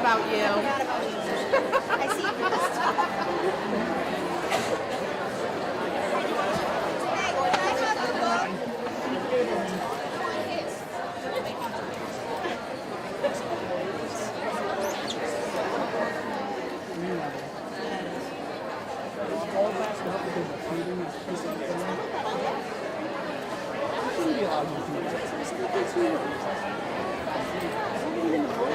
about you. I see you missed. Hey, can I have a book?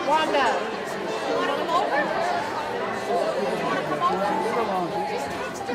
Wanda, you want to come over? You want to come over? Just next to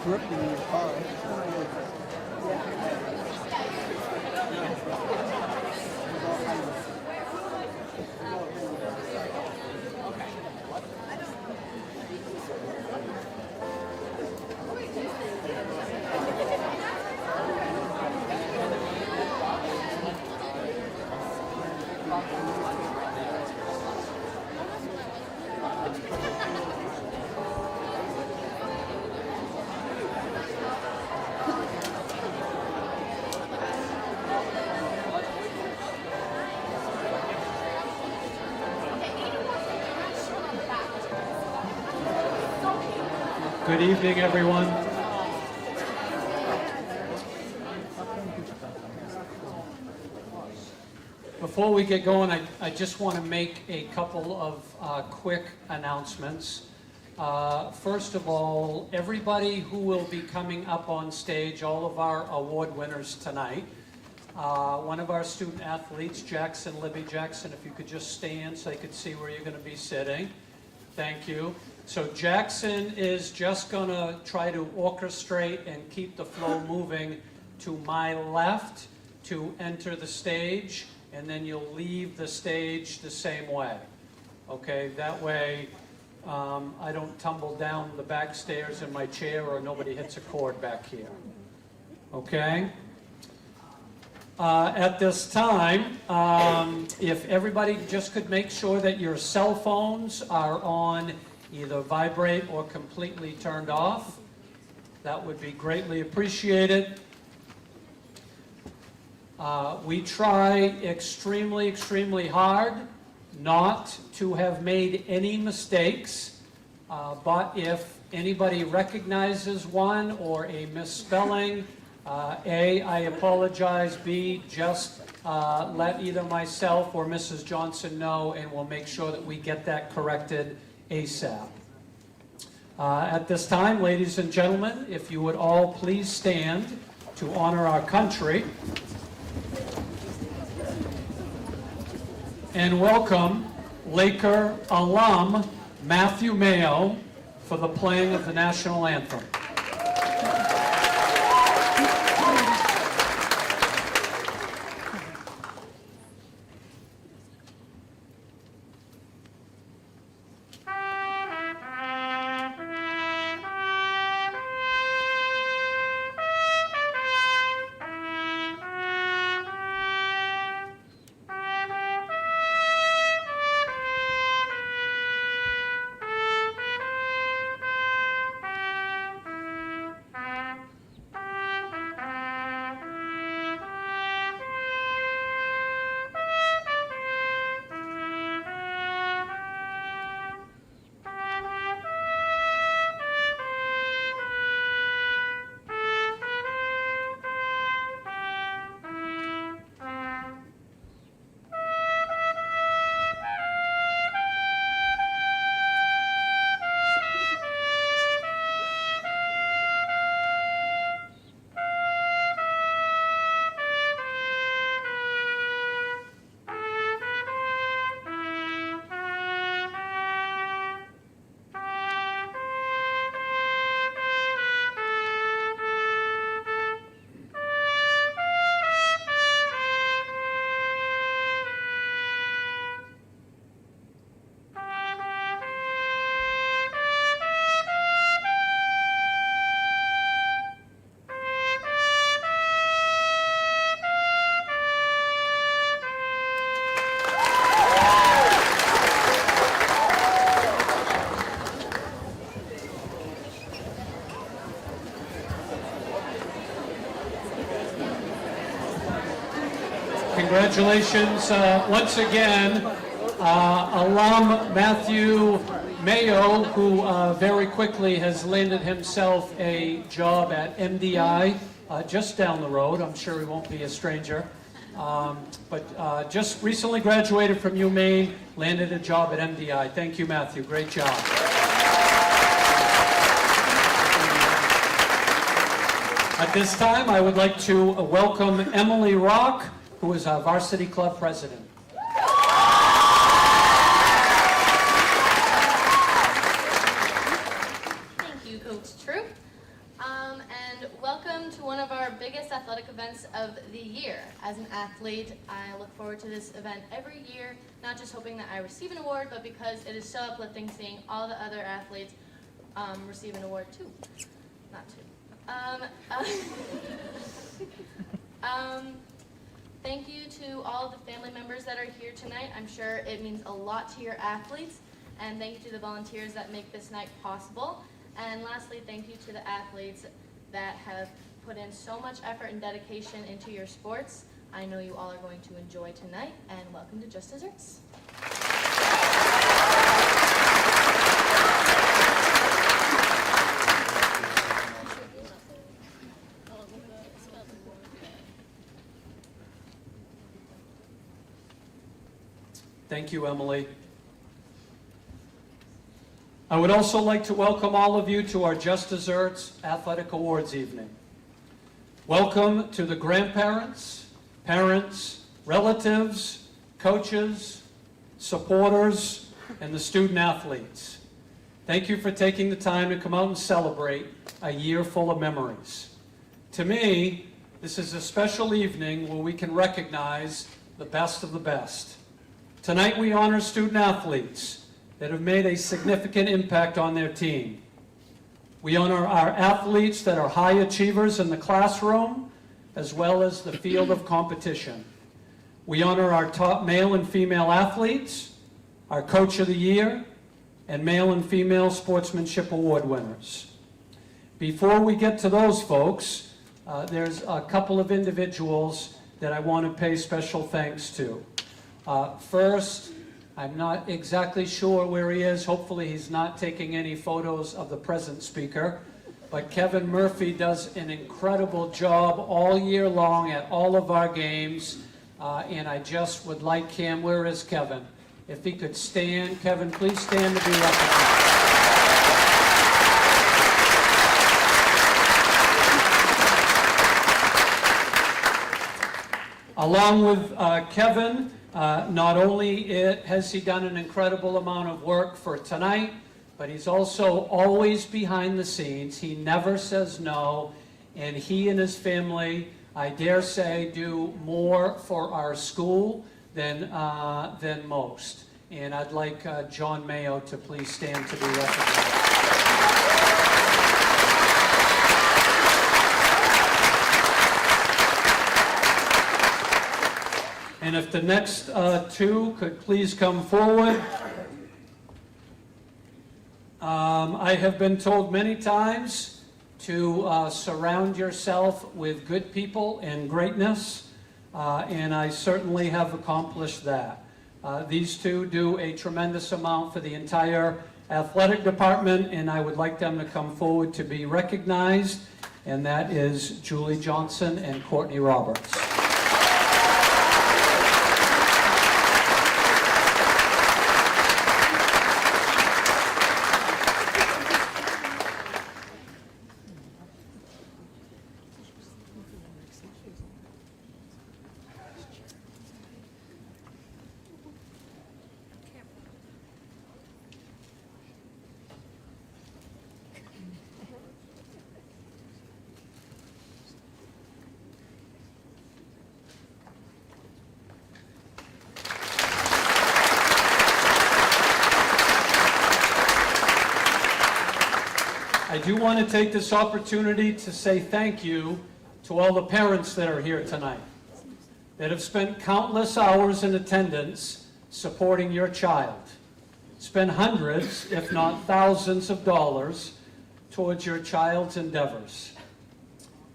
Drifting in your car. Good evening, everyone. Before we get going, I just want to make a couple of quick announcements. First of all, everybody who will be coming up on stage, all of our award winners tonight. One of our student athletes, Jackson, Libby Jackson, if you could just stand so they could see where you're going to be sitting. Thank you. So Jackson is just going to try to orchestrate and keep the flow moving to my left to enter the stage, and then you'll leave the stage the same way. Okay, that way I don't tumble down the back stairs in my chair or nobody hits a cord back here. Okay? At this time, if everybody just could make sure that your cell phones are on either vibrate or completely turned off, that would be greatly appreciated. We try extremely, extremely hard not to have made any mistakes, but if anybody recognizes one or a misspelling, A, I apologize, B, just let either myself or Mrs. Johnson know, and we'll make sure that we get that corrected ASAP. At this time, ladies and gentlemen, if you would all please stand to honor our country and welcome Laker alum Matthew Mayo for the playing of the national anthem. Congratulations once again, alum Matthew Mayo, who very quickly has landed himself a job at MDI just down the road. I'm sure he won't be a stranger. But just recently graduated from UMaine, landed a job at MDI. Thank you, Matthew. Great job. At this time, I would like to welcome Emily Rock, who is our varsity club president. Thank you, Coach Troop. And welcome to one of our biggest athletic events of the year. As an athlete, I look forward to this event every year, not just hoping that I receive an award, but because it is so uplifting seeing all the other athletes receive an award too. Not two. Thank you to all the family members that are here tonight. I'm sure it means a lot to your athletes. And thank you to the volunteers that make this night possible. And lastly, thank you to the athletes that have put in so much effort and dedication into your sports. I know you all are going to enjoy tonight, and welcome to Just Desserts. Thank you, Emily. I would also like to welcome all of you to our Just Desserts Athletic Awards evening. Welcome to the grandparents, parents, relatives, coaches, supporters, and the student athletes. Thank you for taking the time to come out and celebrate a year full of memories. To me, this is a special evening where we can recognize the best of the best. Tonight we honor student athletes that have made a significant impact on their team. We honor our athletes that are high achievers in the classroom, as well as the field of competition. We honor our top male and female athletes, our Coach of the Year, and male and female sportsmanship award winners. Before we get to those folks, there's a couple of individuals that I want to pay special thanks to. First, I'm not exactly sure where he is. Hopefully he's not taking any photos of the present speaker. But Kevin Murphy does an incredible job all year long at all of our games. And I just would like him, where is Kevin? If he could stand. Kevin, please stand to be recognized. Along with Kevin, not only has he done an incredible amount of work for tonight, but he's also always behind the scenes. He never says no, and he and his family, I dare say, do more for our school than most. And I'd like John Mayo to please stand to be recognized. And if the next two could please come forward. I have been told many times to surround yourself with good people and greatness, and I certainly have accomplished that. These two do a tremendous amount for the entire athletic department, and I would like them to come forward to be recognized, and that is Julie Johnson and Courtney Roberts. I do want to take this opportunity to say thank you to all the parents that are here tonight, that have spent countless hours in attendance supporting your child, spent hundreds, if not thousands of dollars towards your child's endeavors,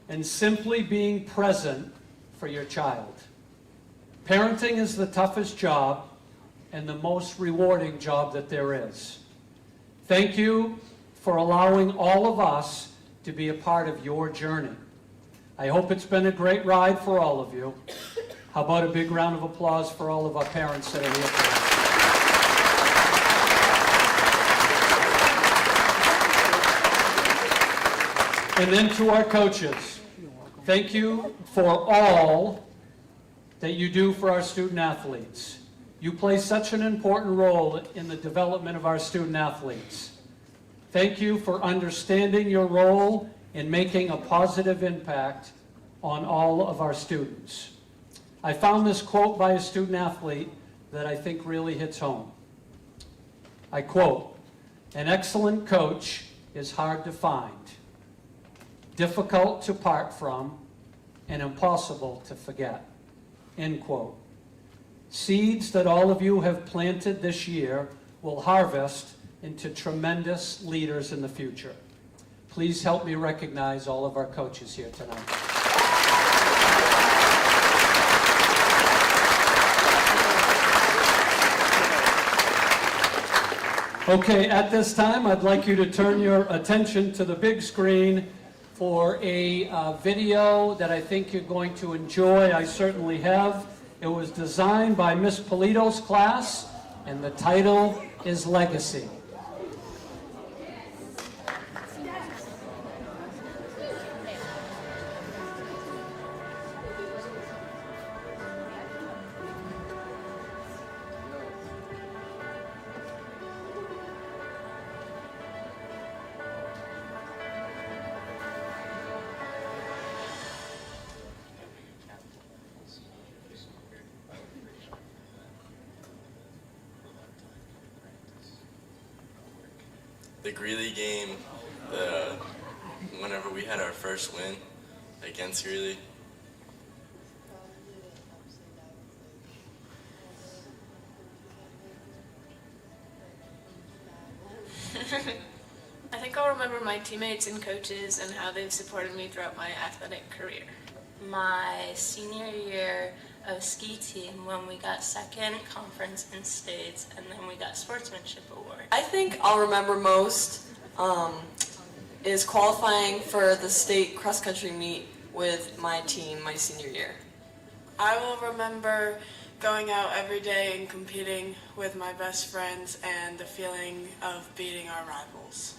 and simply being present for your child. Parenting is the toughest job and the most rewarding job that there is. Thank you for allowing all of us to be a part of your journey. I hope it's been a great ride for all of you. How about a big round of applause for all of our parents that are here tonight. And then to our coaches, thank you for all that you do for our student athletes. You play such an important role in the development of our student athletes. Thank you for understanding your role in making a positive impact on all of our students. I found this quote by a student athlete that I think really hits home. I quote, "An excellent coach is hard to find, difficult to part from, and impossible to forget." End quote. Seeds that all of you have planted this year will harvest into tremendous leaders in the future. Please help me recognize all of our coaches here tonight. Okay, at this time, I'd like you to turn your attention to the big screen for a video that I think you're going to enjoy. I certainly have. It was designed by Miss Polito's class, and the title is Legacy. The Greeley game, whenever we had our first win against Greeley. I think I'll remember my teammates and coaches and how they've supported me throughout my athletic career. My senior year of ski team when we got second conference in states and then we got sportsmanship award. I think I'll remember most is qualifying for the state cross-country meet with my team my senior year. I will remember going out every day and competing with my best friends and the feeling of beating our rivals.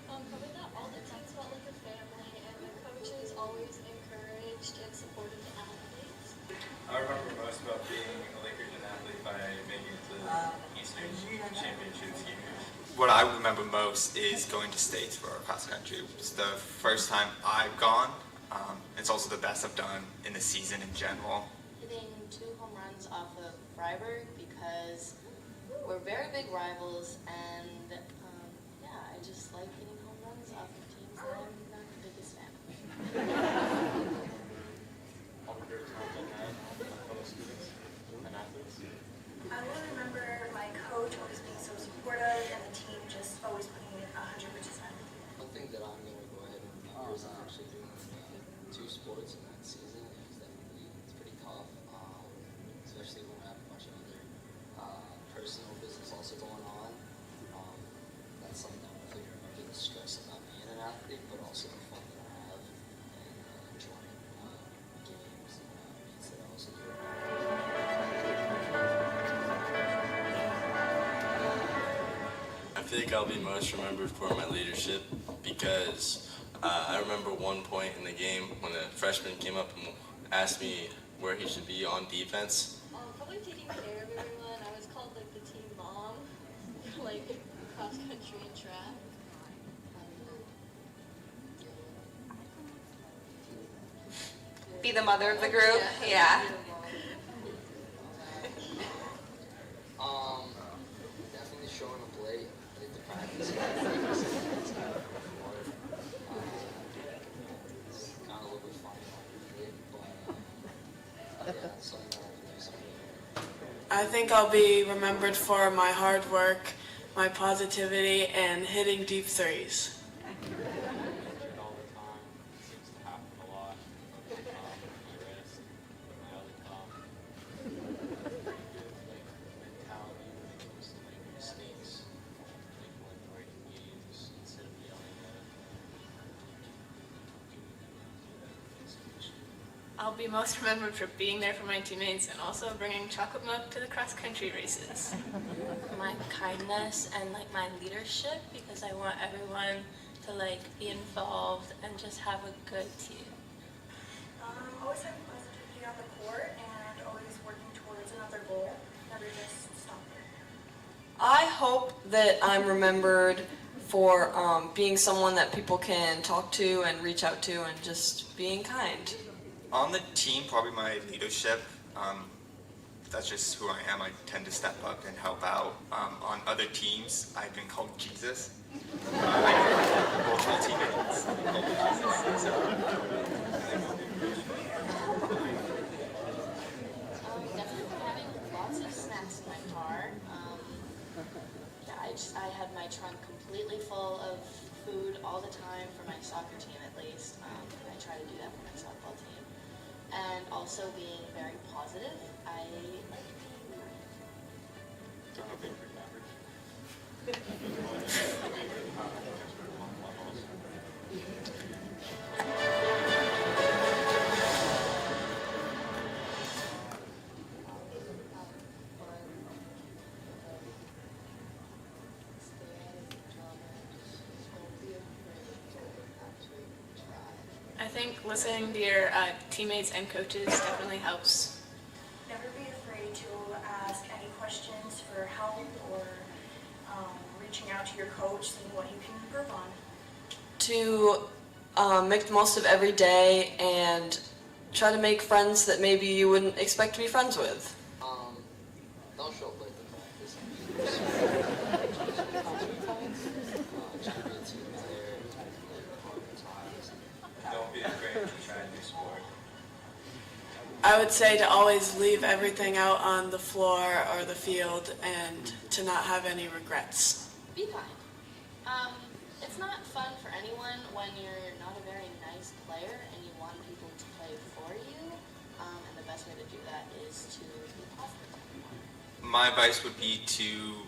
Probably that all the teams felt like a family, and the coaches always encouraged and supported the athletes. I remember most about being a Lakers and athlete by making it to Eastern Championship ski meets. What I remember most is going to states for cross country. It's the first time I've gone. It's also the best I've done in the season in general. Hitting 2 home runs off of Freiburg because we're very big rivals, and yeah, I just like hitting home runs off of teams that I'm not the biggest fan of. I will remember my coach always being so supportive and the team just always putting in 100%. One thing that I'm going to go ahead and remember is actually doing 2 sports in that season. It's pretty tough, especially when I have a bunch of other personal business also going on. That's something I'm definitely going to remember, the stress about being an athlete, but also the fun that I have and enjoying games and meets that I also do. I think I'll be most remembered for my leadership because I remember one point in the game when a freshman came up and asked me where he should be on defense. Probably taking care of everyone. I was called like the team mom, like cross country and track. Be the mother of the group? Yeah. Definitely showing up late to practice. It's kind of a little bit funny, but yeah, something that I can do something. I think I'll be remembered for my hard work, my positivity, and hitting deep threes. All the time. It seems to happen a lot. My wrist, my other thumb. Pretty good mentality when it comes to mistakes. When writing games instead of yelling at it. I'll be most remembered for being there for my teammates and also bringing chocolate milk to the cross-country races. My kindness and like my leadership, because I want everyone to like be involved and just have a good team. Always having positivity on the court and always working towards another goal. Never just stopping. I hope that I'm remembered for being someone that people can talk to and reach out to and just being kind. On the team, probably my leadership. That's just who I am. I tend to step up and help out. On other teams, I've been called Jesus. Both my teammates called me Jesus. Definitely having lots of snacks in my car. I had my trunk completely full of food all the time for my soccer team at least. And I try to do that for my softball team. And also being very positive. I like being I think listening to your teammates and coaches definitely helps. Never be afraid to ask any questions for help or reaching out to your coach, seeing what you can improve on. To make the most of every day and try to make friends that maybe you wouldn't expect to be friends with. Don't show up late to practice. Try to be a team player, hard times. Don't be afraid to try a new sport. I would say to always leave everything out on the floor or the field and to not have any regrets. Be kind. It's not fun for anyone when you're not a very nice player and you want people to play for you. And the best way to do that is to be positive. My advice would be to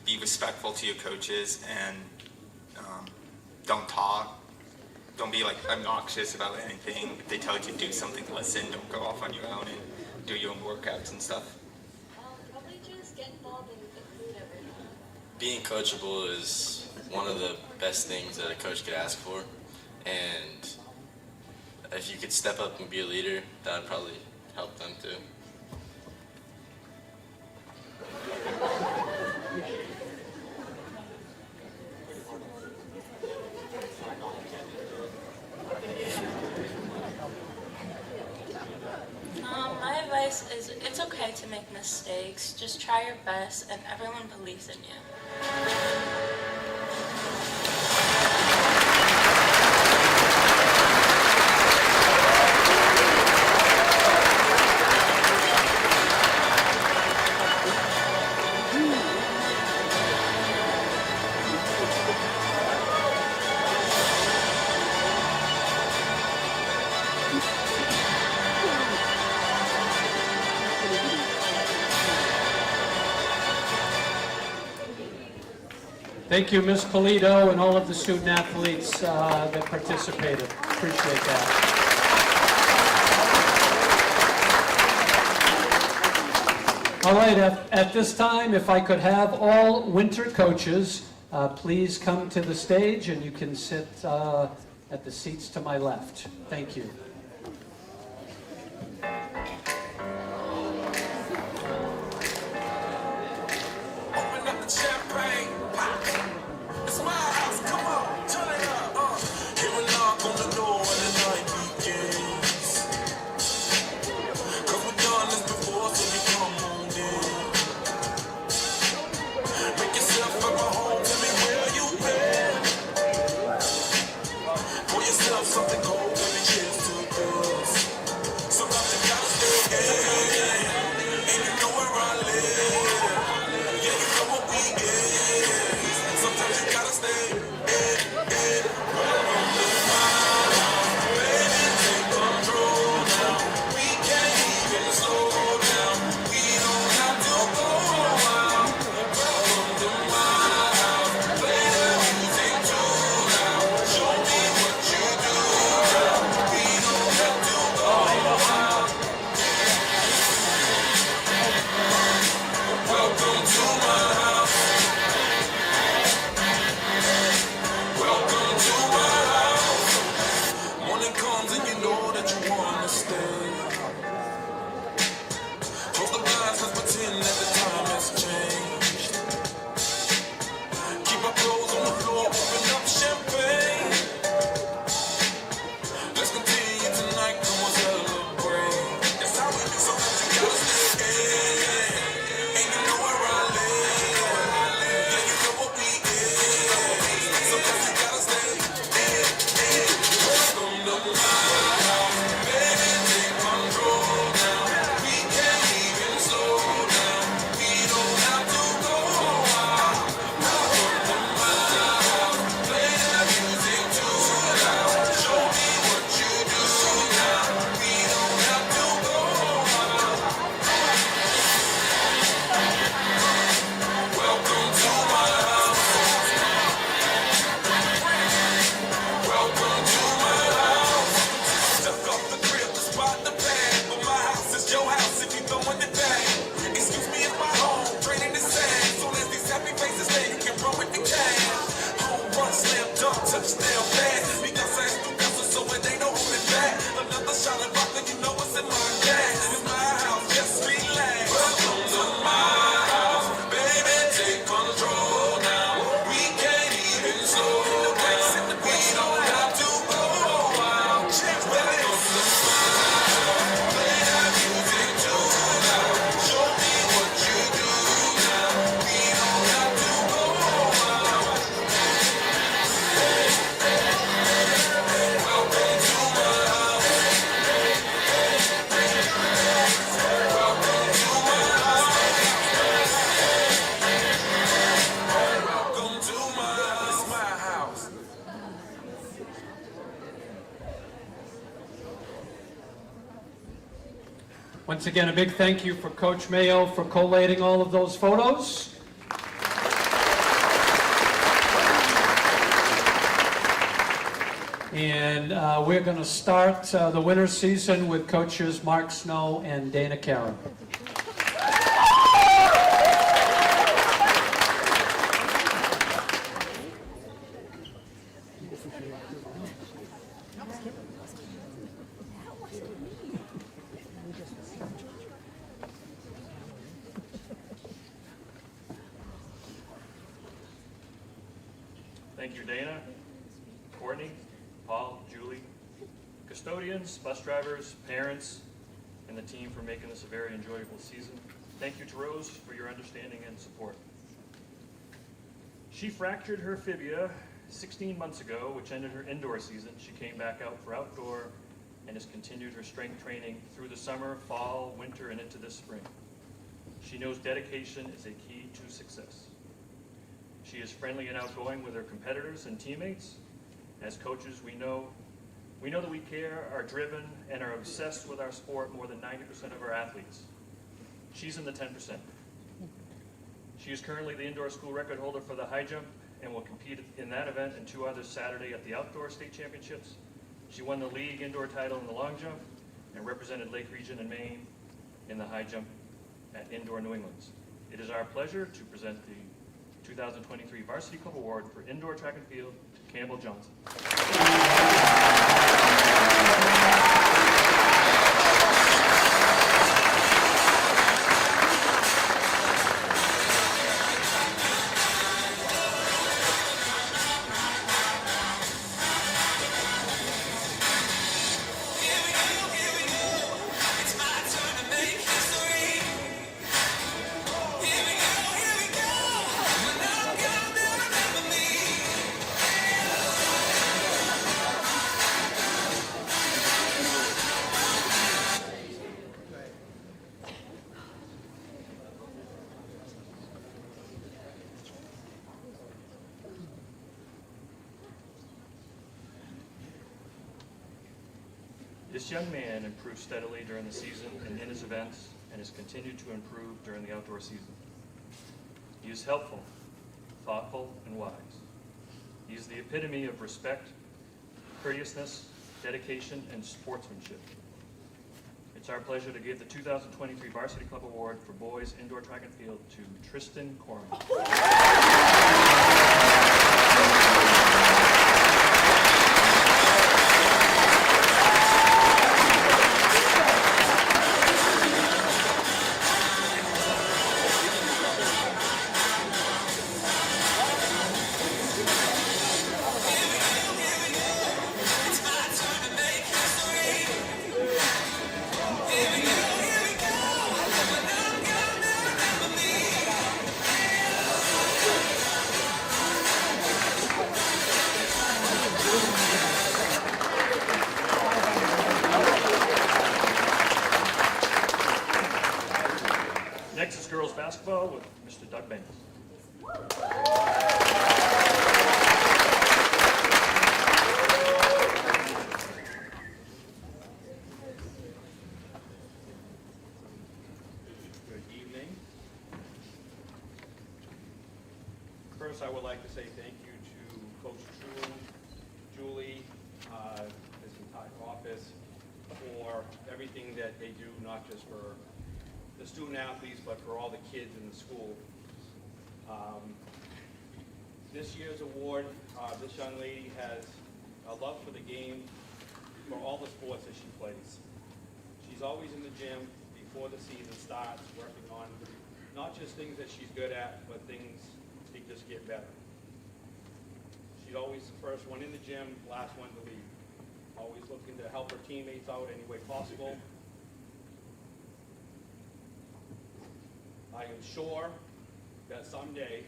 be respectful to your coaches and don't talk. Don't be like obnoxious about anything. If they tell you to do something, listen. Don't go off on your own and do your own workouts and stuff. Probably just get involved in the food every day. Being coachable is one of the best things that a coach could ask for, and if you could step up and be a leader, that would probably help them too. My advice is it's okay to make mistakes. Just try your best and everyone believes in you. Thank you, Ms. Polito, and all of the student athletes that participated. Appreciate that. All right, at this time, if I could have all winter coaches please come to the stage, and you can sit at the seats to my left. Thank you. Something cold, let me cheers to Once again, a big thank you for Coach Mayo for collating all of those photos. And we're going to start the winter season with coaches Mark Snow and Dana Karen. Thank you, Dana, Courtney, Paul, Julie, custodians, bus drivers, parents, and the team for making this a very enjoyable season. Thank you to Rose for your understanding and support. She fractured her fibula 16 months ago, which ended her indoor season. She came back out for outdoor and has continued her strength training through the summer, fall, winter, and into this spring. She knows dedication is a key to success. She is friendly and outgoing with her competitors and teammates. As coaches, we know that we care, are driven, and are obsessed with our sport more than 90% of our athletes. She's in the 10%. She is currently the indoor school record holder for the high jump and will compete in that event and 2 others Saturday at the outdoor state championships. She won the league indoor title in the long jump and represented Lake Region in Maine in the high jump at Indoor New England's. It is our pleasure to present the 2023 Varsity Club Award for Indoor Track and Field to Campbell Johnson. This young man improved steadily during the season and in his events, and has continued to improve during the outdoor season. He is helpful, thoughtful, and wise. He is the epitome of respect, courteousness, dedication, and sportsmanship. It's our pleasure to give the 2023 Varsity Club Award for Boys Indoor Track and Field to Tristan Corin. Next is girls basketball with Mr. Doug Banks. Good evening. First, I would like to say thank you to Coach True, Julie, his entire office, for everything that they do, not just for the student athletes, but for all the kids in the school. This year's award, this young lady has a love for the game, for all the sports that she plays. She's always in the gym before the season starts, working on not just things that she's good at, but things to just get better. She's always the first one in the gym, last one to leave. Always looking to help her teammates out any way possible. I am sure that someday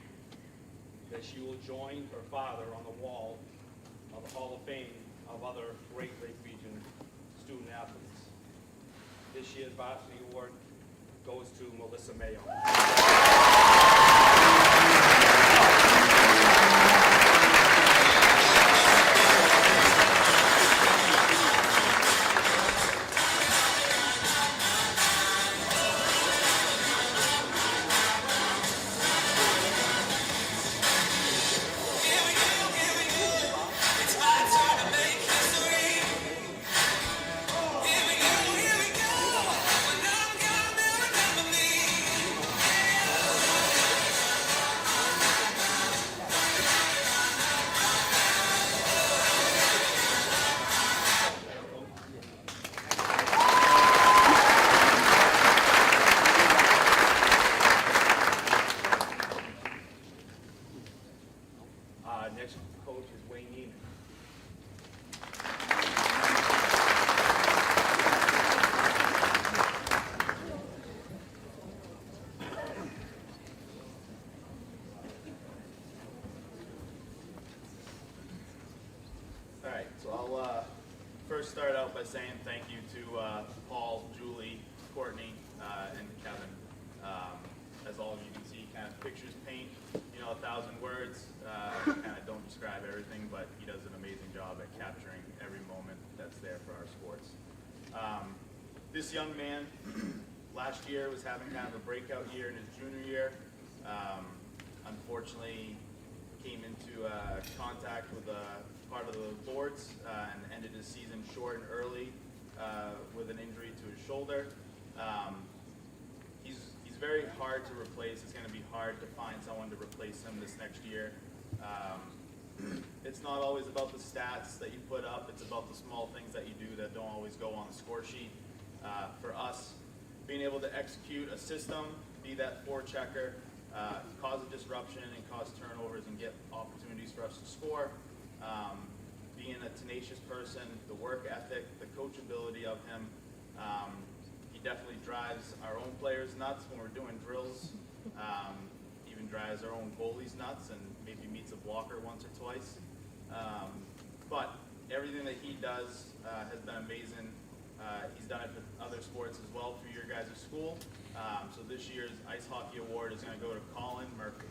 that she will join her father on the wall of the Hall of Fame of other great Lake Region student athletes. This year's varsity award goes to Melissa Mayo. coach is Wayne Neiman. All right, so I'll first start out by saying thank you to Paul, Julie, Courtney, and Kevin. As all of you can see, kind of pictures paint, 1,000 words. Kind of don't describe everything, but he does an amazing job at capturing every moment that's there for our sports. This young man last year was having kind of a breakout year in his junior year. Unfortunately, came into contact with part of the boards and ended his season short and early with an injury to his shoulder. He's very hard to replace. It's going to be hard to find someone to replace him this next year. It's not always about the stats that you put up. It's about the small things that you do that don't always go on the score sheet. For us, being able to execute a system, be that forechecker, cause a disruption and cause turnovers and get opportunities for us to score. Being a tenacious person, the work ethic, the coachability of him. He definitely drives our own players nuts when we're doing drills. Even drives our own goalies nuts and maybe meets a blocker once or twice. But everything that he does has been amazing. He's done it for other sports as well for your guys' school. So this year's Ice Hockey Award is going to go to Colin Murphy.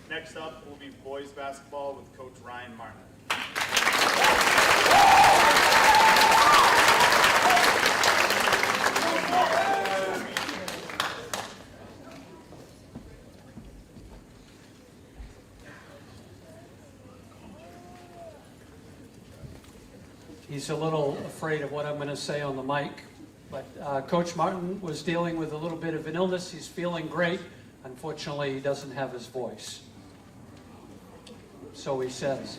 Next up will be boys basketball with Coach Ryan Martin. He's a little afraid of what I'm going to say on the mic, but Coach Martin was dealing with a little bit of an illness. He's feeling great. Unfortunately, he doesn't have his voice. So he says.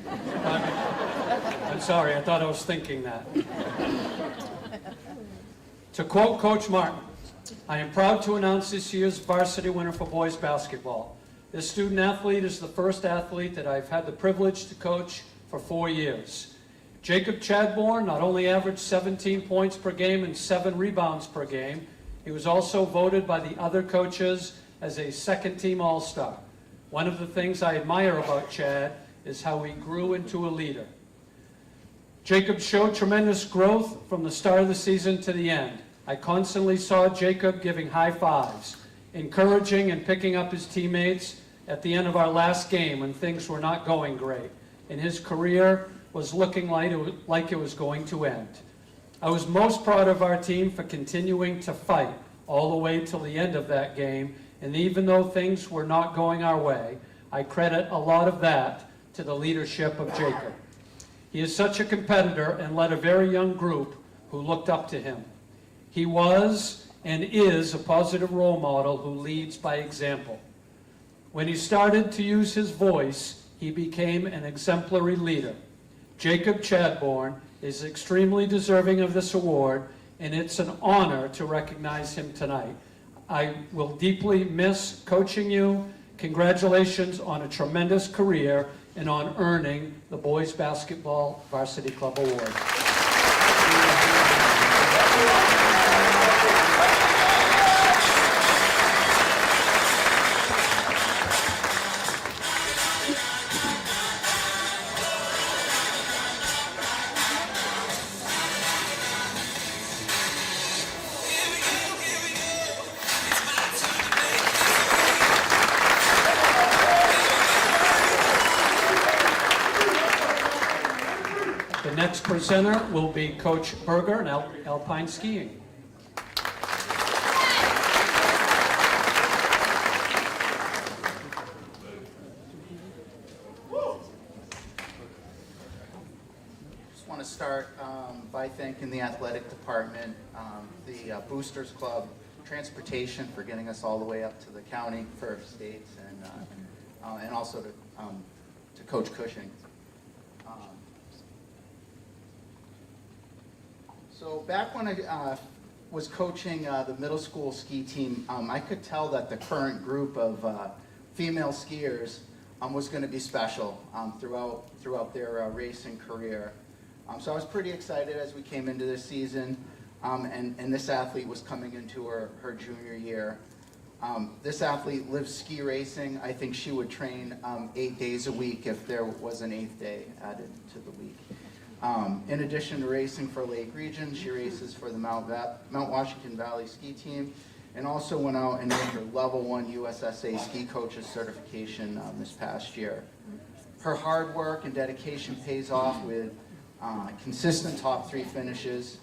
I'm sorry, I thought I was thinking that. To quote Coach Martin, I am proud to announce this year's varsity winner for boys basketball. This student athlete is the first athlete that I've had the privilege to coach for 4 years. Jacob Chadbourne not only averaged 17 points per game and 7 rebounds per game, he was also voted by the other coaches as a second-team All-Star. One of the things I admire about Chad is how he grew into a leader. Jacob showed tremendous growth from the start of the season to the end. I constantly saw Jacob giving high fives, encouraging and picking up his teammates at the end of our last game when things were not going great, and his career was looking like it was going to end. I was most proud of our team for continuing to fight all the way till the end of that game, and even though things were not going our way, I credit a lot of that to the leadership of Jacob. He is such a competitor and led a very young group who looked up to him. He was and is a positive role model who leads by example. When he started to use his voice, he became an exemplary leader. Jacob Chadbourne is extremely deserving of this award, and it's an honor to recognize him tonight. I will deeply miss coaching you. Congratulations on a tremendous career and on earning the Boys Basketball Varsity Club Award. The next presenter will be Coach Berger in Alpine Skiing. just want to start by thanking the athletic department, the Boosters Club, transportation for getting us all the way up to the county for states, and also to Coach Cushing. So back when I was coaching the middle school ski team, I could tell that the current group of female skiers was going to be special throughout their racing career. So I was pretty excited as we came into this season, and this athlete was coming into her junior year. This athlete lives ski racing. I think she would train 8 days a week if there was an 8th day added to the week. In addition to racing for Lake Region, she races for the Mount Washington Valley ski team, and also went out and earned her Level 1 USSA ski coaches certification this past year. Her hard work and dedication pays off with consistent top 3 finishes.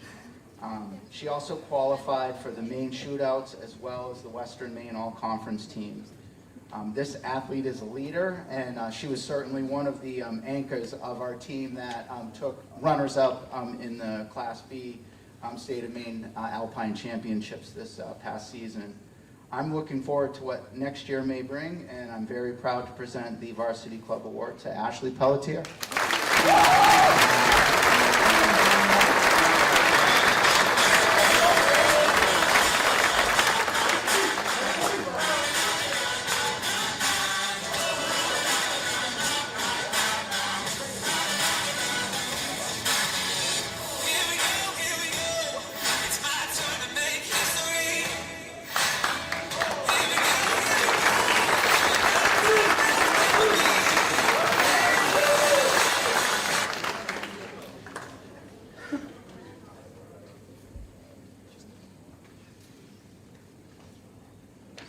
She also qualified for the Maine shootouts as well as the Western Maine All-Conference team. This athlete is a leader, and she was certainly one of the anchors of our team that took runners-up in the Class B State of Maine Alpine Championships this past season. I'm looking forward to what next year may bring, and I'm very proud to present the Varsity Club Award to Ashley Pelletier.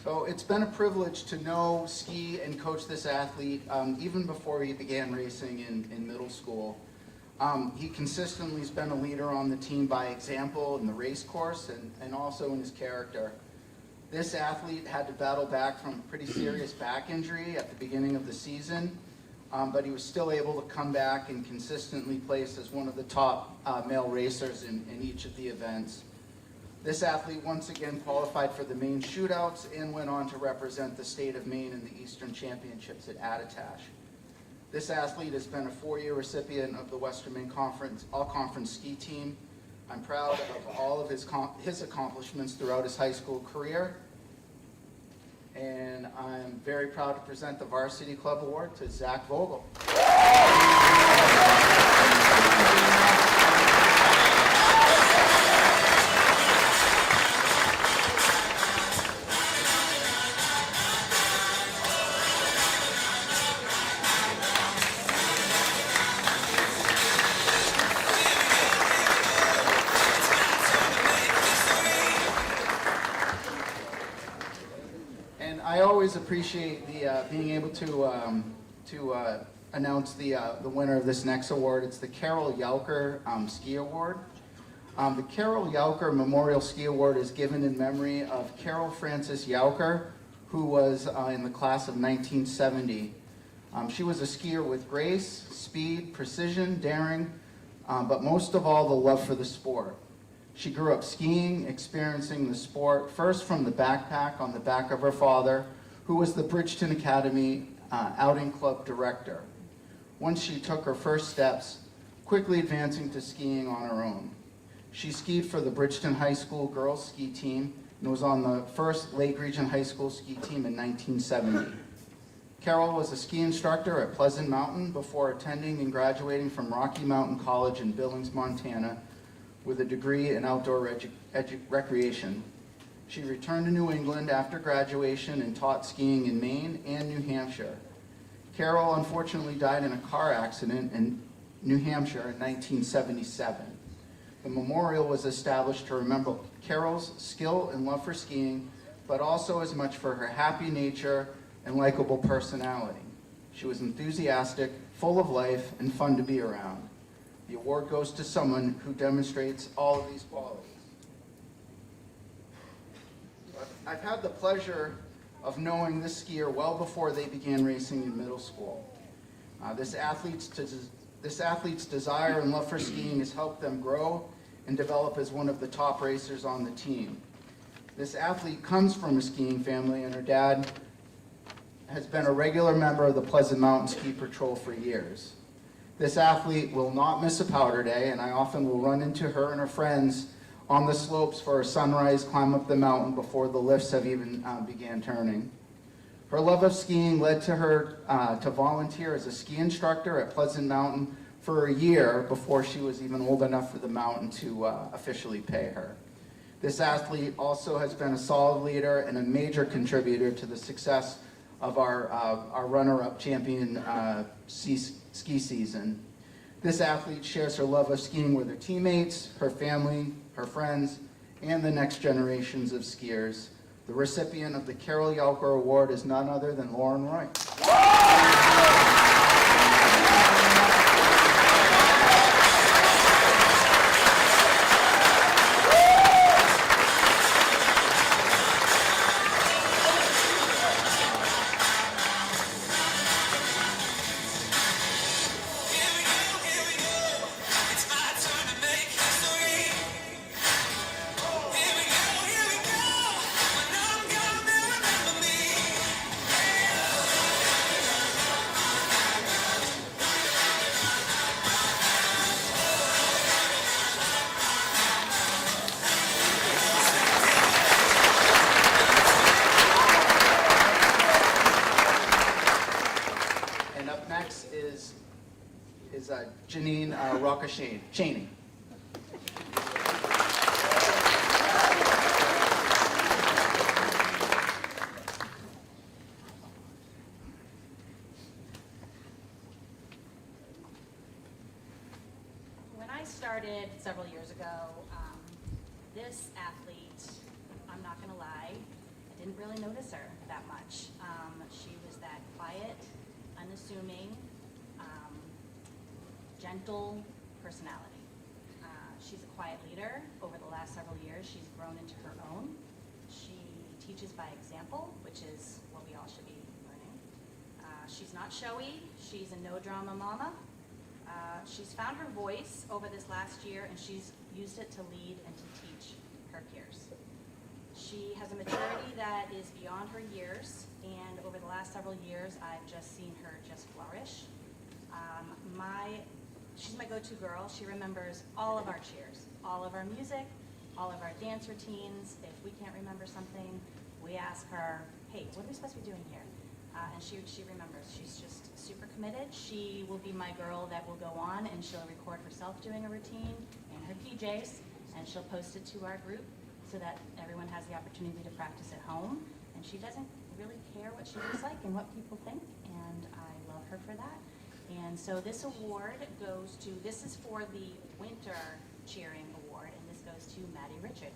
So it's been a privilege to know, ski, and coach this athlete even before he began racing in middle school. He consistently has been a leader on the team by example in the race course and also in his character. This athlete had to battle back from a pretty serious back injury at the beginning of the season, but he was still able to come back and consistently place as one of the top male racers in each of the events. This athlete once again qualified for the Maine shootouts and went on to represent the state of Maine in the Eastern Championships at Attitash. This athlete has been a 4-year recipient of the Western Maine Conference All-Conference ski team. I'm proud of all of his accomplishments throughout his high school career. And I'm very proud to present the Varsity Club Award to Zach Vogel. I always appreciate the being able to announce the winner of this next award. It's the Carol Yelker Ski Award. The Carol Yelker Memorial Ski Award is given in memory of Carol Frances Yelker, who was in the class of 1970. She was a skier with grace, speed, precision, daring, but most of all, the love for the sport. She grew up skiing, experiencing the sport, first from the backpack on the back of her father, who was the Bridgeton Academy outing club director. Once she took her first steps, quickly advancing to skiing on her own. She skied for the Bridgeton High School girls ski team and was on the first Lake Region High School ski team in 1970. Carol was a ski instructor at Pleasant Mountain before attending and graduating from Rocky Mountain College in Billings, Montana, with a degree in outdoor recreation. She returned to New England after graduation and taught skiing in Maine and New Hampshire. Carol unfortunately died in a car accident in New Hampshire in 1977. The memorial was established to remember Carol's skill and love for skiing, but also as much for her happy nature and likable personality. She was enthusiastic, full of life, and fun to be around. The award goes to someone who demonstrates all of these qualities. I've had the pleasure of knowing this skier well before they began racing in middle school. This athlete's This athlete's desire and love for skiing has helped them grow and develop as one of the top racers on the team. This athlete comes from a skiing family, and her dad has been a regular member of the Pleasant Mountain Ski Patrol for years. This athlete will not miss a powder day, and I often will run into her and her friends on the slopes for a sunrise climb up the mountain before the lifts have even began turning. Her love of skiing led to her to volunteer as a ski instructor at Pleasant Mountain for a year before she was even old enough for the mountain to officially pay her. This athlete also has been a solid leader and a major contributor to the success of our runner-up champion ski season. This athlete shares her love of skiing with her teammates, her family, her friends, and the next generations of skiers. The recipient of the Carol Yelker Award is none other than Lauren Roy. Janine Cheney. When I started several years ago, this athlete, I'm not going to lie, I didn't really notice her that much. She was that quiet, unassuming, gentle personality. She's a quiet leader. Over the last several years, she's grown into her own. She teaches by example, which is what we all should be learning. She's not showy. She's a no-drama mama. She's found her voice over this last year, and she's used it to lead and to teach her peers. She has a maturity that is beyond her years, and over the last several years, I've just seen her just flourish. She's my go-to girl. She remembers all of our cheers, all of our music, all of our dance routines. If we can't remember something, we ask her, hey, what are we supposed to be doing here? And she remembers. She's just super committed. She will be my girl that will go on and she'll record herself doing a routine in her PJs, and she'll post it to our group so that everyone has the opportunity to practice at home. And she doesn't really care what she looks like and what people think, and I love her for that. And so this award goes to, this is for the Winter Cheering Award, and this goes to Maddie Richard.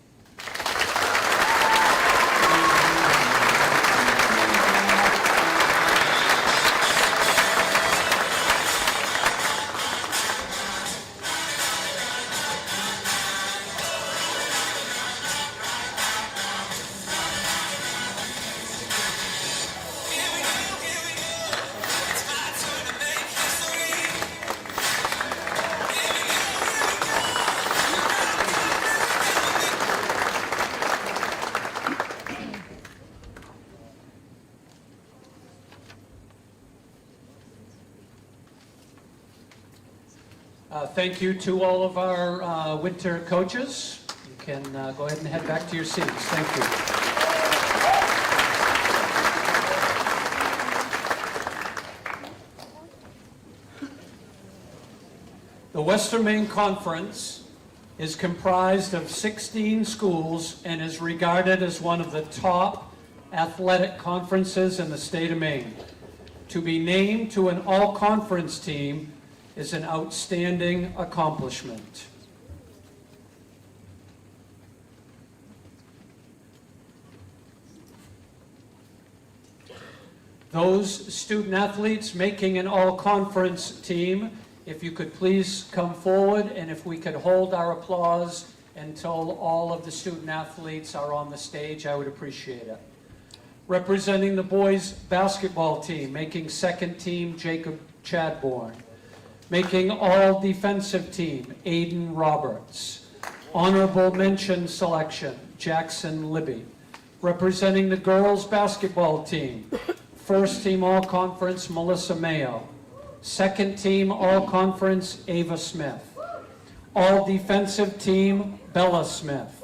Thank you to all of our winter coaches. You can go ahead and head back to your seats. Thank you. The Western Maine Conference is comprised of 16 schools and is regarded as one of the top athletic conferences in the state of Maine. To be named to an all-conference team is an outstanding accomplishment. Those student athletes making an all-conference team, if you could please come forward, and if we could hold our applause until all of the student athletes are on the stage, I would appreciate it. Representing the boys basketball team, making second team, Jacob Chadbourne. Making all defensive team, Aiden Roberts. Honorable mention selection, Jackson Libby. Representing the girls basketball team, first team all-conference, Melissa Mayo. Second team all-conference, Ava Smith. All defensive team, Bella Smith.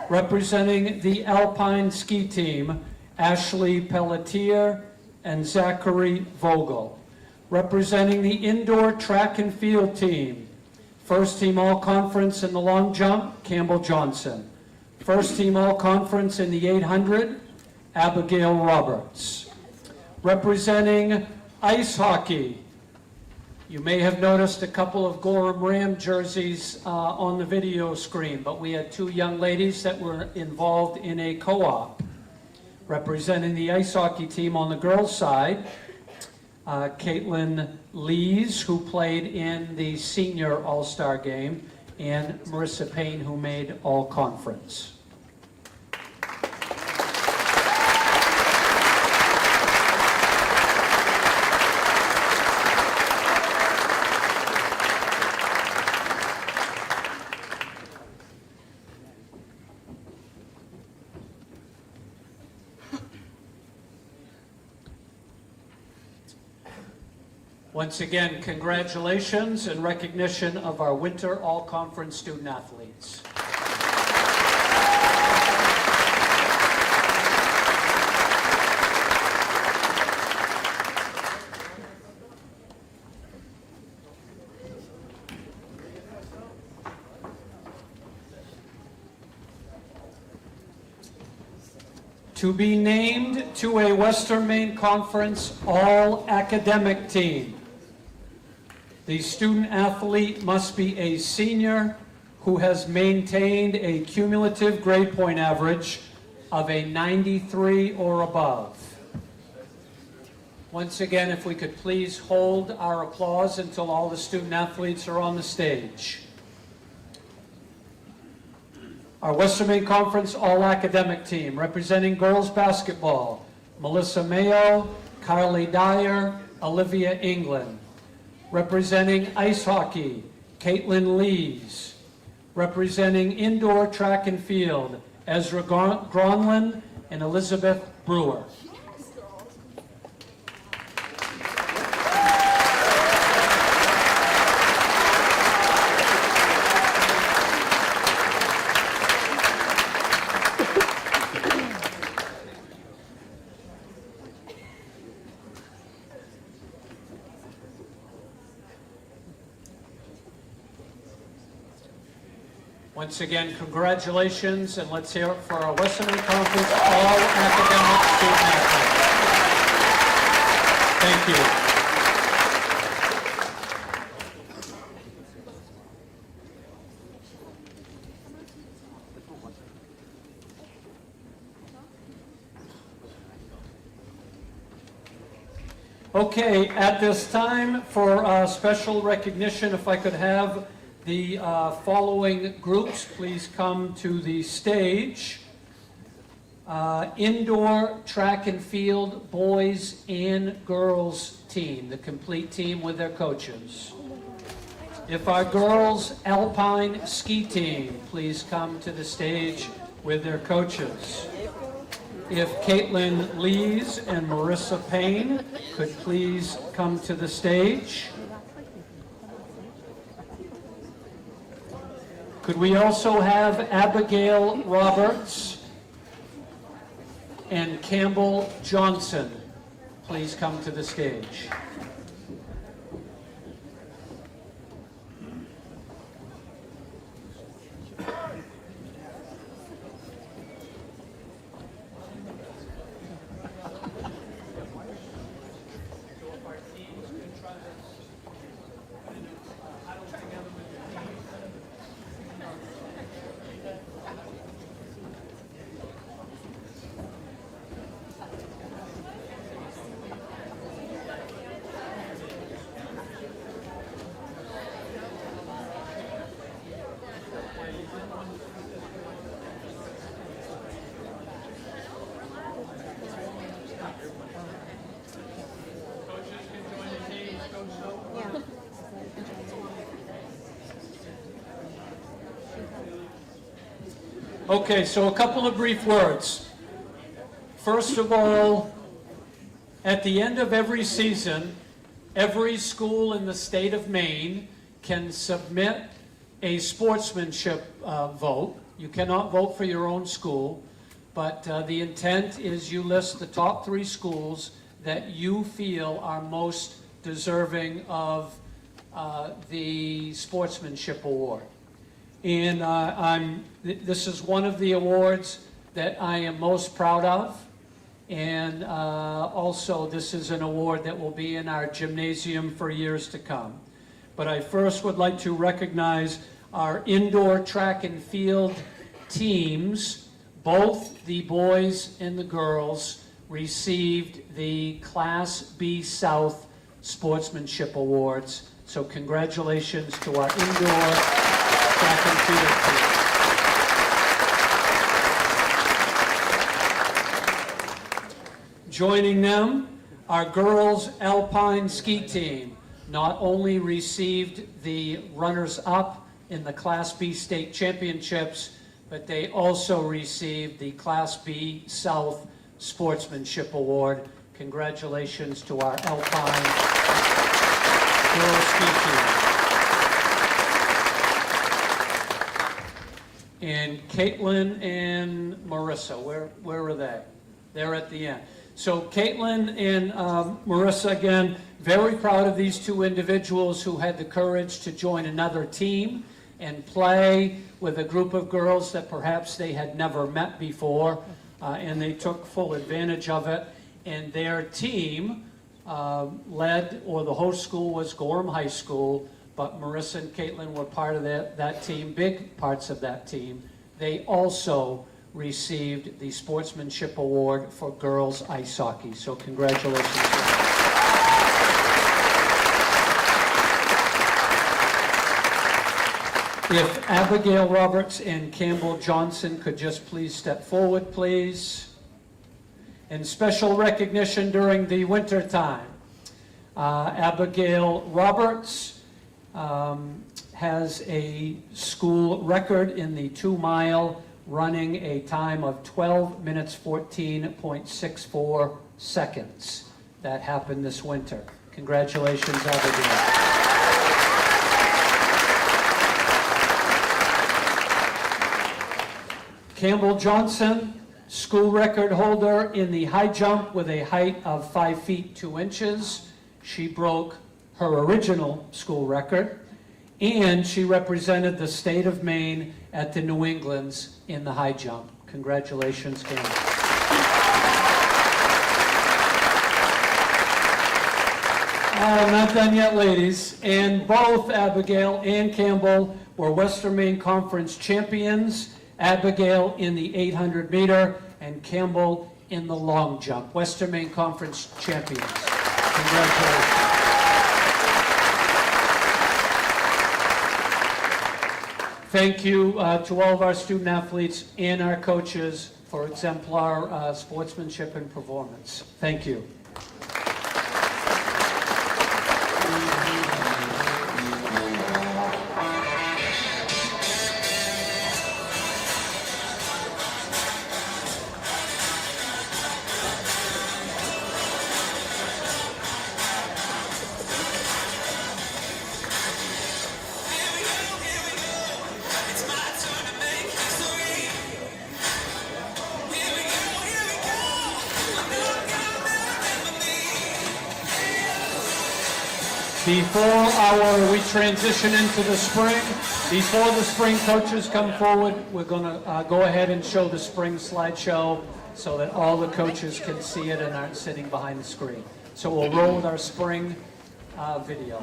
Representing the Alpine ski team, Ashley Pelletier and Zachary Vogel. Representing the indoor track and field team, first team all-conference in the long jump, Campbell Johnson. First team all-conference in the 800, Abigail Roberts. Representing ice hockey, you may have noticed a couple of Gorham Ram jerseys on the video screen, but we had two young ladies that were involved in a co-op. Representing the ice hockey team on the girls' side, Caitlin Lees, who played in the senior all-star game, and Marissa Payne, who made all-conference. Once again, congratulations and recognition of our winter all-conference student athletes. To be named to a Western Maine Conference all-academic team, the student athlete must be a senior who has maintained a cumulative grade point average of a 93 or above. Once again, if we could please hold our applause until all the student athletes are on the stage. Our Western Maine Conference all-academic team, representing girls basketball, Melissa Mayo, Carly Dyer, Olivia England. Representing ice hockey, Caitlin Lees. Representing indoor track and field, Ezra Gronlin and Elizabeth Brewer. Once again, congratulations, and let's hear it for our Western Maine Conference all-academic student athletes. Thank you. Okay, at this time, for special recognition, if I could have the following groups please come to the stage. Indoor track and field boys and girls team, the complete team with their coaches. If our girls alpine ski team, please come to the stage with their coaches. If Caitlin Lees and Marissa Payne could please come to the stage. Could we also have Abigail Roberts and Campbell Johnson please come to the stage? Okay, so a couple of brief words. First of all, at the end of every season, every school in the state of Maine can submit a sportsmanship vote. You cannot vote for your own school, but the intent is you list the top 3 schools that you feel are most deserving of the sportsmanship award. And this is one of the awards that I am most proud of. And also, this is an award that will be in our gymnasium for years to come. But I first would like to recognize our indoor track and field teams. Both the boys and the girls received the Class B South Sportsmanship Awards. So congratulations to our indoor track and field team. Joining them, our girls alpine ski team not only received the runners-up in the Class B state championships, but they also received the Class B South Sportsmanship Award. Congratulations to our alpine girls ski team. And Caitlin and Marissa, where are they? They're at the end. So Caitlin and Marissa, again, very proud of these 2 individuals who had the courage to join another team and play with a group of girls that perhaps they had never met before, and they took full advantage of it. And their team led, or the host school was Gorham High School, but Marissa and Caitlin were part of that team, big parts of that team. They also received the Sportsmanship Award for girls ice hockey. So congratulations to them. If Abigail Roberts and Campbell Johnson could just please step forward, please. And special recognition during the winter time. Abigail Roberts has a school record in the 2-mile running, a time of 12 minutes 14.64 seconds. That happened this winter. Congratulations, Abigail. Campbell Johnson, school record holder in the high jump with a height of 5 feet 2 inches. She broke her original school record, and she represented the state of Maine at the New Englands in the high jump. Congratulations, Campbell. Not done yet, ladies. And both Abigail and Campbell were Western Maine Conference champions. Abigail in the 800 meter and Campbell in the long jump. Western Maine Conference champions. Congratulations. Thank you to all of our student athletes and our coaches for exemplar sportsmanship and performance. Thank you. Before we transition into the spring, before the spring coaches come forward, we're going to go ahead and show the spring slideshow so that all the coaches can see it and aren't sitting behind the screen. So we'll roll with our spring video.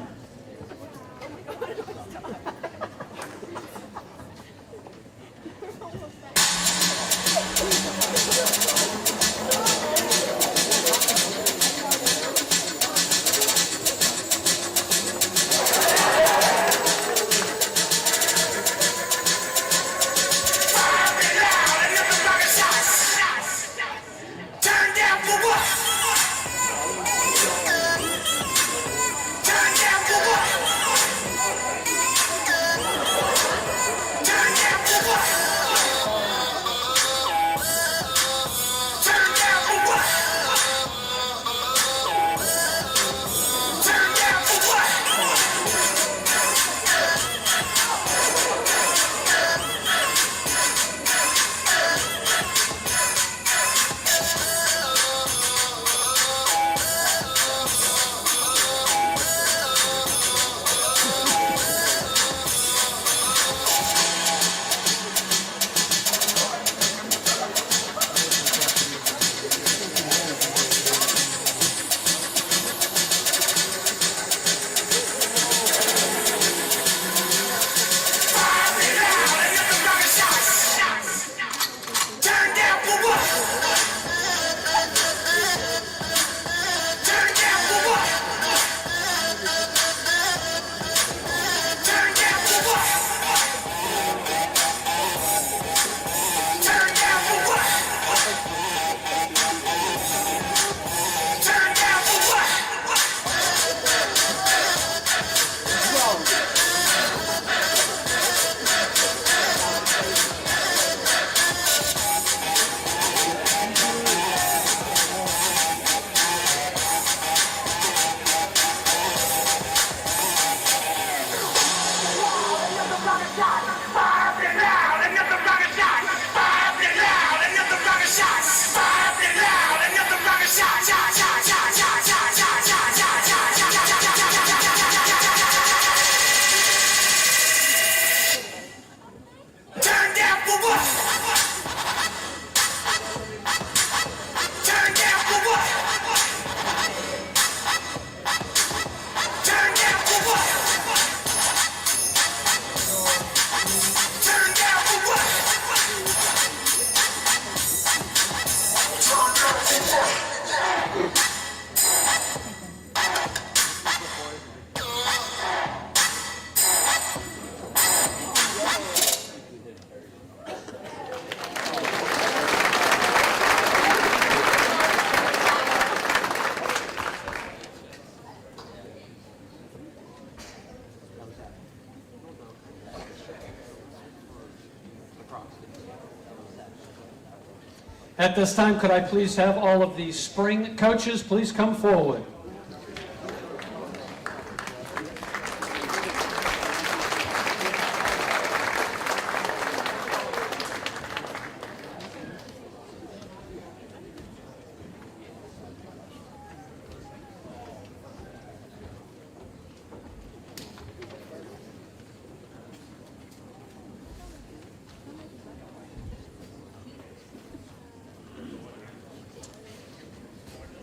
At this time, could I please have all of the spring coaches please come forward?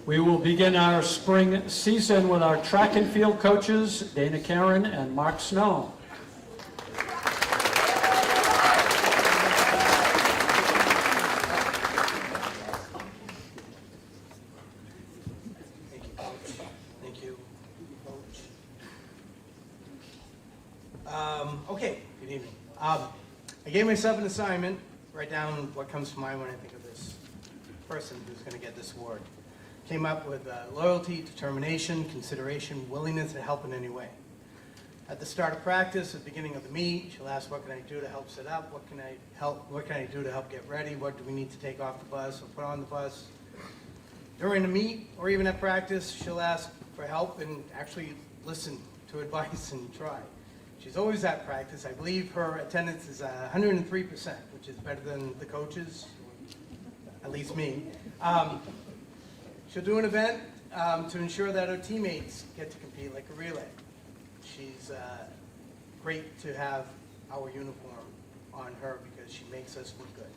We will begin our spring season with our track and field coaches, Dana Karen and Mark Snow. Thank you, Coach. Okay, good evening. I gave myself an assignment, write down what comes to mind when I think of this person who's going to get this award. Came up with loyalty, determination, consideration, willingness to help in any way. At the start of practice, at the beginning of the meet, she'll ask, what can I do to help set up? What can I do to help get ready? What do we need to take off the bus or put on the bus? During the meet, or even at practice, she'll ask for help and actually listen to advice and try. She's always at practice. I believe her attendance is 103%, which is better than the coaches, at least me. She'll do an event to ensure that her teammates get to compete, like a relay. She's great to have our uniform on her because she makes us look good.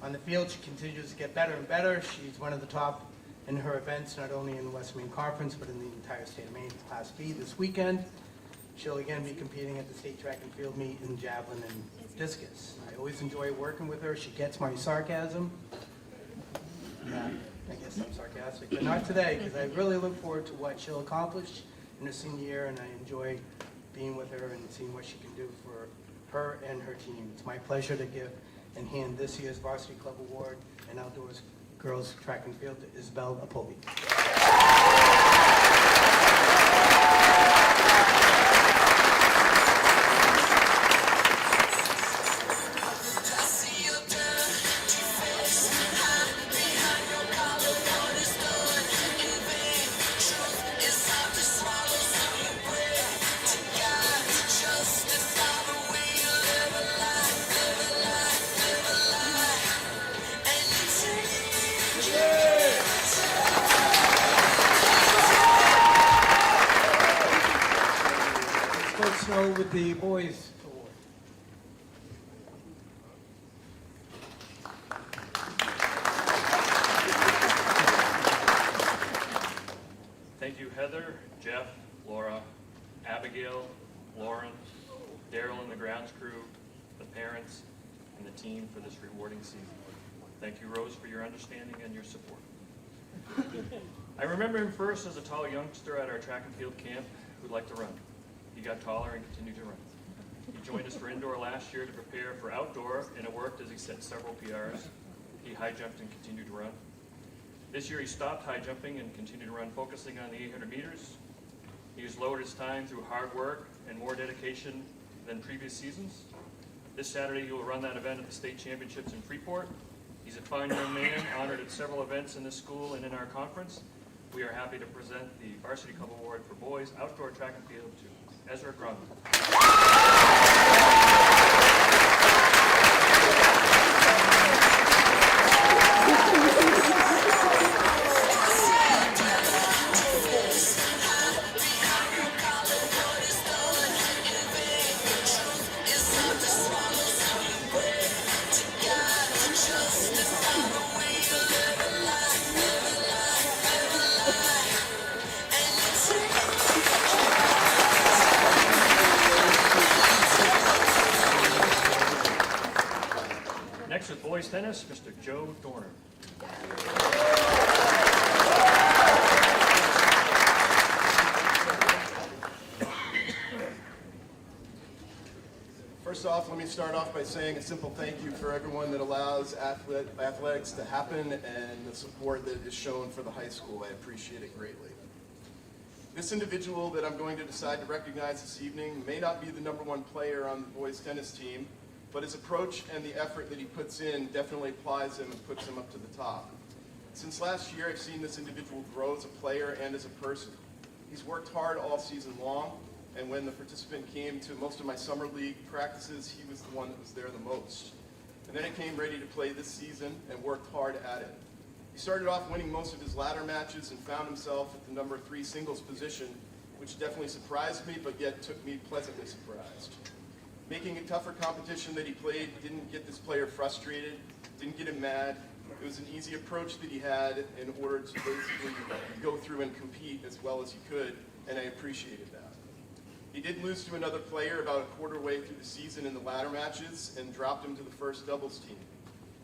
On the field, she continues to get better and better. She's one of the top in her events, not only in the West Maine Conference, but in the entire state of Maine, Class B this weekend. She'll again be competing at the state track and field meet in javelin and discus. I always enjoy working with her. She gets my sarcasm. I guess I'm sarcastic, but not today, because I really look forward to what she'll accomplish in her senior year, and I enjoy being with her and seeing what she can do for her and her team. It's my pleasure to give and hand this year's Varsity Club Award and Outdoors Girls Track and Field to Isabel Apoli. With the boys award. Thank you, Heather, Jeff, Laura, Abigail, Lauren, Daryl and the grounds crew, the parents, and the team for this rewarding season. Thank you, Rose, for your understanding and your support. I remember him first as a tall youngster at our track and field camp who'd like to run. He got taller and continued to run. He joined us for indoor last year to prepare for outdoor, and it worked as he set several PRs. He high jumped and continued to run. This year he stopped high jumping and continued to run, focusing on the 800 meters. He has lowered his time through hard work and more dedication than previous seasons. This Saturday he will run that event at the state championships in Freeport. He's a fine young man, honored at several events in this school and in our conference. We are happy to present the Varsity Club Award for Boys Outdoor Track and Field to Ezra Grumman. Next with boys tennis, Mr. Joe Dorner. First off, let me start off by saying a simple thank you for everyone that allows athletics to happen and the support that is shown for the high school. I appreciate it greatly. This individual that I'm going to decide to recognize this evening may not be the #1 player on the boys tennis team, but his approach and the effort that he puts in definitely applies him and puts him up to the top. Since last year, I've seen this individual grow as a player and as a person. He's worked hard all season long, and when the participant came to most of my summer league practices, he was the one that was there the most. And then he came ready to play this season and worked hard at it. He started off winning most of his ladder matches and found himself at the number 3 singles position, which definitely surprised me, but yet took me pleasantly surprised. Making a tougher competition that he played didn't get this player frustrated, didn't get him mad. It was an easy approach that he had in order to basically go through and compete as well as he could, and I appreciated that. He did lose to another player about a quarter way through the season in the ladder matches and dropped him to the first doubles team.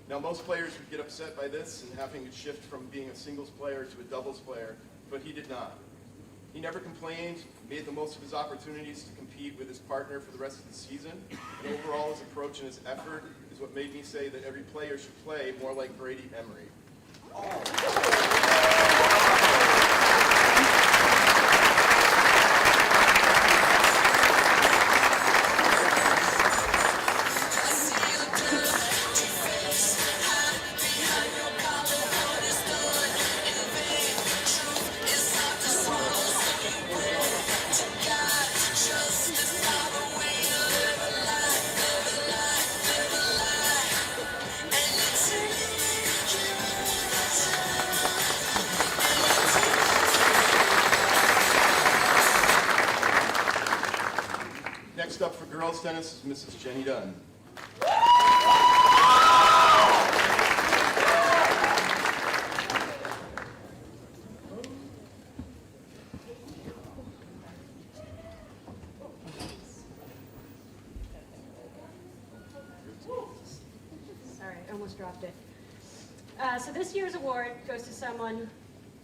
Now, most players would get upset by this and having to shift from being a singles player to a doubles player, but he did not. He never complained, made the most of his opportunities to compete with his partner for the rest of the season, and overall his approach and his effort is what made me say that every player should play more like Brady Emery. Next up for girls tennis is Mrs. Jenny Dunn. Sorry, I almost dropped it. So this year's award goes to someone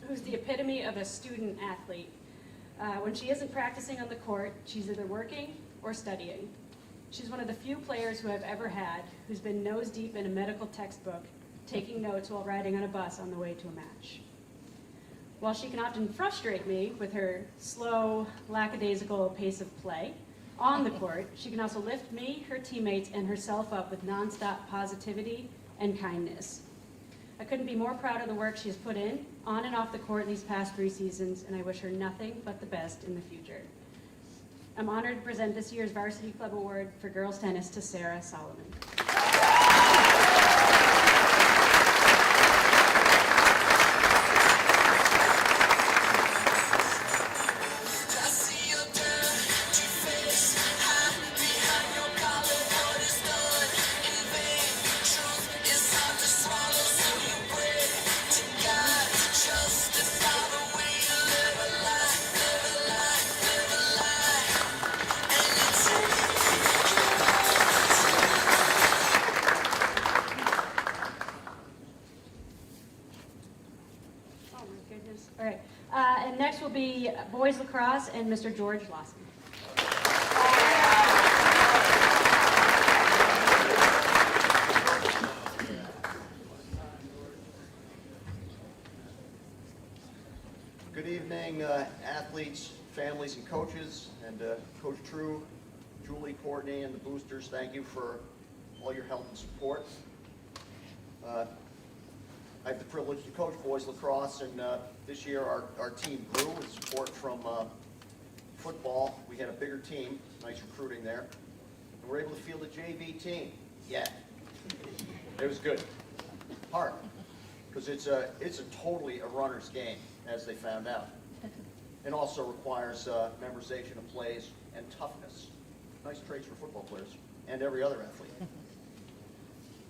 who's the epitome of a student athlete. When she isn't practicing on the court, she's either working or studying. She's one of the few players who I've ever had who's been nose deep in a medical textbook, taking notes while riding on a bus on the way to a match. While she can often frustrate me with her slow, lackadaisical pace of play, on the court, she can also lift me, her teammates, and herself up with nonstop positivity and kindness. I couldn't be more proud of the work she has put in, on and off the court these past 3 seasons, and I wish her nothing but the best in the future. I'm honored to present this year's Varsity Club Award for Girls Tennis to Sarah Solomon. All right, and next will be boys lacrosse and Mr. George Lawson. Good evening, athletes, families, and coaches, and Coach True, Julie, Courtney, and the boosters. Thank you for all your help and support. I have the privilege to coach boys lacrosse, and this year our team grew with support from football. We had a bigger team, nice recruiting there, and we're able to field a JV team. Yeah, it was good. Hard, because it's totally a runner's game, as they found out. And also requires memorization of plays and toughness. Nice traits for football players and every other athlete.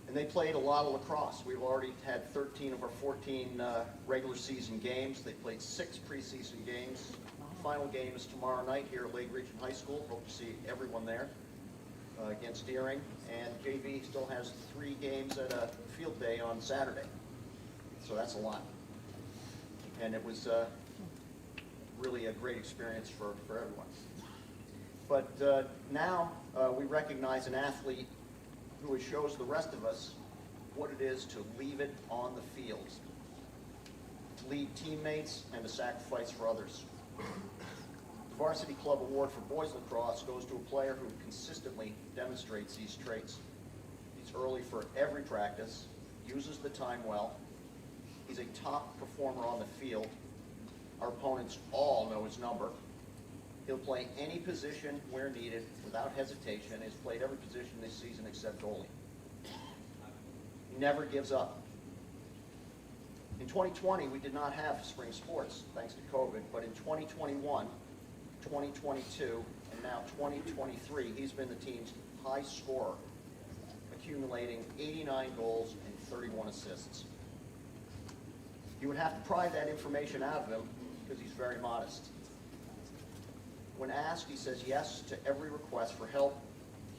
And they played a lot of lacrosse. We've already had 13 of our 14 regular season games. They played 6 preseason games. Final game is tomorrow night here at Lake Region High School. Hope to see everyone there against Deering. And JV still has 3 games at a field day on Saturday. So that's a lot. And it was really a great experience for everyone. But now we recognize an athlete who shows the rest of us what it is to leave it on the field, to lead teammates, and to sacrifice for others. The Varsity Club Award for boys lacrosse goes to a player who consistently demonstrates these traits. early for every practice, uses the time well. He's a top performer on the field. Our opponents all know his number. He'll play any position where needed without hesitation. He's played every position this season except goalie. He never gives up. In 2020, we did not have spring sports, thanks to COVID, but in 2021, 2022, and now 2023, he's been the team's high scorer, accumulating 89 goals and 31 assists. You would have to pry that information out of him because he's very modest. When asked, he says yes to every request for help,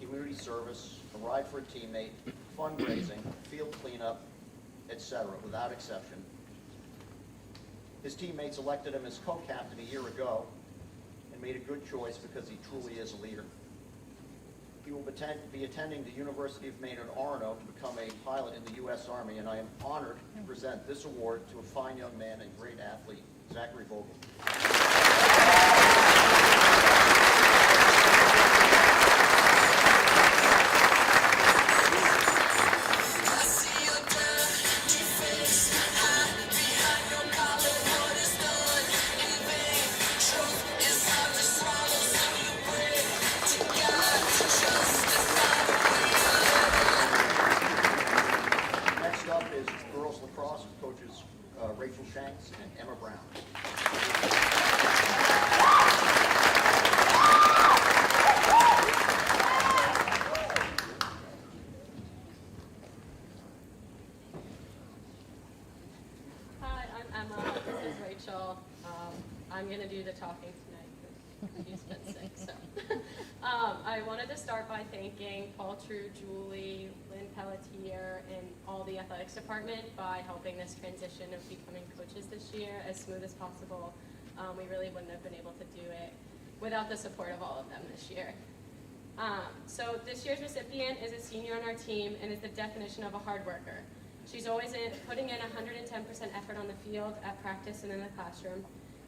community service, a ride for a teammate, fundraising, field cleanup, etc., without exception. His teammates elected him as co-captain a year ago and made a good choice because he truly is a leader. He will be attending the University of Maine at Orono to become a pilot in the U.S. Army, and I am honored to present this award to a fine young man and great athlete, Zachary Vogel. Next up is girls lacrosse coaches Rachel Shanks and Emma Brown. Hi, I'm Emma. This is Rachel. I'm going to do the talking tonight because she's been sick. So, I wanted to start by thanking Paul True, Julie, Lynn Pelletier, and all the athletics department by helping this transition of becoming coaches this year as smooth as possible. We really wouldn't have been able to do it without the support of all of them this year. So this year's recipient is a senior on our team and is the definition of a hard worker. She's always putting in 110% effort on the field, at practice, and in the classroom.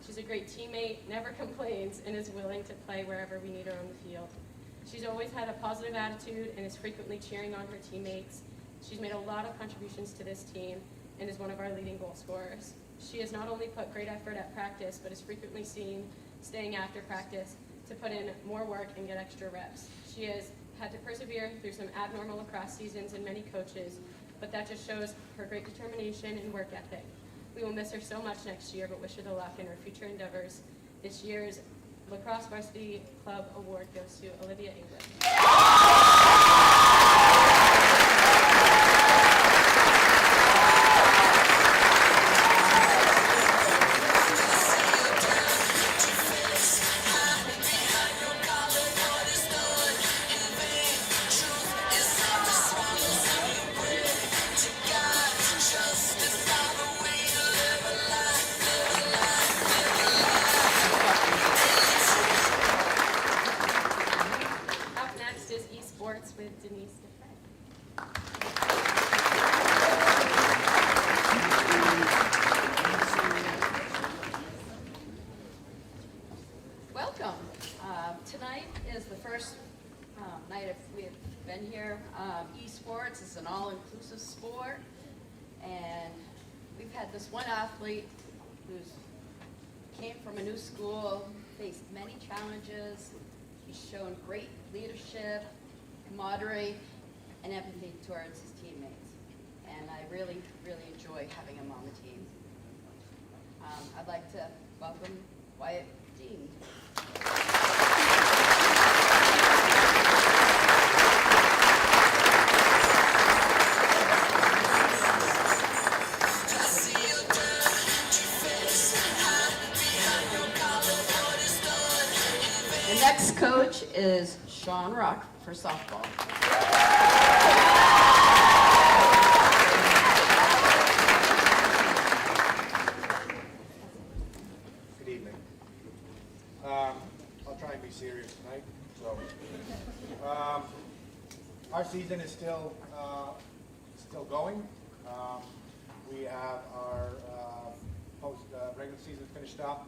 She's a great teammate, never complains, and is willing to play wherever we need her on the field. She's always had a positive attitude and is frequently cheering on her teammates. She's made a lot of contributions to this team and is one of our leading goal scorers. She has not only put great effort at practice, but is frequently seen staying after practice to put in more work and get extra reps. She has had to persevere through some abnormal lacrosse seasons and many coaches, but that just shows her great determination and work ethic. We will miss her so much next year, but wish her the luck in her future endeavors. This year's Lacrosse Varsity Club Award goes to Olivia England. Up next is esports with Denise DeFray. Welcome. Tonight is the first night we've been here. Esports is an all-inclusive sport, and we've had this one athlete who's came from a new school, faced many challenges. He's shown great leadership, camaraderie, and empathy towards his teammates. And I really, really enjoy having him on the team. I'd like to welcome Wyatt Dean. The next coach is Sean Rock for softball. Good evening. I'll try and be serious tonight. So, our season is still going. We have our regular season finished up.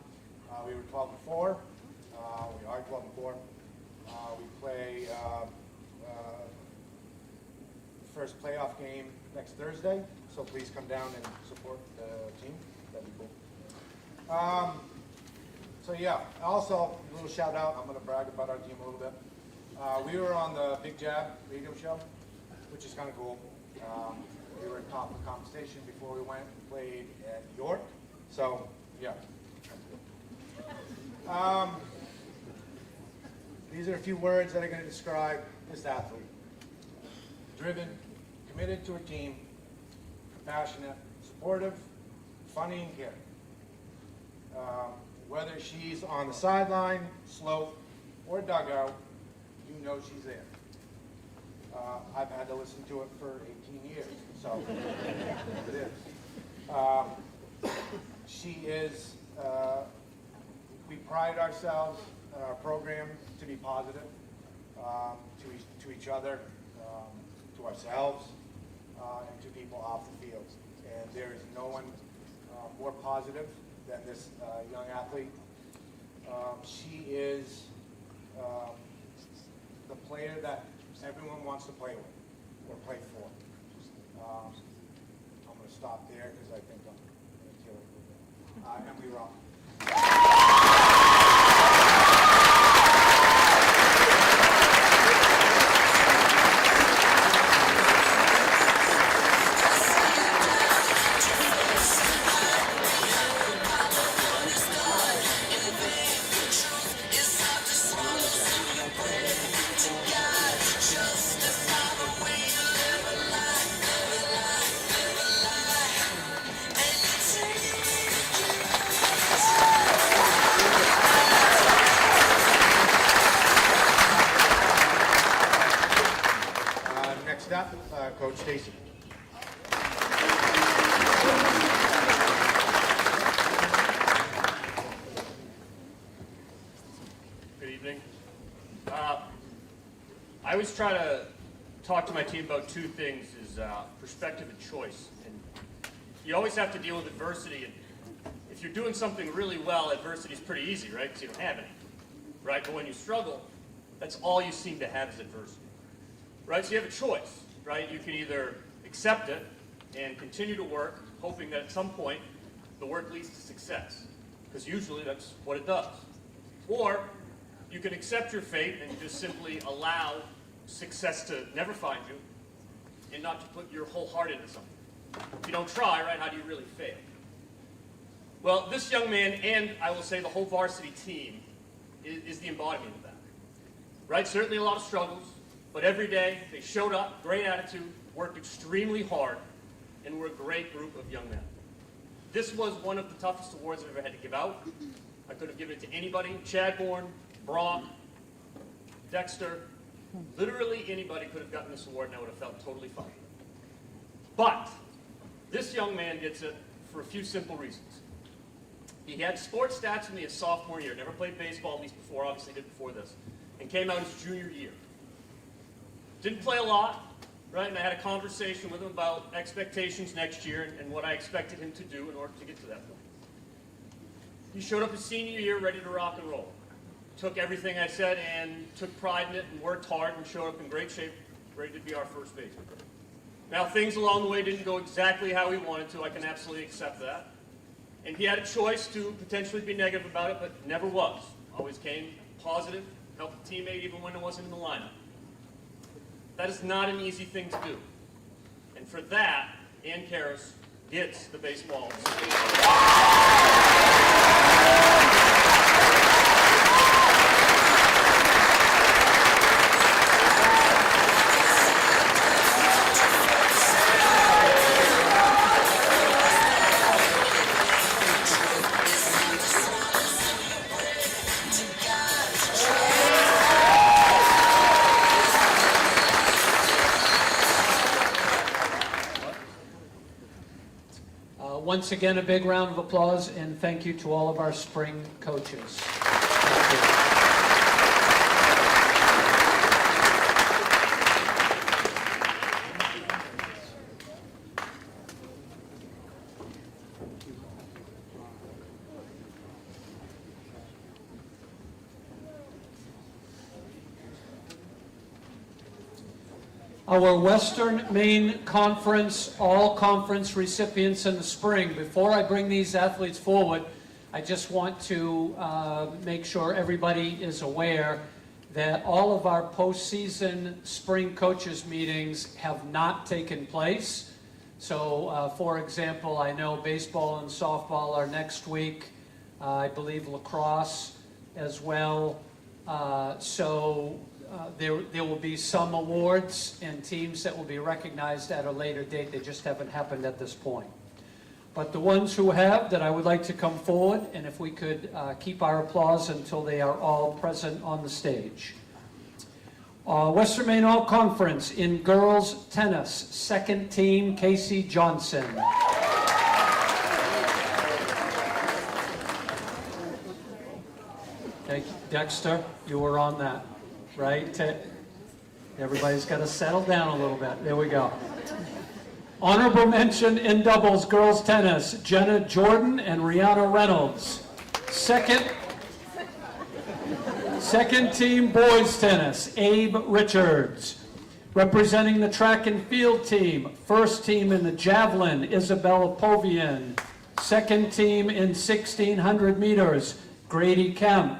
We were 12-4. We are 12-4. We play first playoff game next Thursday, so please come down and support the team. That'd be cool. So yeah, also a little shout out. I'm going to brag about our team a little bit. We were on the Big Jab radio show, which is kind of cool. We were at top of the conversation before we went and played at York. So yeah. These are a few words that are going to describe this athlete. Driven, committed to a team, compassionate, supportive, funny, and caring. Whether she's on the sideline, slope, or dugout, you know she's there. I've had to listen to it for 18 years, so it is. She is, we pride ourselves in our program to be positive to each other, to ourselves, and to people off the field. And there is no one more positive than this young athlete. She is the player that everyone wants to play with or play for. I'm going to stop there because I think I'm going to kill it a little bit. And we rock. Next up, Coach Stacy. Good evening. I always try to talk to my team about two things, is perspective and choice. And you always have to deal with adversity. And if you're doing something really well, adversity is pretty easy, right? Because you don't have any, right? But when you struggle, that's all you seem to have is adversity, right? So you have a choice, right? You can either accept it and continue to work, hoping that at some point the work leads to success, because usually that's what it does. Or you can accept your fate and just simply allow success to never find you and not to put your whole heart into something. If you don't try, right, how do you really fail? Well, this young man, and I will say the whole varsity team, is the embodiment of that. Right? Certainly a lot of struggles, but every day they showed up, great attitude, worked extremely hard, and were a great group of young men. This was one of the toughest awards I've ever had to give out. I could have given it to anybody. Chadbourne, Brock, Dexter, literally anybody could have gotten this award and I would have felt totally fine. But this young man gets it for a few simple reasons. He had sports stats from his sophomore year, never played baseball at least before, obviously did before this, and came out his junior year. Didn't play a lot, right? And I had a conversation with him about expectations next year and what I expected him to do in order to get to that point. He showed up his senior year ready to rock and roll. Took everything I said and took pride in it and worked hard and showed up in great shape, ready to be our first baseman. Now, things along the way didn't go exactly how he wanted to. I can absolutely accept that. And he had a choice to potentially be negative about it, but never was. Always came positive, helped the teammate even when it wasn't in the lineup. That is not an easy thing to do. And for that, Ann Karras gets the baseball. Once again, a big round of applause and thank you to all of our spring coaches. Thank you. our Western Maine Conference, all-conference recipients in the spring. Before I bring these athletes forward, I just want to make sure everybody is aware that all of our postseason spring coaches meetings have not taken place. So, for example, I know baseball and softball are next week. I believe lacrosse as well. There will be some awards and teams that will be recognized at a later date. They just haven't happened at this point. But the ones who have, that I would like to come forward, and if we could keep our applause until they are all present on the stage. Western Maine All Conference in girls tennis, second team, Casey Johnson. Okay, Dexter, you were on that, right? Everybody's got to settle down a little bit. There we go. Honorable mention in doubles girls tennis, Jenna Jordan and Rihanna Reynolds. Second team boys tennis, Abe Richards. Representing the track and field team, first team in the javelin, Isabella Povian. Second team in 1600 meters, Grady Kemp.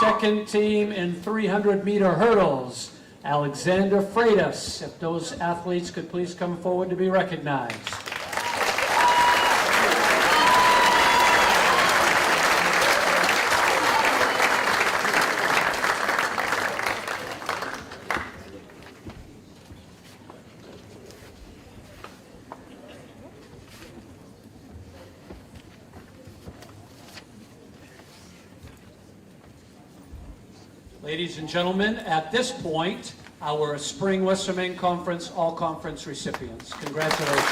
Second team in 300-meter hurdles, Alexander Freitas. If those athletes could please come forward to be recognized. Ladies and gentlemen, at this point, our Spring Western Maine Conference All-Conference recipients. Congratulations.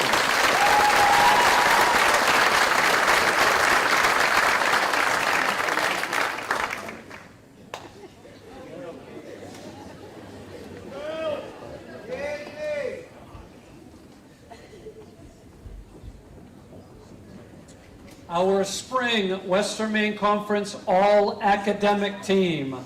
Our Spring Western Maine Conference All-Academic Team.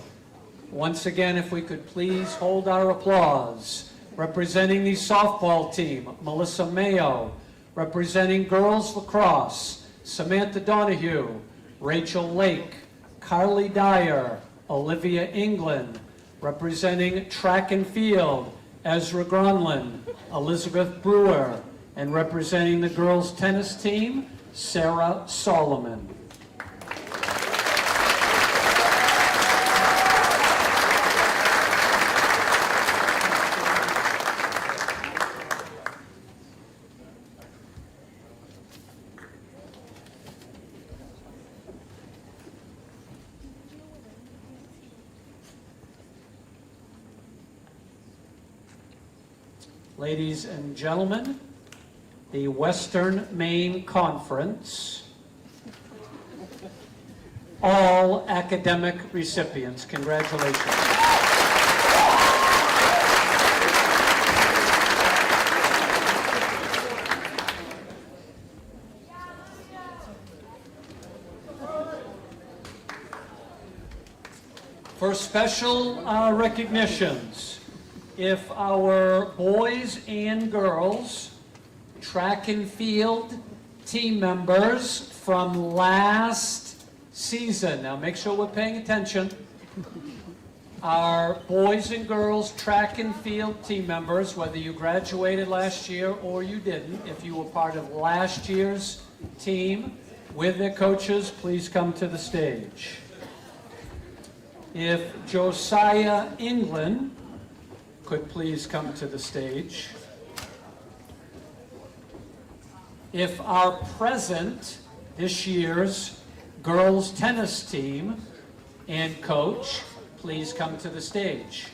Once again, if we could please hold our applause. Representing the softball team, Melissa Mayo. Representing girls lacrosse, Samantha Donahue, Rachel Lake, Carly Dyer, Olivia England. Representing track and field, Ezra Gronlin, Elizabeth Brewer. And representing the girls tennis team, Sarah Solomon. Ladies and gentlemen, the Western Maine Conference, all academic recipients. Congratulations. For special recognitions, if our boys and girls track and field team members from last season, now make sure we're paying attention, our boys and girls track and field team members, whether you graduated last year or you didn't, if you were part of last year's team with their coaches, please come to the stage. If Josiah England could please come to the stage. If our present, this year's girls tennis team and coach, please come to the stage.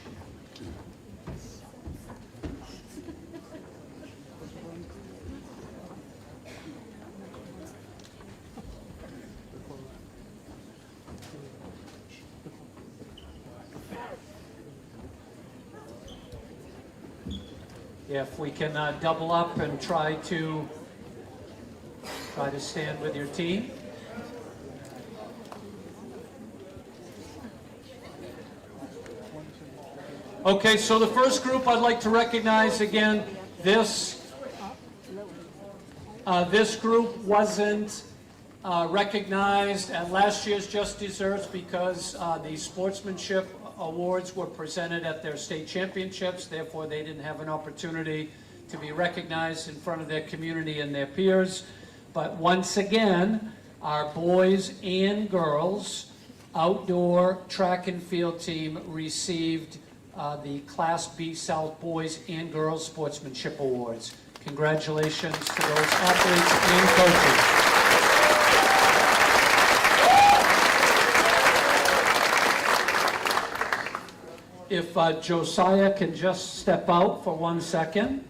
If we can double up and try to stand with your team. Okay, so the first group I'd like to recognize again, this group wasn't recognized at last year's Just Desserts because the sportsmanship awards were presented at their state championships, therefore they didn't have an opportunity to be recognized in front of their community and their peers. But once again, our boys and girls outdoor track and field team received the Class B South Boys and Girls Sportsmanship Awards. Congratulations to those athletes and coaches. If Josiah can just step out for 1 second.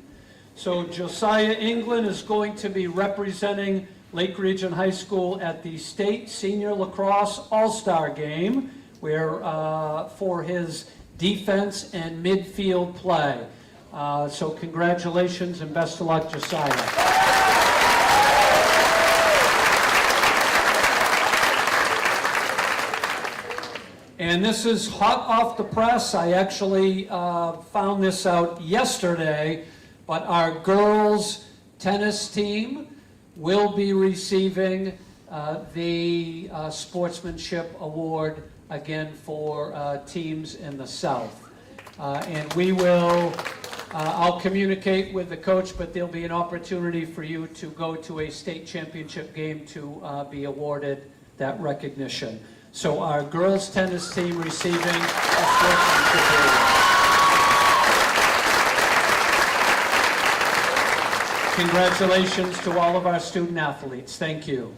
So Josiah England is going to be representing Lake Region High School at the State Senior Lacrosse All-Star Game, where for his defense and midfield play. So congratulations and best of luck, Josiah. And this is hot off the press. I actually found this out yesterday, but our girls tennis team will be receiving the Sportsmanship Award again for teams in the South. And we will, I'll communicate with the coach, but there'll be an opportunity for you to go to a state championship game to be awarded that recognition. So our girls tennis team receiving a sportsmanship award. Congratulations to all of our student athletes. Thank you.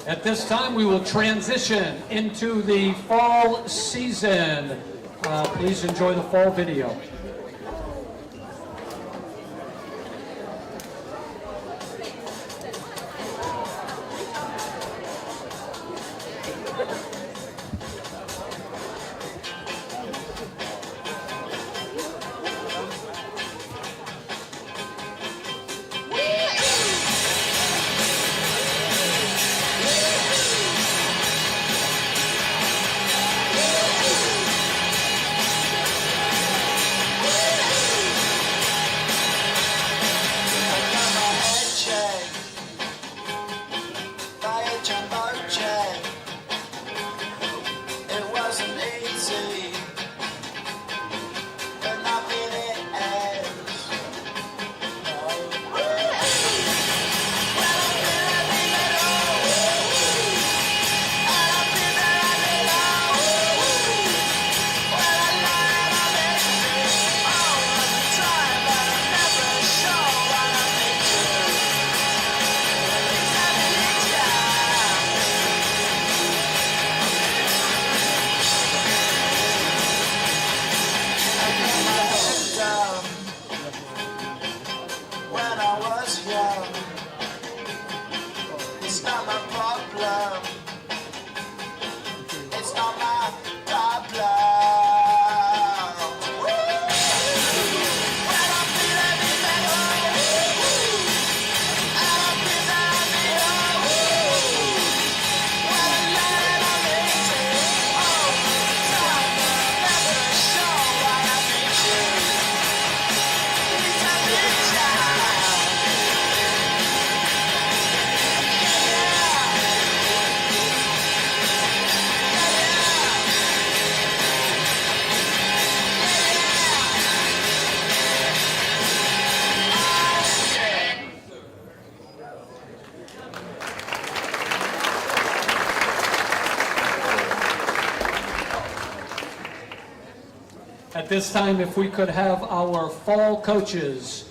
At this time, we will transition into the fall season. Please enjoy the fall video. At this time, if we could have our fall coaches,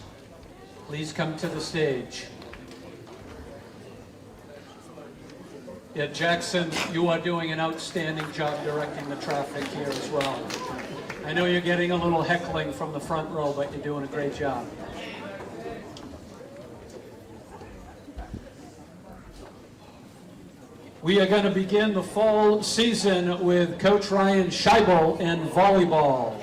please come to the stage. Yeah, Jackson, you are doing an outstanding job directing the traffic here as well. I know you're getting a little heckling from the front row, but you're doing a great job. We are going to begin the fall season with Coach Ryan Scheibel in volleyball.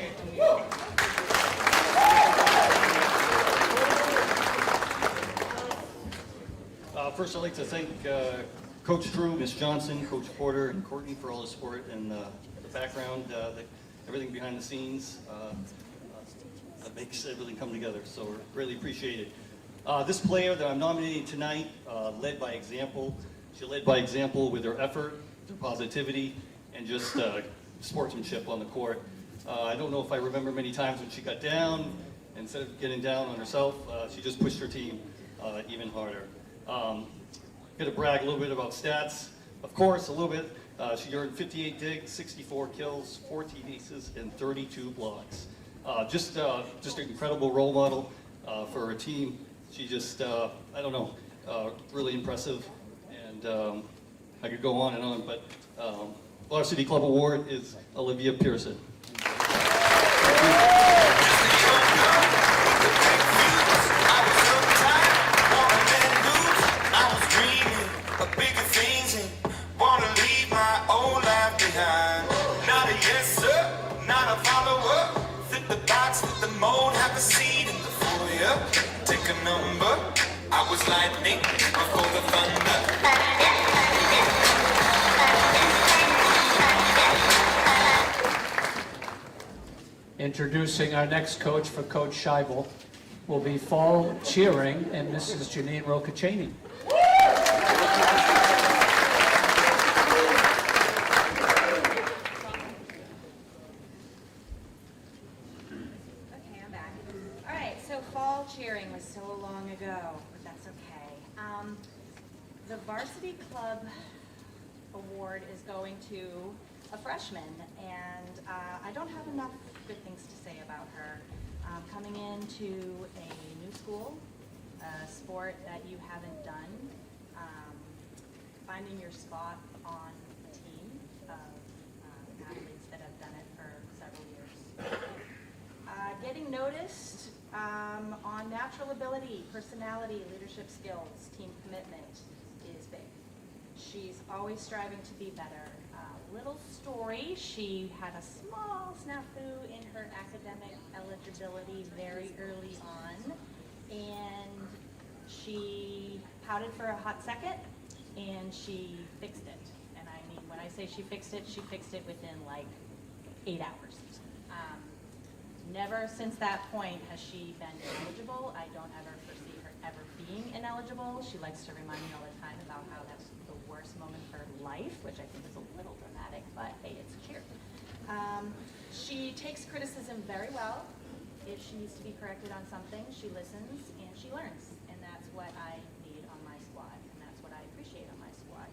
First, I'd like to thank Coach Drew, Miss Johnson, Coach Porter, and Courtney for all the support and the background, everything behind the scenes that makes everything come together. So really appreciate it. This player that I'm nominating tonight led by example. She led by example with her effort, her positivity, and just sportsmanship on the court. I don't know if I remember many times when she got down. Instead of getting down on herself, she just pushed her team even harder. Going to brag a little bit about stats. Of course, a little bit. She earned 58 digs, 64 kills, 14 aces, and 32 blocks. Just an incredible role model for her team. She just, I don't know, really impressive. And I could go on, but Varsity Club Award is Olivia Pearson. I was lightning before the thunder. Introducing our next coach for Coach Scheibel will be fall cheering and Mrs. Janine Rocacini. Okay, I'm back. All right, so fall cheering was so long ago, but that's okay. The Varsity Club Award is going to a freshman, and I don't have enough good things to say about her. Coming into a new school, a sport that you haven't done, finding your spot on a team of athletes that have done it for several years. Getting noticed on natural ability, personality, leadership skills, team commitment is big. She's always striving to be better. Little story, she had a small snafu in her academic eligibility very early on, and she pouted for a hot second, and she fixed it. And I mean, when I say she fixed it within like 8 hours. Never since that point has she been ineligible. I don't ever foresee her ever being ineligible. She likes to remind me all the time about how that's the worst moment of her life, which I think is a little dramatic, but hey, it's cheer. She takes criticism very well. If she needs to be corrected on something, she listens and she learns. And that's what I need on my squad, and that's what I appreciate on my squad.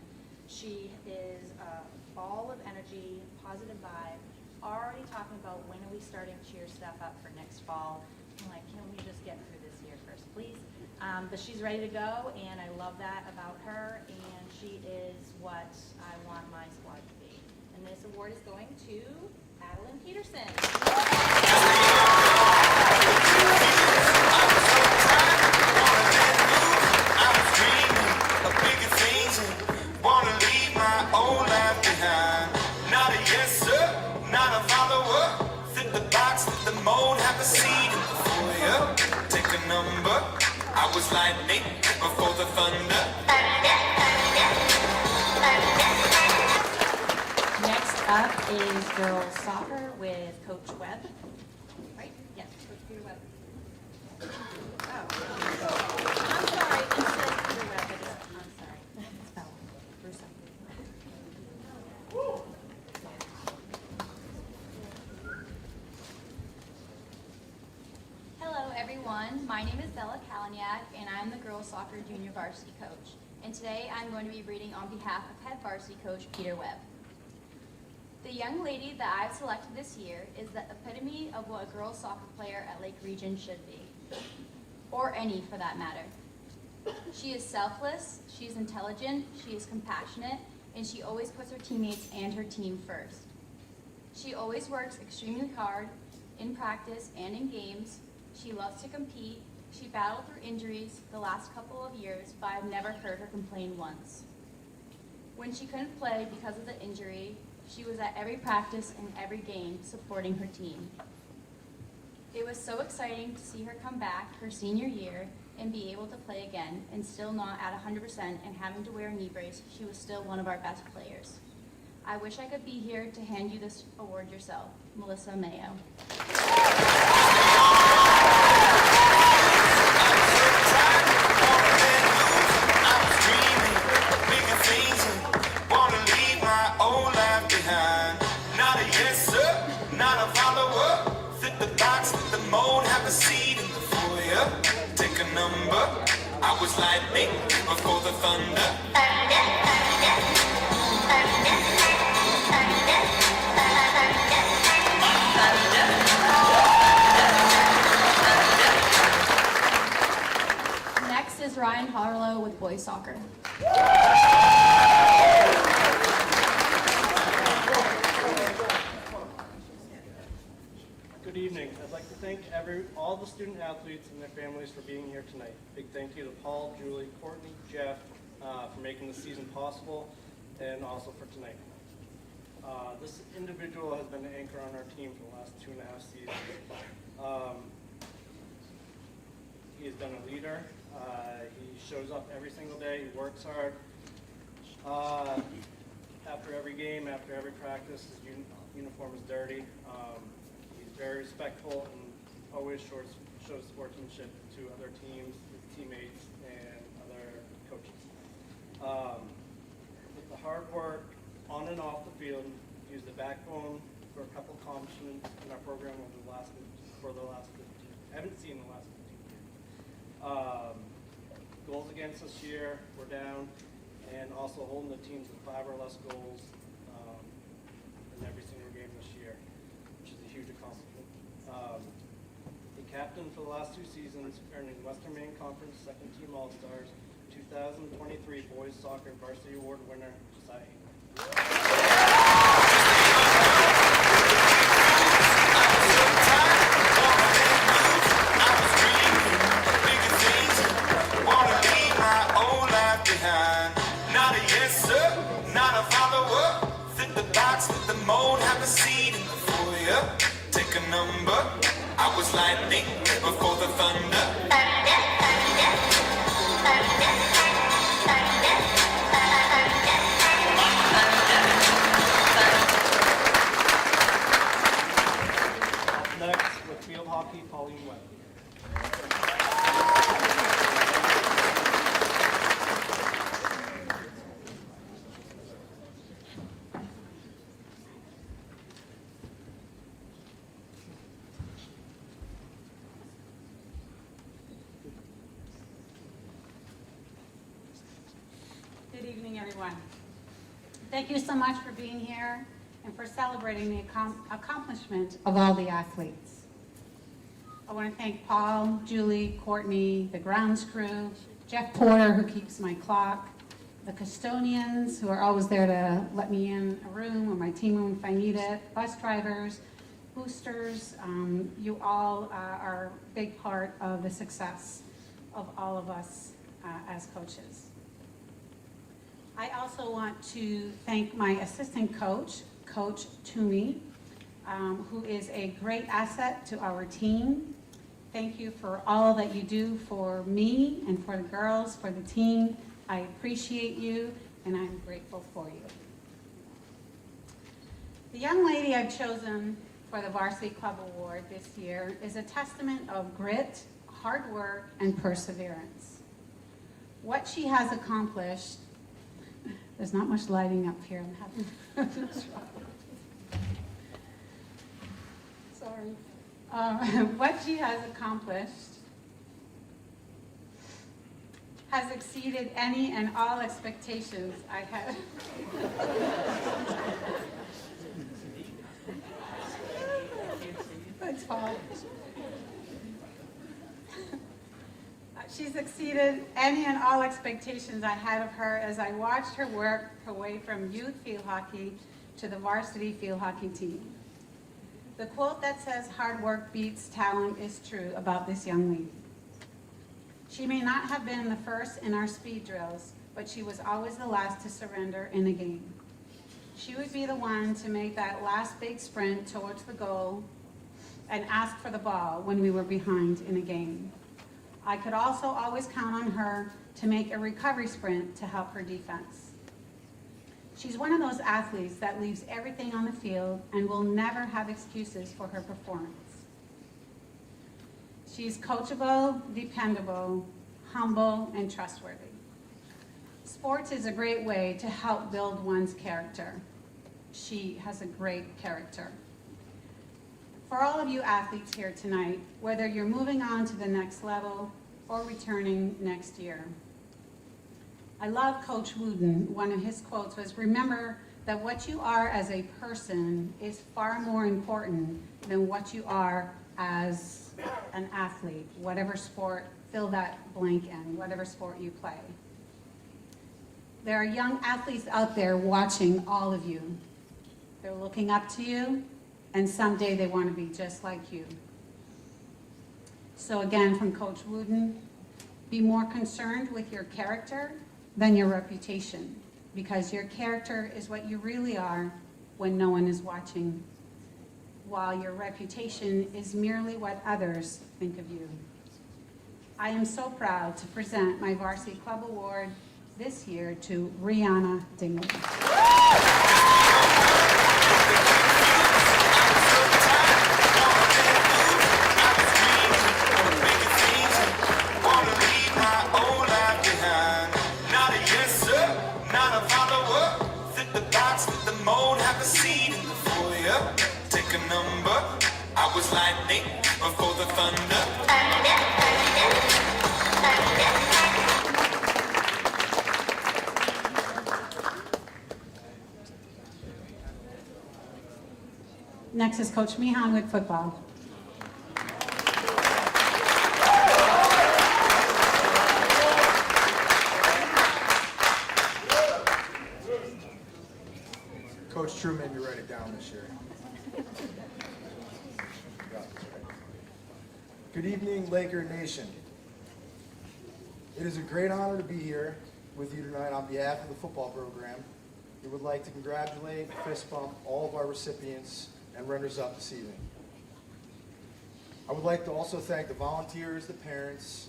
She is a ball of energy, positive vibe, already talking about when are we starting cheer stuff up for next fall. I'm like, can we just get through this year first, please? But she's ready to go, and I love that about her, and she is what I want my squad to be. And this award is going to Adeline Peterson. I was lightning before the thunder. Next up is girls soccer with Coach Webb. Right? Yes, Coach Peter Webb. Oh, I'm sorry. It says Peter Webb, but I'm sorry. It's Bella. Bruce. Hello everyone, my name is Bella Kalaniak and I'm the girls soccer junior varsity coach. And today I'm going to be reading on behalf of head varsity coach Peter Webb. The young lady that I've selected this year is the epitome of what a girls soccer player at Lake Region should be, or any for that matter. She is selfless, she is intelligent, she is compassionate, and she always puts her teammates and her team first. She always works extremely hard in practice and in games. She loves to compete. She battled through injuries the last couple of years, but I've never heard her complain once. When she couldn't play because of the injury, she was at every practice and every game supporting her team. It was so exciting to see her come back her senior year and be able to play again, and still not at 100% and having to wear a knee brace. She was still one of our best players. I wish I could be here to hand you this award yourself. Melissa Mayo. I was lightning before the thunder. Next is Ryan Harlow with boys soccer. Good evening. I'd like to thank all the student athletes and their families for being here tonight. Big thank you to Paul, Julie, Courtney, Jeff for making the season possible, and also for tonight. This individual has been an anchor on our team for the last 2.5 seasons. He has been a leader. He shows up every single day. He works hard. After every game, after every practice, his uniform is dirty. He's very respectful and always shows sportsmanship to other teams, his teammates, and other coaches. With the hard work on and off the field, he was the backbone for a couple accomplishments in our program over the last 15. I haven't seen the last 15 years. Goals against this year were down, and also holding the teams to 5 or less goals in every single game this year, which is a huge accomplishment. He captained for the last 2 seasons, earning Western Maine Conference Second Team All-Stars, 2023 Boys Soccer Varsity Award winner, Josiah. Not a yes sir, not a follower. Fit the box, fit the mold, have a seat in the foyer. Take a number. I was lightning before the thunder. Next, with field hockey, Pauline Webb. Good evening, everyone. Thank you so much for being here and for celebrating the accomplishment of all the athletes. I want to thank Paul, Julie, Courtney, the grounds crew, Jeff Porter, who keeps my clock, the custodians, who are always there to let me in a room or my team room if I need it, bus drivers, boosters. You all are a big part of the success of all of us as coaches. I also want to thank my assistant coach, Coach Toomey, who is a great asset to our team. Thank you for all that you do for me and for the girls, for the team. I appreciate you, and I'm grateful for you. The young lady I've chosen for the Varsity Club Award this year is a testament of grit, hard work, and perseverance. What she has accomplished, there's not much lighting up here, I'm having sorry. What she has accomplished has exceeded any and all expectations I had. Thanks, Paul. She's exceeded any and all expectations I had of her as I watched her work her way from youth field hockey to the varsity field hockey team. The quote that says hard work beats talent is true about this young lady. She may not have been the first in our speed drills, but she was always the last to surrender in a game. She would be the one to make that last big sprint towards the goal and ask for the ball when we were behind in a game. I could also always count on her to make a recovery sprint to help her defense. She's one of those athletes that leaves everything on the field and will never have excuses for her performance. She's coachable, dependable, humble, and trustworthy. Sports is a great way to help build one's character. She has a great character. For all of you athletes here tonight, whether you're moving on to the next level or returning next year, I love Coach Wooden. One of his quotes was, remember that what you are as a person is far more important than what you are as an athlete, whatever sport, fill that blank in, whatever sport you play. There are young athletes out there watching all of you. They're looking up to you, and someday they want to be just like you. So again, from Coach Wooden, be more concerned with your character than your reputation, because your character is what you really are when no one is watching, while your reputation is merely what others think of you. I am so proud to present my Varsity Club Award this year to Rihanna Dingley. I was lightning before the thunder. Next is Coach Mihan with football. Coach True made me write it down this year. Good evening, Laker Nation. It is a great honor to be here with you tonight on behalf of the football program. We would like to congratulate, fist bump all of our recipients and runners-up this evening. I would like to also thank the volunteers, the parents,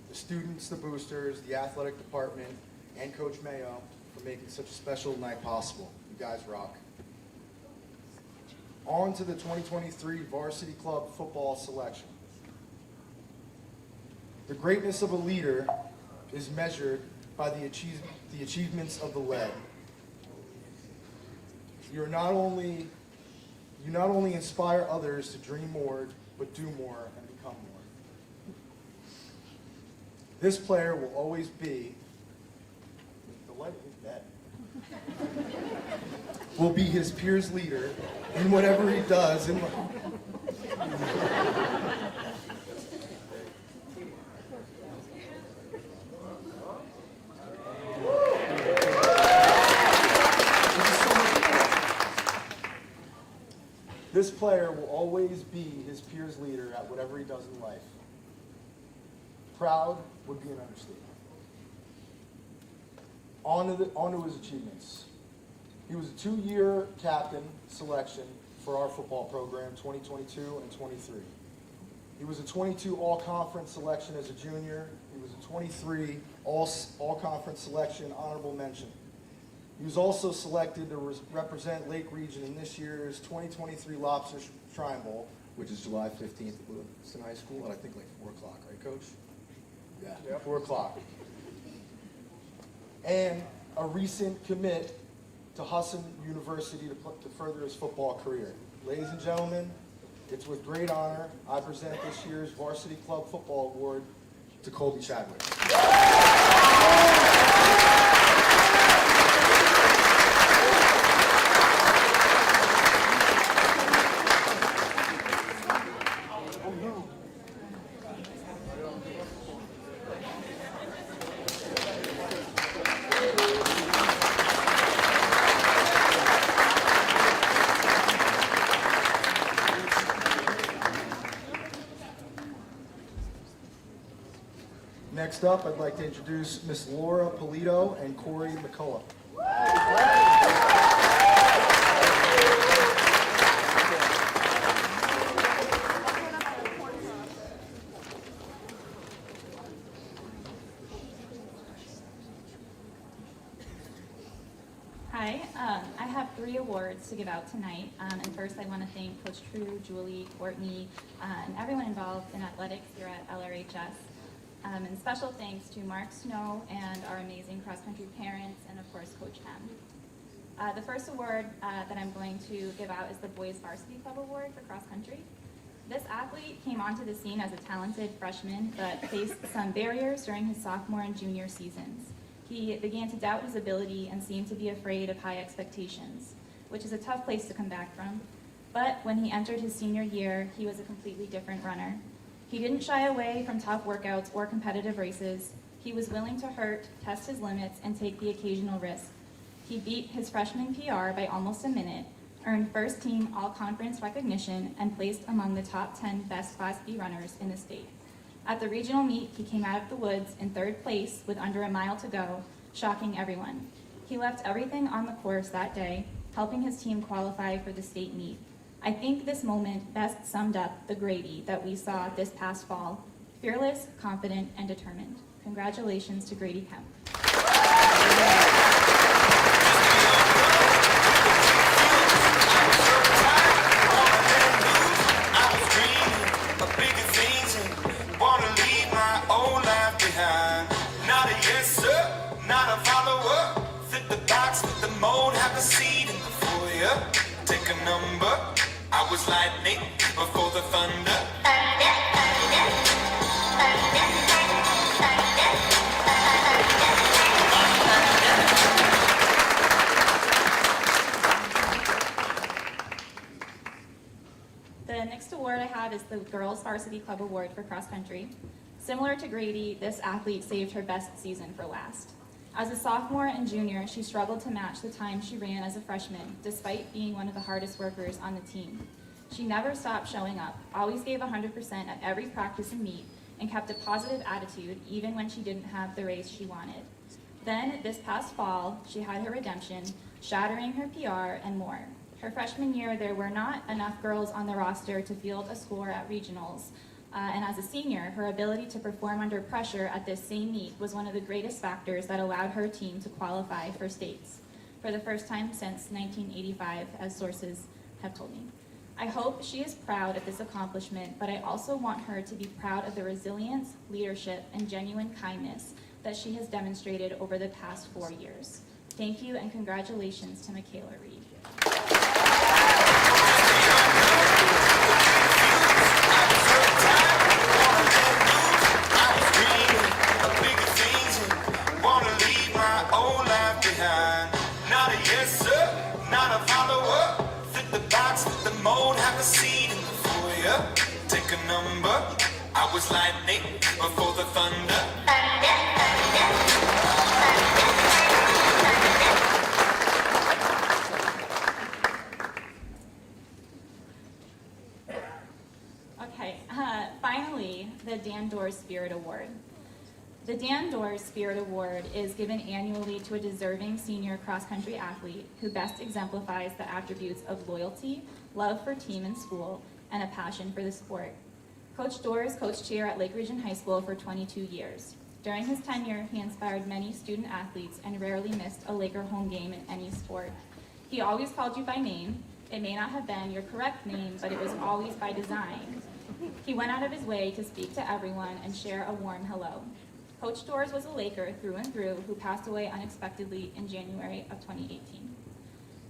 the students, the boosters, the athletic department, and Coach Mayo for making such a special night possible. You guys rock. On to the 2023 Varsity Club football selection. The greatness of a leader is measured by the achievements of the led. You not only inspire others to dream more, but do more and become more. This player will always be, the lead is dead, will be his peers' leader in whatever he does in life. This player will always be his peers' leader at whatever he does in life. Proud would be an understatement. On to his achievements. He was a 2-year captain selection for our football program, 2022 and 23. He was a 22 all-conference selection as a junior. He was a 23 all-conference selection, honorable mention. He was also selected to represent Lake Region in this year's 2023 Lobster Shrine Bowl, which is July 15th at Lewiston High School, and I think like 4 o'clock, right, Coach? Yeah, 4 o'clock. And a recent commit to Husson University to further his football career. Ladies and gentlemen, it's with great honor I present this year's Varsity Club Football Award to Colby Chadwick. Next up, I'd like to introduce Miss Laura Polito and Corey McCullough. Hi, I have 3 awards to give out tonight. And first I want to thank Coach True, Julie, Courtney, and everyone involved in athletics here at LRHS. And special thanks to Mark Snow and our amazing cross-country parents, and of course Coach M. The first award that I'm going to give out is the Boys Varsity Club Award for cross-country. This athlete came onto the scene as a talented freshman, but faced some barriers during his sophomore and junior seasons. He began to doubt his ability and seemed to be afraid of high expectations, which is a tough place to come back from. But when he entered his senior year, he was a completely different runner. He didn't shy away from tough workouts or competitive races. He was willing to hurt, test his limits, and take the occasional risk. He beat his freshman PR by almost a minute, earned first team all-conference recognition, and placed among the top 10 best Class B runners in the state. At the regional meet, he came out of the woods in 3rd place with under a mile to go, shocking everyone. He left everything on the course that day, helping his team qualify for the state meet. I think this moment best summed up the Grady that we saw this past fall, fearless, confident, and determined. Congratulations to Grady Kemp. Take a number. I was lightning before the thunder. The next award I have is the Girls Varsity Club Award for cross country. Similar to Grady, this athlete saved her best season for last. As a sophomore and junior, she struggled to match the time she ran as a freshman, despite being one of the hardest workers on the team. She never stopped showing up, always gave 100% at every practice and meet, and kept a positive attitude even when she didn't have the race she wanted. Then, this past fall, she had her redemption, shattering her PR and more. Her freshman year, there were not enough girls on the roster to field a score at regionals, and as a senior, her ability to perform under pressure at this same meet was one of the greatest factors that allowed her team to qualify for states for the first time since 1985, as sources have told me. I hope she is proud of this accomplishment, but I also want her to be proud of the resilience, leadership, and genuine kindness that she has demonstrated over the past 4 years. Thank you, and congratulations to Michaela Reed. Take a number. I was lightning before the thunder. Okay, finally, the Dan Doors Spirit Award. The Dan Doors Spirit Award is given annually to a deserving senior cross-country athlete who best exemplifies the attributes of loyalty, love for team and school, and a passion for the sport. Coach Doors coached here at Lake Region High School for 22 years. During his tenure, he inspired many student athletes and rarely missed a Laker home game in any sport. He always called you by name. It may not have been your correct name, but it was always by design. He went out of his way to speak to everyone and share a warm hello. Coach Doors was a Laker through and through who passed away unexpectedly in January of 2018.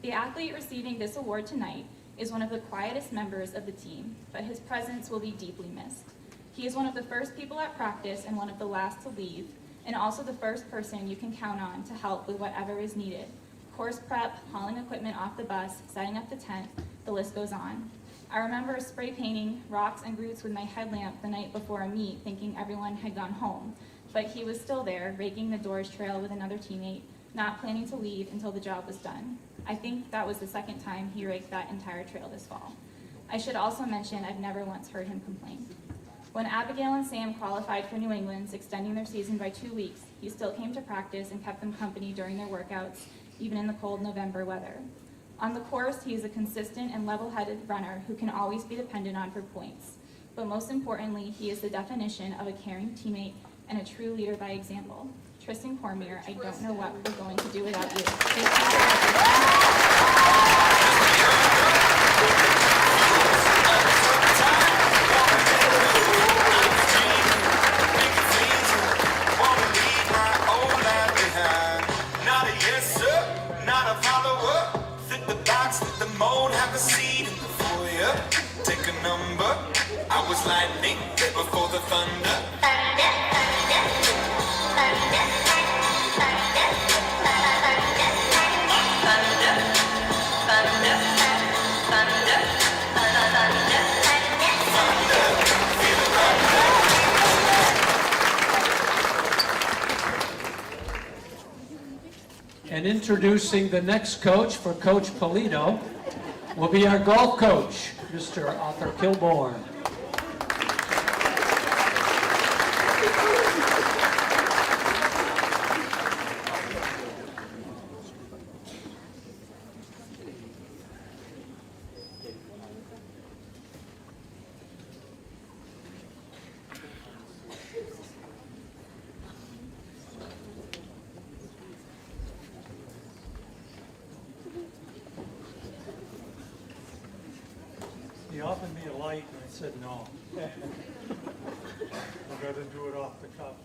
The athlete receiving this award tonight is one of the quietest members of the team, but his presence will be deeply missed. He is one of the first people at practice and one of the last to leave, and also the first person you can count on to help with whatever is needed. Course prep, hauling equipment off the bus, setting up the tent, the list goes on. I remember spray painting rocks and roots with my headlamp the night before a meet, thinking everyone had gone home, but he was still there, raking the Doors trail with another teammate, not planning to leave until the job was done. I think that was the second time he raked that entire trail this fall. I should also mention I've never once heard him complain. When Abigail and Sam qualified for New England's, extending their season by 2 weeks, he still came to practice and kept them company during their workouts, even in the cold November weather. On the course, he is a consistent and level-headed runner who can always be depended on for points. But most importantly, he is the definition of a caring teammate and a true leader by example. Tristan Cormier, I don't know what we're going to do without you. Not a yes sir, not a follower. Fit the box, fit the mold, have a seat in the foyer. Take a number. I was lightning before the thunder. And introducing the next coach for Coach Polito will be our golf coach, Mr. Arthur Kilborn. He offered me a light, and I said no. I'd rather do it off the cuff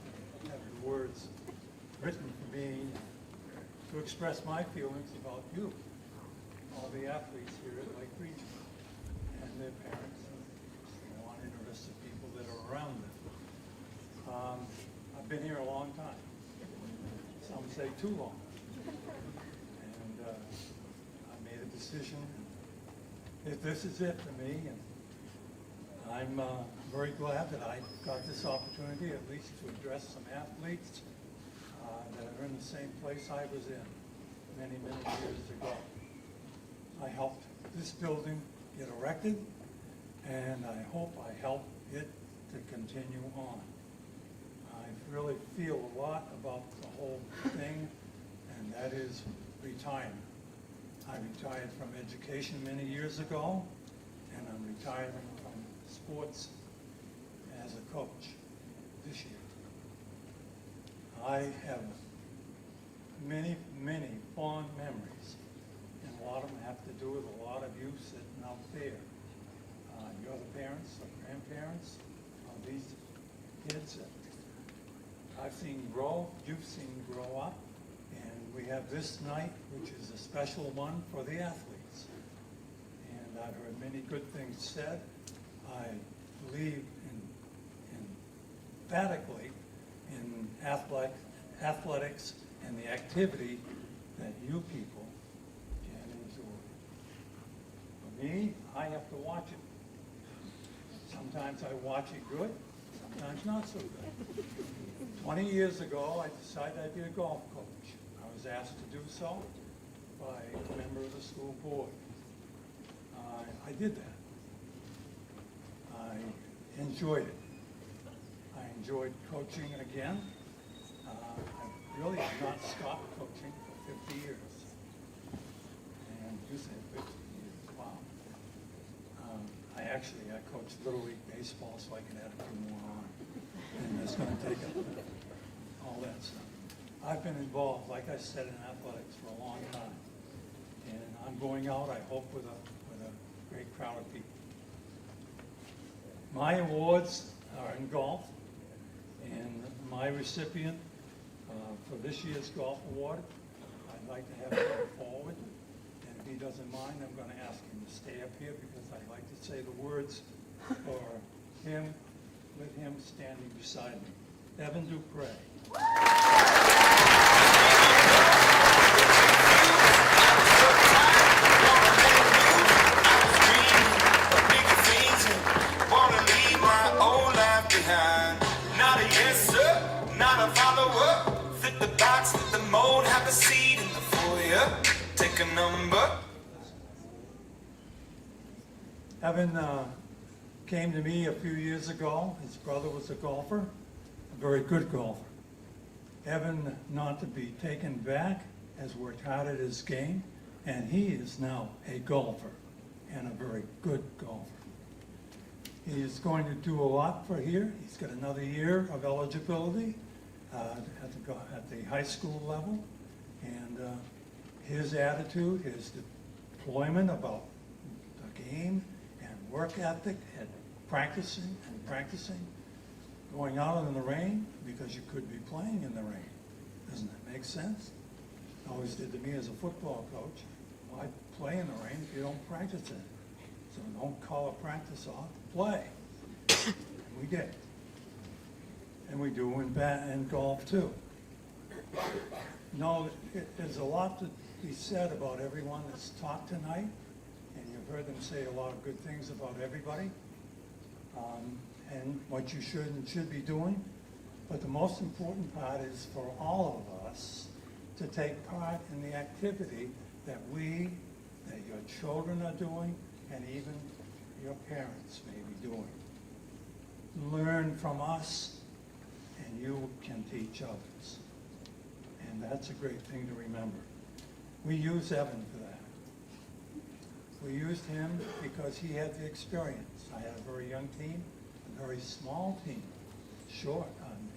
than have the words written for me to express my feelings about you, all the athletes here at Lake Region, and their parents, and uninterested people that are around them. I've been here a long time. Some say too long. And I made a decision. If this is it for me, and I'm very glad that I got this opportunity at least to address some athletes that are in the same place I was in many, many years ago. I helped this building get erected, and I hope I help it to continue on. I really feel a lot about the whole thing, and that is retirement. I retired from education many years ago, and I'm retiring from sports as a coach this year. I have many, many fond memories, and a lot of them have to do with a lot of you sitting out there. You're the parents, the grandparents of these kids that I've seen grow, you've seen grow up. We have this night, which is a special one for the athletes. And I've heard many good things said. I believe emphatically in athletics and the activity that you people can enjoy. For me, I have to watch it. Sometimes I watch it good, sometimes not so good. 20 years ago, I decided I'd be a golf coach. I was asked to do so by a member of the school board. I did that. I enjoyed it. I enjoyed coaching again. I really have not stopped coaching for 50 years. And you said 50 years, wow. I coached Little League Baseball so I could add a few more on. And it's going to take all that stuff. I've been involved, like I said, in athletics for a long time. And I'm going out, I hope, with a great crowd of people. My awards are in golf, and my recipient for this year's golf award, I'd like to have him come forward. And if he doesn't mind, I'm going to ask him to stay up here because I'd like to say the words for him, with him standing beside me. Evan Dupre. Not a yes sir, not a follower. Fit the box, fit the mold, have a seat in the foyer. Take a number. Evan came to me a few years ago. His brother was a golfer, a very good golfer. Evan, not to be taken back, has worked hard at his game, and he is now a golfer, and a very good golfer. He is going to do a lot for here. He's got another year of eligibility at the high school level, and his attitude, his deployment about the game and work ethic and practicing, going out in the rain because you could be playing in the rain. Doesn't that make sense? Always did to me as a football coach. Why play in the rain if you don't practice it? So don't call a practice off, play. And we did. And we do in golf too. No, there's a lot to be said about everyone that's talked tonight, and you've heard them say a lot of good things about everybody, and what you should be doing. But the most important part is for all of us to take part in the activity that your children are doing, and even your parents may be doing. Learn from us, and you can teach others. And that's a great thing to remember. We use Evan for that. We used him because he had the experience. I had a very young team, a very small team, short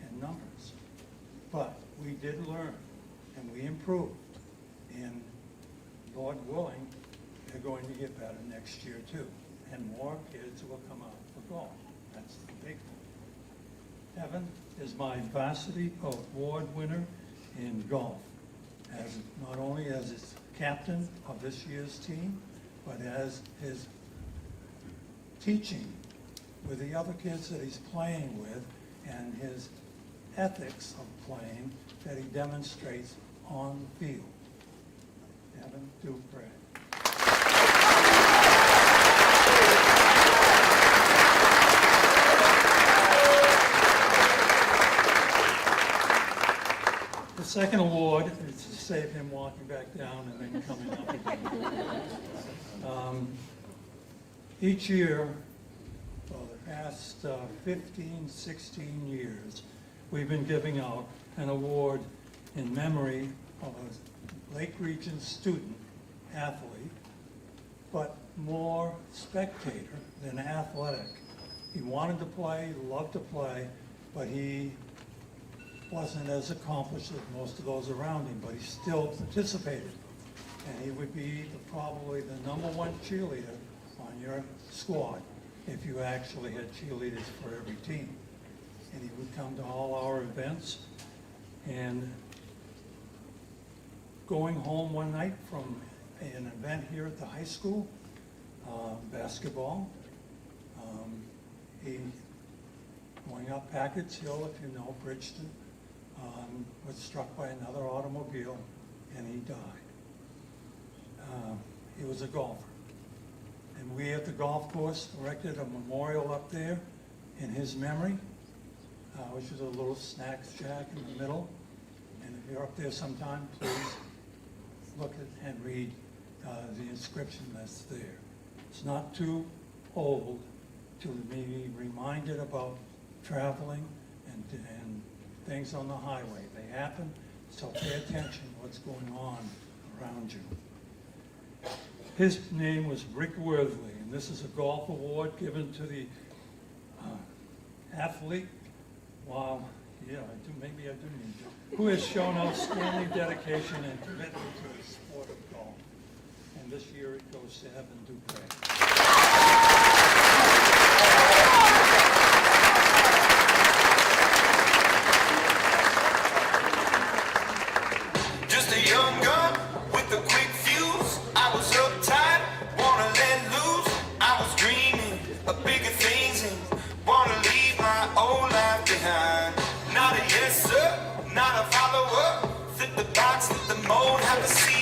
in numbers. But we did learn, and we improved. And Lord willing, they're going to get better next year too. And more kids will come out for golf. That's the big thing. Evan is my varsity award winner in golf, not only as his captain of this year's team, but as his teaching with the other kids that he's playing with, and his ethics of playing that he demonstrates on the field. Evan, do pray. The second award is to save him walking back down and then coming up again. Each year, for the past 15, 16 years, we've been giving out an award in memory of a Lake Region student, athlete, but more spectator than athletic. He wanted to play, loved to play, but he wasn't as accomplished as most of those around him, but he still participated. And he would be probably the #1 cheerleader on your squad if you actually had cheerleaders for every team. And he would come to all our events. And going home one night from an event here at the high school, basketball, he, going up Packett's Hill, if you know, Bridgeton, was struck by another automobile, and he died. He was a golfer. And we at the golf course erected a memorial up there in his memory, which is a little snack shack in the middle. And if you're up there sometime, please look at and read the inscription that's there. It's not too old to be reminded about traveling and things on the highway. They happen, so pay attention to what's going on around you. His name was Rick Worthley, and this is a golf award given to the athlete, maybe I do need to, who has shown outstanding dedication and commitment to the sport of golf. And this year it goes to Evan Dupre. Just a young gun with a quick fuse. I was uptight, wanna let loose. I was dreaming of bigger things and wanna leave my old life behind. Not a yes sir, not a follower. Fit the box, fit the mold, have a seat.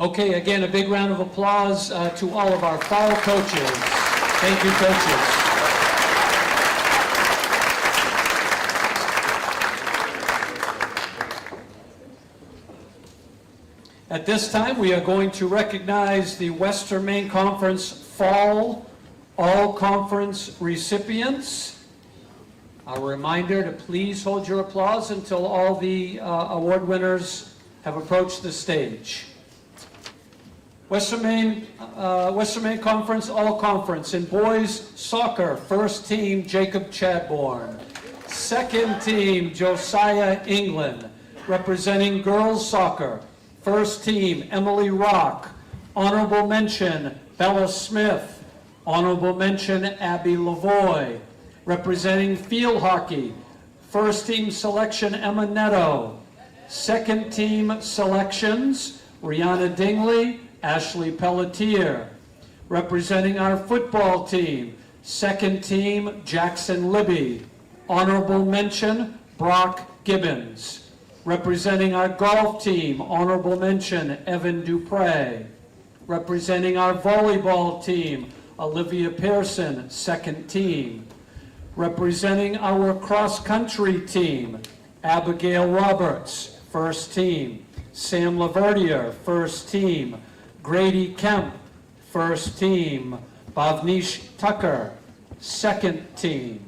Okay, again, a big round of applause to all of our fall coaches. Thank you, coaches. At this time, we are going to recognize the Western Maine Conference Fall All-Conference recipients. A reminder to please hold your applause until all the award winners have approached the stage. Western Maine Conference All-Conference in boys soccer, first team Jacob Chadbourne, second team Josiah England. Representing girls soccer, first team Emily Rock, honorable mention Bella Smith, honorable mention Abby Lavoie. Representing field hockey, first team selection Emma Netto, second team selections Rihanna Dingley, Ashley Pelletier. Representing our football team, second team Jackson Libby, honorable mention Brock Gibbons. Representing our golf team, honorable mention Evan Dupre. Representing our volleyball team, Olivia Pearson, second team. Representing our cross-country team, Abigail Roberts, first team. Sam Laverdier, first team. Grady Kemp, first team. Bhavnish Tucker, second team.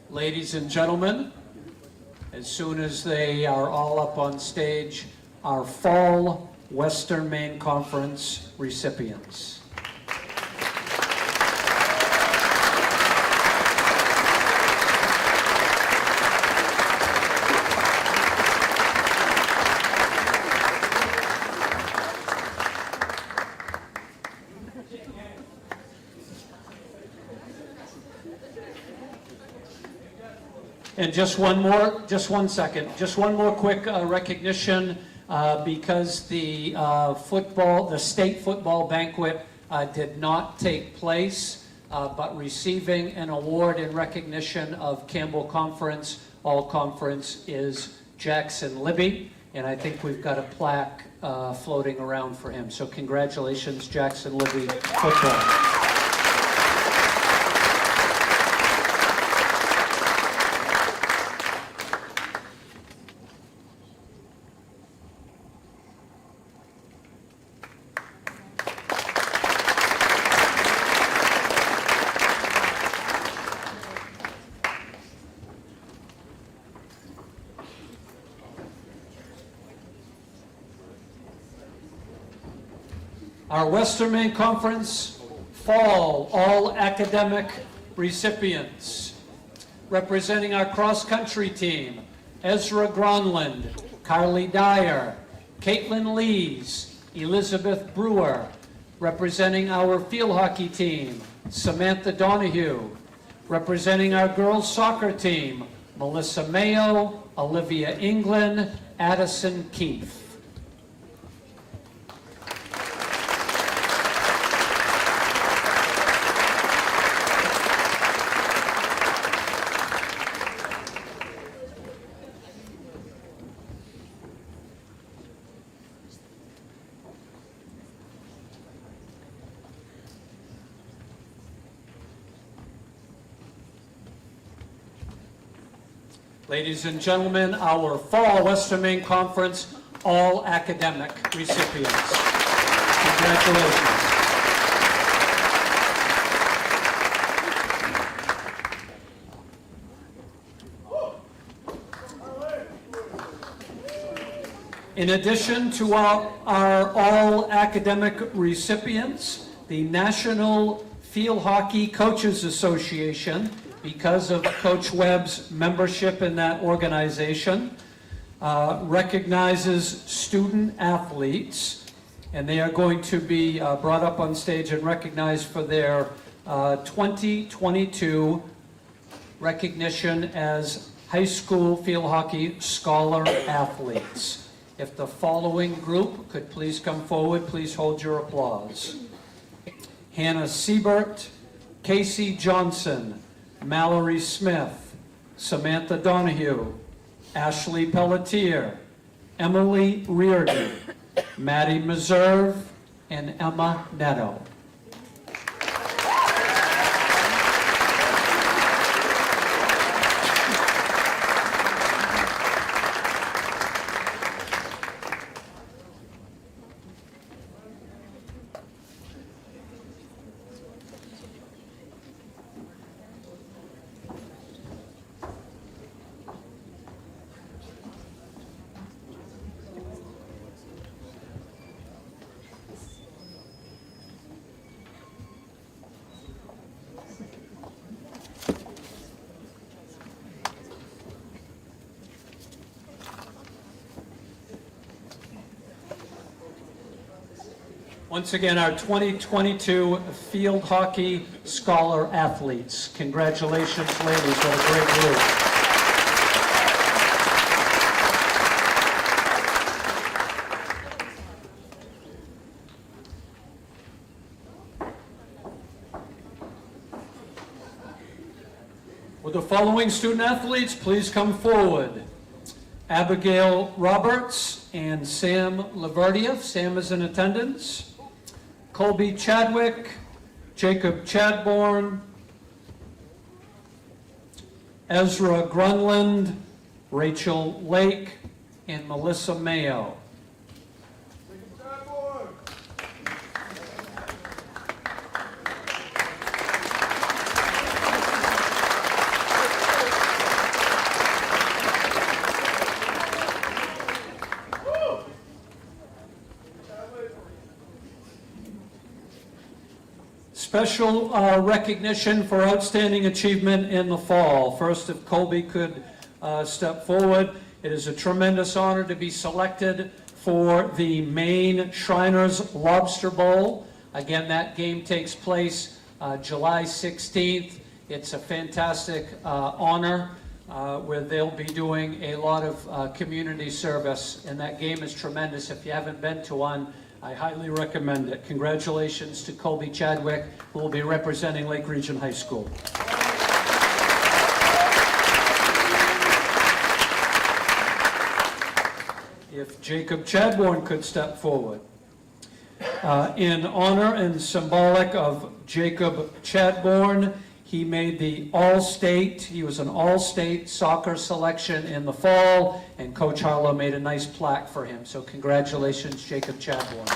Ladies and gentlemen, as soon as they are all up on stage, our Fall Western Maine Conference recipients. And just one more quick recognition because the state football banquet did not take place, but receiving an award in recognition of Campbell Conference, All Conference, is Jackson Libby, and I think we've got a plaque floating around for him. So congratulations, Jackson Libby football. Our Western Maine Conference Fall All-Academic recipients. Representing our cross-country team, Ezra Gronland, Carly Dyer, Caitlin Lees, Elizabeth Brewer. Representing our field hockey team, Samantha Donahue. Representing our girls soccer team, Melissa Mayo, Olivia England, Addison Keefe. Ladies and gentlemen, our Fall Western Maine Conference All-Academic recipients. Congratulations. In addition to our all-academic recipients, the National Field Hockey Coaches Association, because of Coach Webb's membership in that organization, recognizes student athletes, and they are going to be brought up on stage and recognized for their 2022 recognition as high school field hockey scholar athletes. If the following group could please come forward, please hold your applause. Hannah Siebert, Casey Johnson, Mallory Smith, Samantha Donahue, Ashley Pelletier, Emily Reardon, Maddie Meserve, and Emma Netto. Once again, our 2022 field hockey scholar athletes. Congratulations, ladies. What a great group. Would the following student athletes please come forward? Abigail Roberts and Sam Laverdia. Sam is in attendance. Colby Chadwick, Jacob Chadbourne, Ezra Grunland, Rachel Lake, and Melissa Mayo. Special recognition for outstanding achievement in the fall. First, if Colby could step forward. It is a tremendous honor to be selected for the Maine Shriners Lobster Bowl. Again, that game takes place July 16th. It's a fantastic honor where they'll be doing a lot of community service, and that game is tremendous. If you haven't been to one, I highly recommend it. Congratulations to Colby Chadwick, who will be representing Lake Region High School. If Jacob Chadbourne could step forward. In honor and symbolic of Jacob Chadbourne, he made the All-State. He was an All-State soccer selection in the fall, and Coach Harlow made a nice plaque for him. So congratulations, Jacob Chadbourne.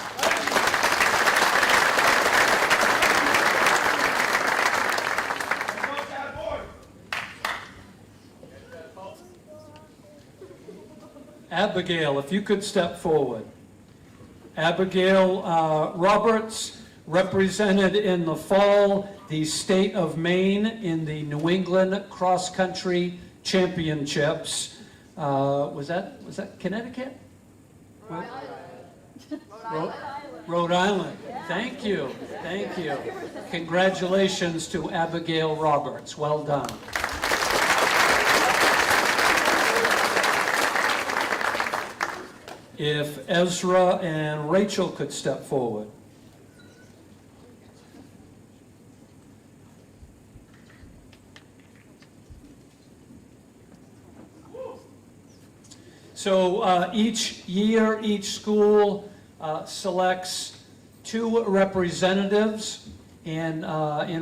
Abigail, if you could step forward. Abigail Roberts represented in the fall the state of Maine in the New England Cross Country Championships. Was that Connecticut? Rhode Island. Thank you. Thank you. Congratulations to Abigail Roberts. Well done. If Ezra and Rachel could step forward. So each year, each school selects 2 representatives in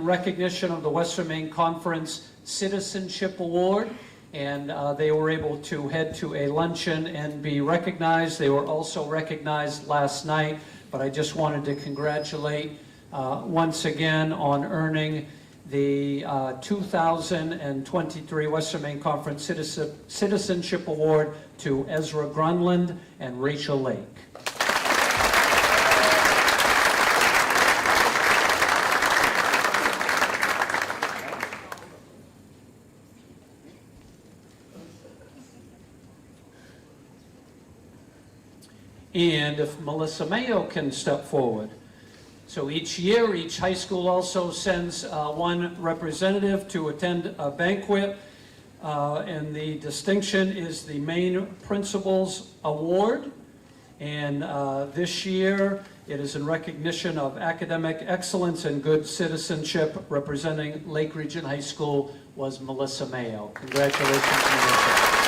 recognition of the Western Maine Conference Citizenship Award. And they were able to head to a luncheon and be recognized. They were also recognized last night, but I just wanted to congratulate once again on earning the 2023 Western Maine Conference Citizenship Award to Ezra Grunland and Rachel Lake. And if Melissa Mayo can step forward. So each year, each high school also sends 1 representative to attend a banquet, and the distinction is the Maine Principals Award. And this year, it is in recognition of academic excellence and good citizenship. Representing Lake Region High School was Melissa Mayo. Congratulations, Melissa.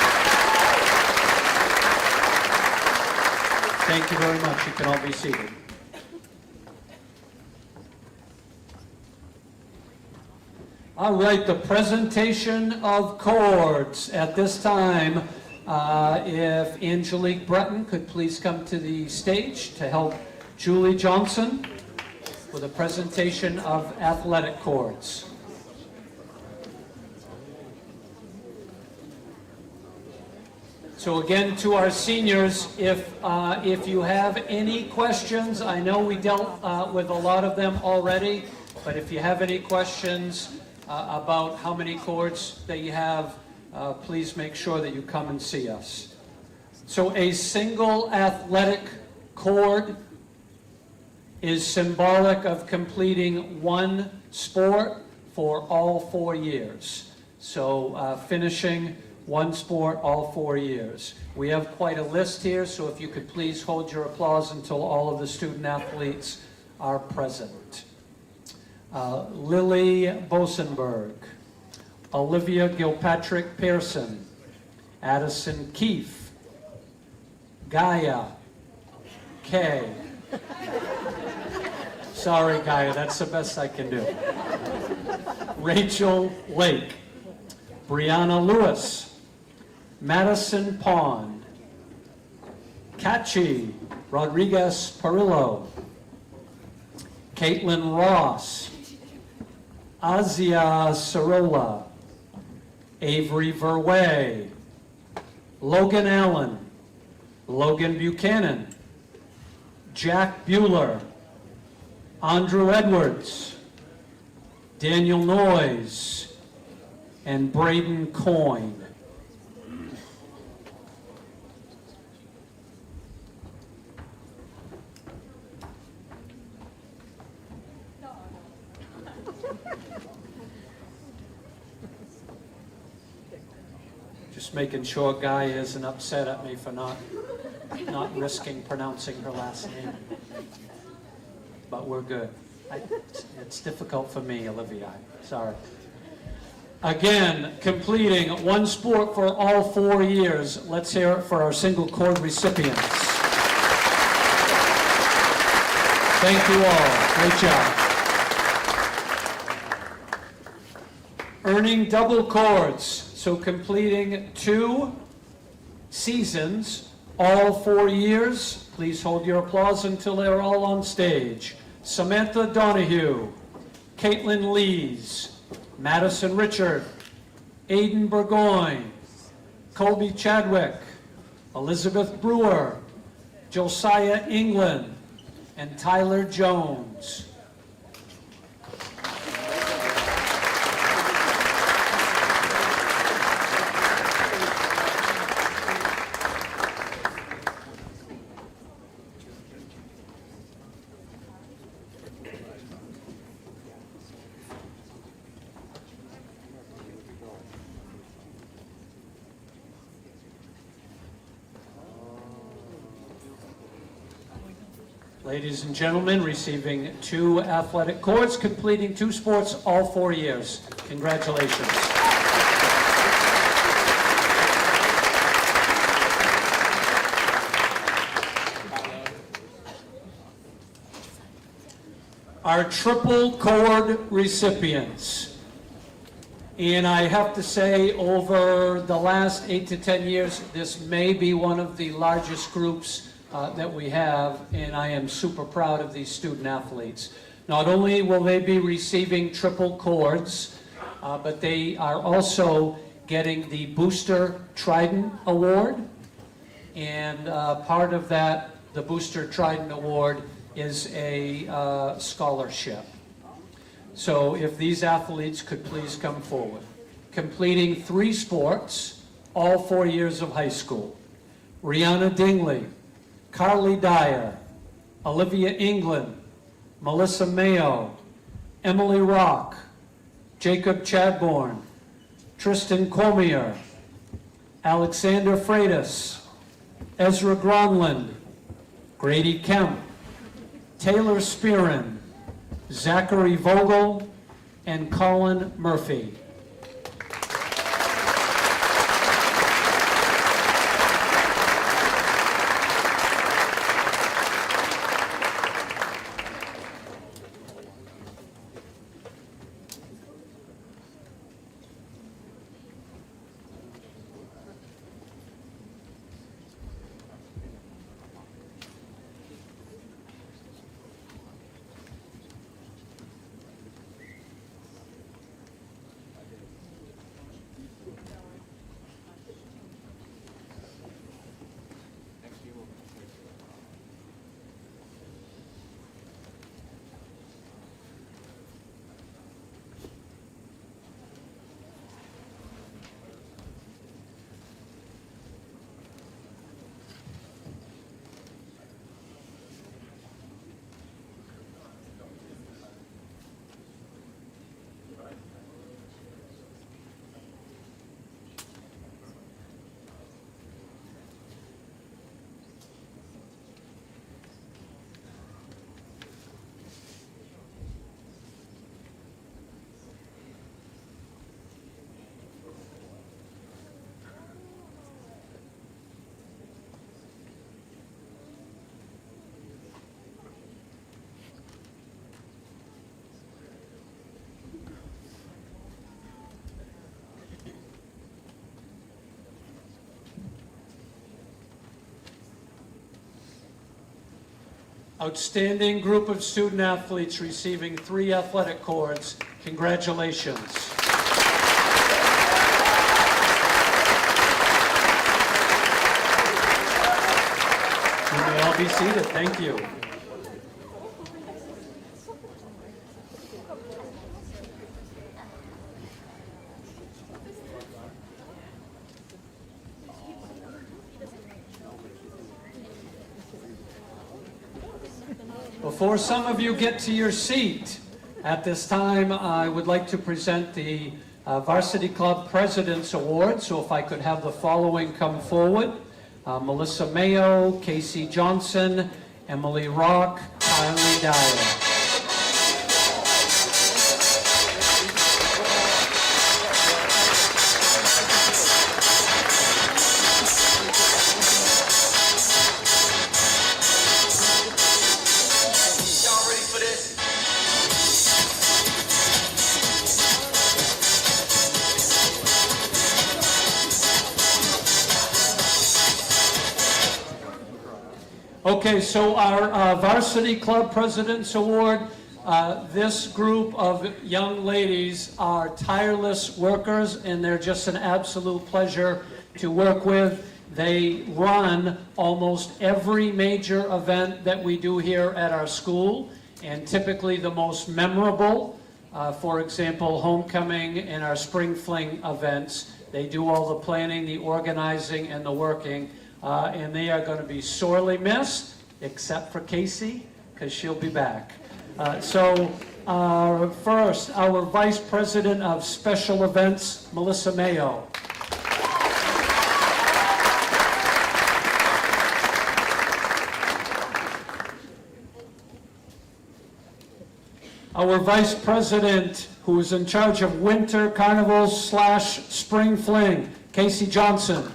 Thank you very much. You can all be seated. All right, the presentation of cords. At this time, if Angelique Breton could please come to the stage to help Julie Johnson with a presentation of athletic cords. So again, to our seniors, if you have any questions, I know we dealt with a lot of them already, but if you have any questions about how many cords that you have, please make sure that you come and see us. So a single athletic cord is symbolic of completing one sport for all 4 years. So finishing one sport all 4 years. We have quite a list here, so if you could please hold your applause until all of the student athletes are present. Lily Bosenberg, Olivia Gilpatrick Pearson, Addison Keefe, Gaia Kay. Sorry, Gaia, that's the best I can do. Rachel Lake, Brianna Lewis, Madison Pond, Kachi Rodriguez Perillo, Caitlin Ross, Azia Sorolla, Avery Verway, Logan Allen, Logan Buchanan, Jack Bueller, Andrew Edwards, Daniel Noyes, and Braden Coyne. Just making sure Guy isn't upset at me for not risking pronouncing her last name. But we're good. It's difficult for me, Olivia. Sorry. Again, completing one sport for all 4 years. Let's hear it for our single cord recipients. Thank you all. Great job. Earning double cords, so completing 2 seasons, all 4 years. Please hold your applause until they're all on stage. Samantha Donahue, Caitlin Lees, Madison Richard, Aiden Burgoyne, Colby Chadwick, Elizabeth Brewer, Josiah England, and Tyler Jones. Ladies and gentlemen, receiving 2 athletic cords, completing 2 sports all 4 years. Congratulations. Our triple cord recipients. And I have to say, over the last 8 to 10 years, this may be one of the largest groups that we have, and I am super proud of these student athletes. Not only will they be receiving triple cords, but they are also getting the Booster Trident Award, and part of that, the Booster Trident Award, is a scholarship. So if these athletes could please come forward. Completing 3 sports, all 4 years of high school. Rihanna Dingley, Carly Dyer, Olivia England, Melissa Mayo, Emily Rock, Jacob Chadbourne, Tristan Cormier, Alexander Freitas, Ezra Gronland, Grady Kemp, Taylor Spearin, Zachary Vogel, and Colin Murphy. Outstanding group of student athletes receiving 3 athletic cords. Congratulations. You may all be seated. Thank you. Before some of you get to your seat, at this time I would like to present the Varsity Club President's Award. So if I could have the following come forward. Melissa Mayo, Casey Johnson, Emily Rock, Kylie Dyer. Okay, so our Varsity Club President's Award, this group of young ladies are tireless workers, and they're just an absolute pleasure to work with. They run almost every major event that we do here at our school, and typically the most memorable, for example, homecoming and our spring fling events. They do all the planning, the organizing, and the working. And they are going to be sorely missed, except for Casey, because she'll be back. First, our Vice President of Special Events, Melissa Mayo. Our Vice President, who is in charge of Winter Carnivals / Spring Fling, Casey Johnson.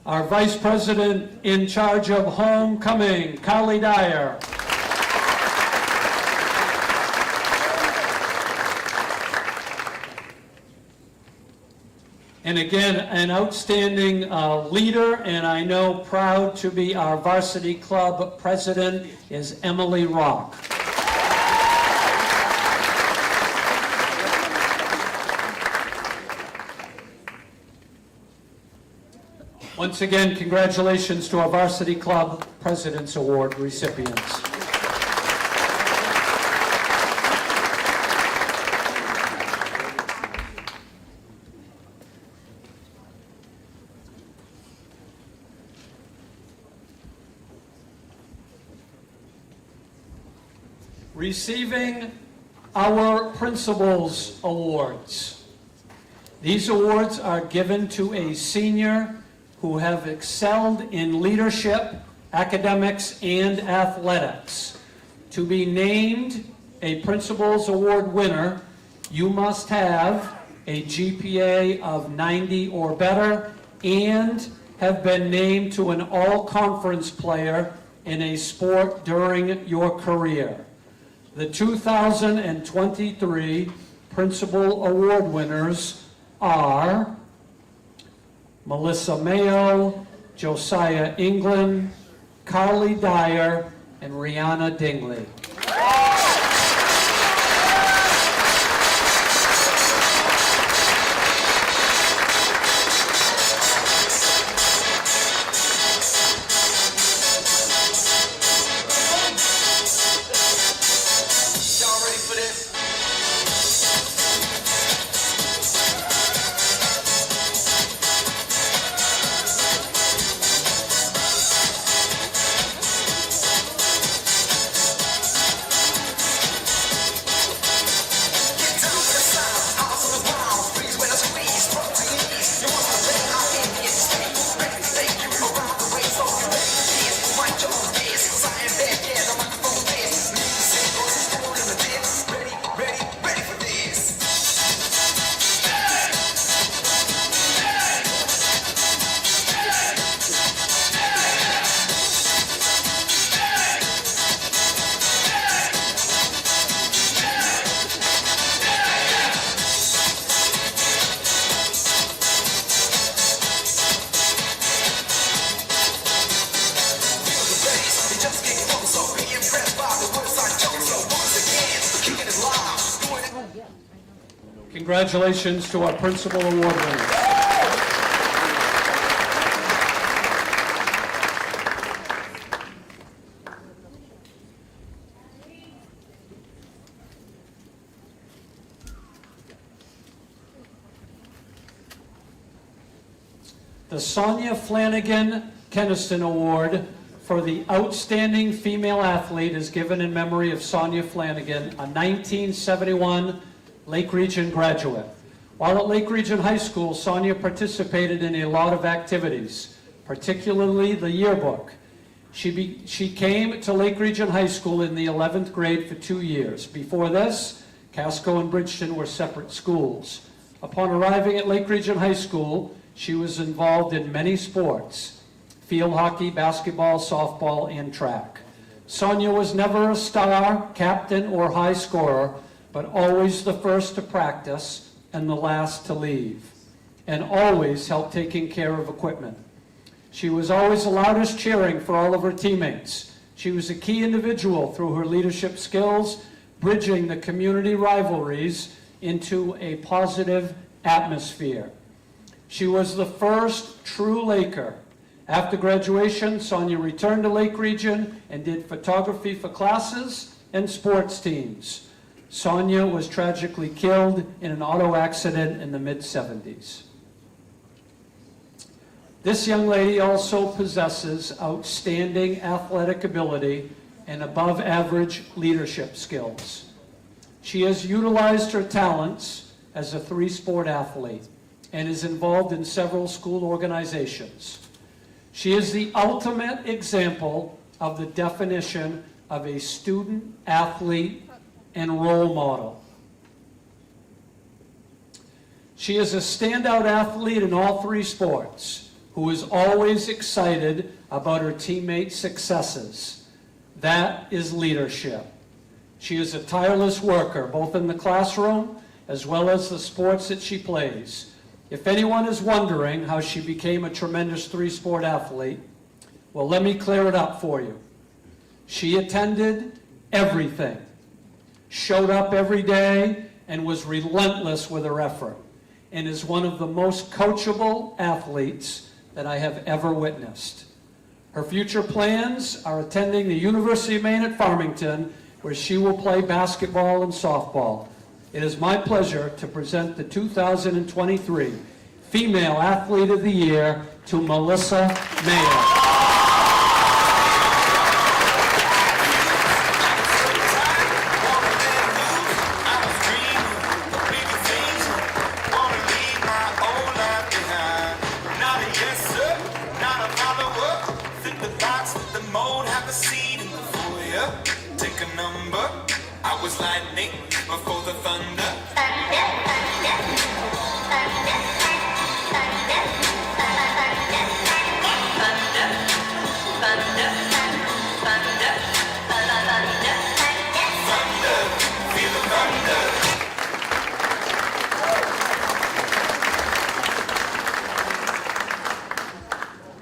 Our Vice President in charge of Homecoming, Kylie Dyer. And again, an outstanding leader, and I know proud to be our Varsity Club President, is Emily Rock. Once again, congratulations to our Varsity Club President's Award recipients. Receiving our Principals Awards. These awards are given to a senior who have excelled in leadership, academics, and athletics. To be named a Principals Award winner, you must have a GPA of 90 or better and have been named to an all-conference player in a sport during your career. The 2023 Principal Award winners are Melissa Mayo, Josiah England, Carly Dyer, and Rihanna Dingley. Congratulations to our principal award winners. The Sonia Flanagan Keniston Award for the Outstanding Female Athlete is given in memory of Sonia Flanagan, a 1971 Lake Region graduate. While at Lake Region High School, Sonia participated in a lot of activities, particularly the yearbook. She came to Lake Region High School in the 11th grade for 2 years. Before this, Casco and Bridgeton were separate schools. Upon arriving at Lake Region High School, she was involved in many sports: field hockey, basketball, softball, and track. Sonia was never a star, captain, or high scorer, but always the first to practice and the last to leave, and always helped taking care of equipment. She was always the loudest cheering for all of her teammates. She was a key individual through her leadership skills, bridging the community rivalries into a positive atmosphere. She was the first true Laker. After graduation, Sonia returned to Lake Region and did photography for classes and sports teams. Sonia was tragically killed in an auto accident in the mid-70s. This young lady also possesses outstanding athletic ability and above-average leadership skills. She has utilized her talents as a three-sport athlete and is involved in several school organizations. She is the ultimate example of the definition of a student, athlete, and role model. She is a standout athlete in all three sports, who is always excited about her teammates' successes. That is leadership. She is a tireless worker, both in the classroom as well as the sports that she plays. If anyone is wondering how she became a tremendous three-sport athlete, well, let me clear it up for you. She attended everything, showed up every day, and was relentless with her effort, and is one of the most coachable athletes that I have ever witnessed. Her future plans are attending the University of Maine at Farmington, where she will play basketball and softball. It is my pleasure to present the 2023 Female Athlete of the Year to Melissa Mayer. I was lightning before the thunder.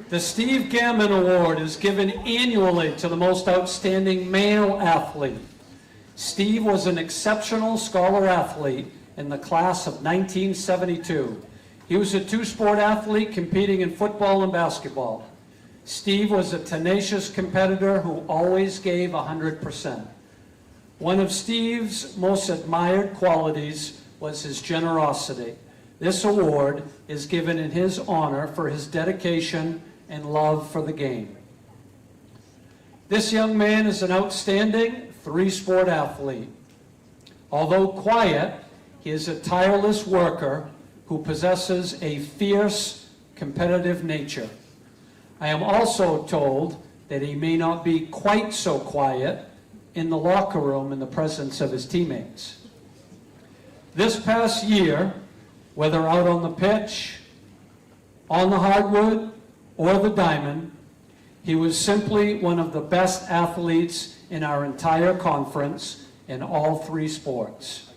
The Steve Gammon Award is given annually to the most outstanding male athlete. Steve was an exceptional scholar athlete in the class of 1972. He was a two-sport athlete competing in football and basketball. Steve was a tenacious competitor who always gave 100%. One of Steve's most admired qualities was his generosity. This award is given in his honor for his dedication and love for the game. This young man is an outstanding three-sport athlete. Although quiet, he is a tireless worker who possesses a fierce, competitive nature. I am also told that he may not be quite so quiet in the locker room in the presence of his teammates. This past year, whether out on the pitch, on the hardwood, or the diamond, he was simply one of the best athletes in our entire conference in all three sports.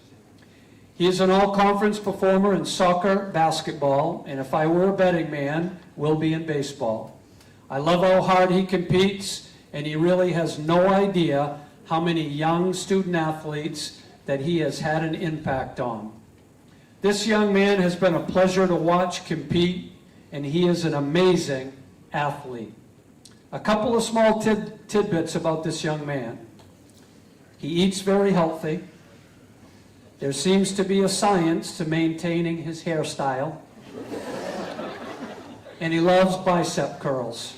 He is an all-conference performer in soccer, basketball, and if I were a betting man, will be in baseball. I love how hard he competes, and he really has no idea how many young student athletes that he has had an impact on. This young man has been a pleasure to watch compete, and he is an amazing athlete. A couple of small tidbits about this young man. He eats very healthy. There seems to be a science to maintaining his hairstyle. And he loves bicep curls.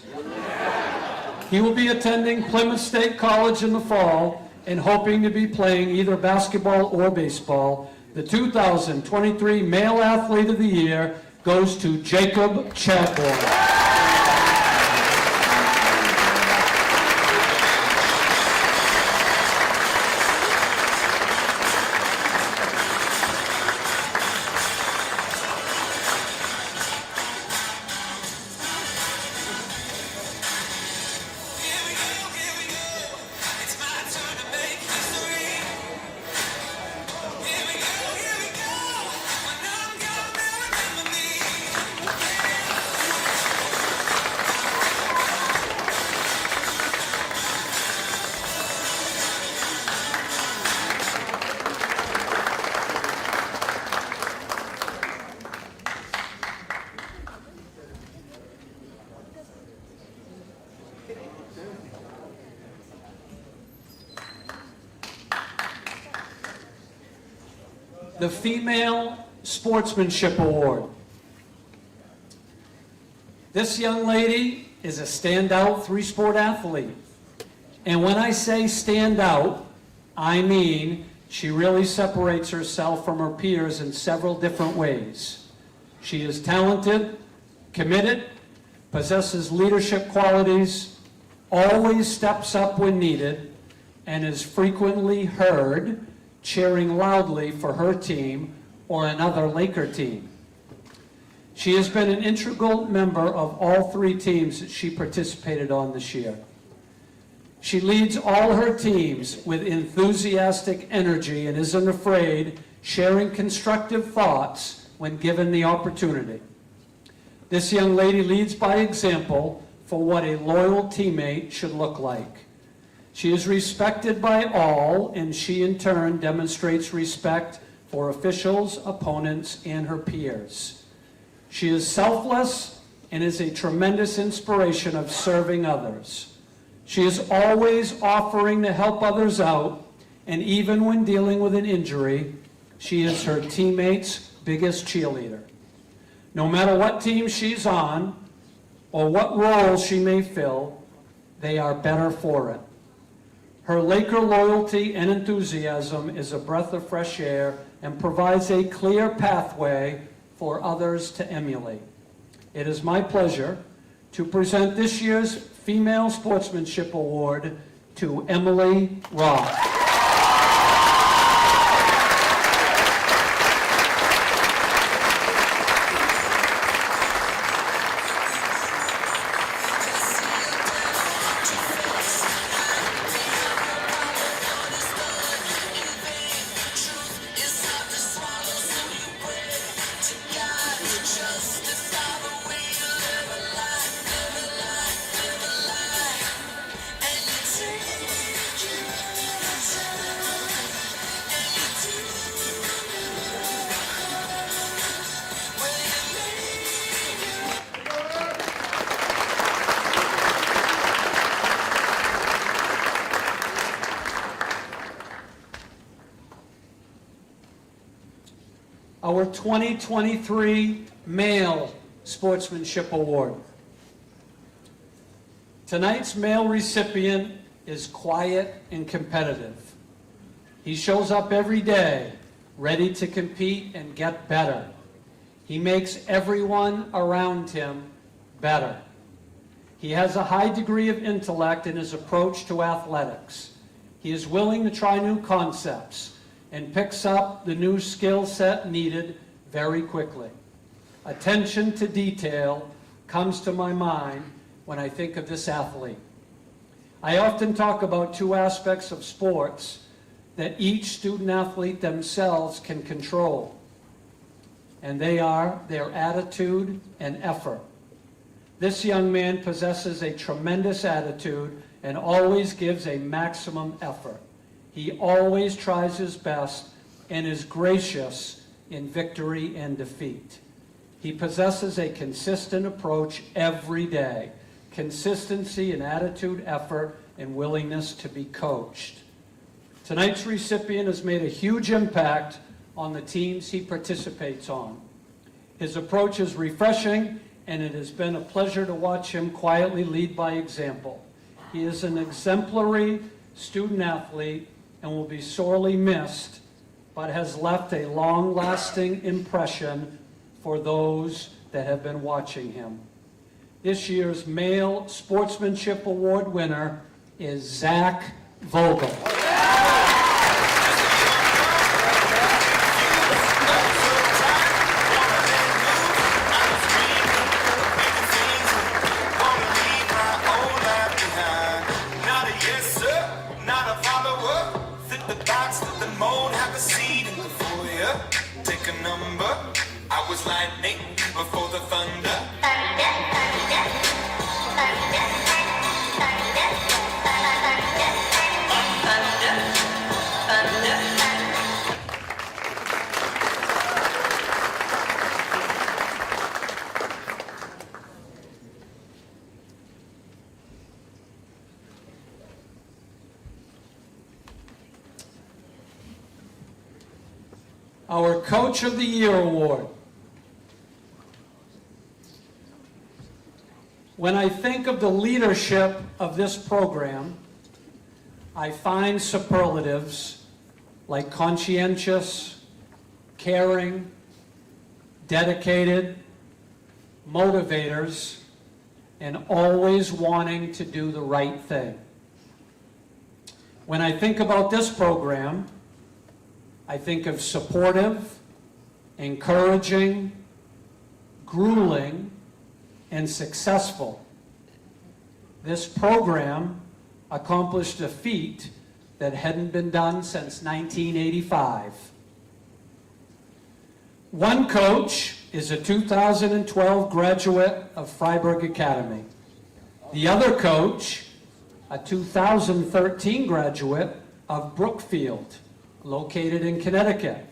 He will be attending Plymouth State College in the fall and hoping to be playing either basketball or baseball. The 2023 Male Athlete of the Year goes to Jacob Chadbourne. The Female Sportsmanship Award. This young lady is a standout three-sport athlete. And when I say stand out, I mean she really separates herself from her peers in several different ways. She is talented, committed, possesses leadership qualities, always steps up when needed, and is frequently heard cheering loudly for her team or another Laker team. She has been an integral member of all three teams that she participated on this year. She leads all her teams with enthusiastic energy and isn't afraid sharing constructive thoughts when given the opportunity. This young lady leads by example for what a loyal teammate should look like. She is respected by all, and she in turn demonstrates respect for officials, opponents, and her peers. She is selfless and is a tremendous inspiration of serving others. She is always offering to help others out, and even when dealing with an injury, she is her teammates' biggest cheerleader. No matter what team she's on or what role she may fill, they are better for it. Her Laker loyalty and enthusiasm is a breath of fresh air and provides a clear pathway for others to emulate. It is my pleasure to present this year's Female Sportsmanship Award to Emily Roth. Our 2023 Male Sportsmanship Award. Tonight's male recipient is quiet and competitive. He shows up every day, ready to compete and get better. He makes everyone around him better. He has a high degree of intellect in his approach to athletics. He is willing to try new concepts and picks up the new skill set needed very quickly. Attention to detail comes to my mind when I think of this athlete. I often talk about two aspects of sports that each student athlete themselves can control, and they are their attitude and effort. This young man possesses a tremendous attitude and always gives a maximum effort. He always tries his best and is gracious in victory and defeat. He possesses a consistent approach every day, consistency in attitude, effort, and willingness to be coached. Tonight's recipient has made a huge impact on the teams he participates on. His approach is refreshing, and it has been a pleasure to watch him quietly lead by example. He is an exemplary student athlete and will be sorely missed, but has left a long-lasting impression for those that have been watching him. This year's Male Sportsmanship Award winner is Zach Vogel. Our Coach of the Year Award. When I think of the leadership of this program, I find superlatives like conscientious, caring, dedicated, motivators, and always wanting to do the right thing. When I think about this program, I think of supportive, encouraging, grueling, and successful. This program accomplished a feat that hadn't been done since 1985. One coach is a 2012 graduate of Freiburg Academy. The other coach, a 2013 graduate of Brookfield, located in Connecticut.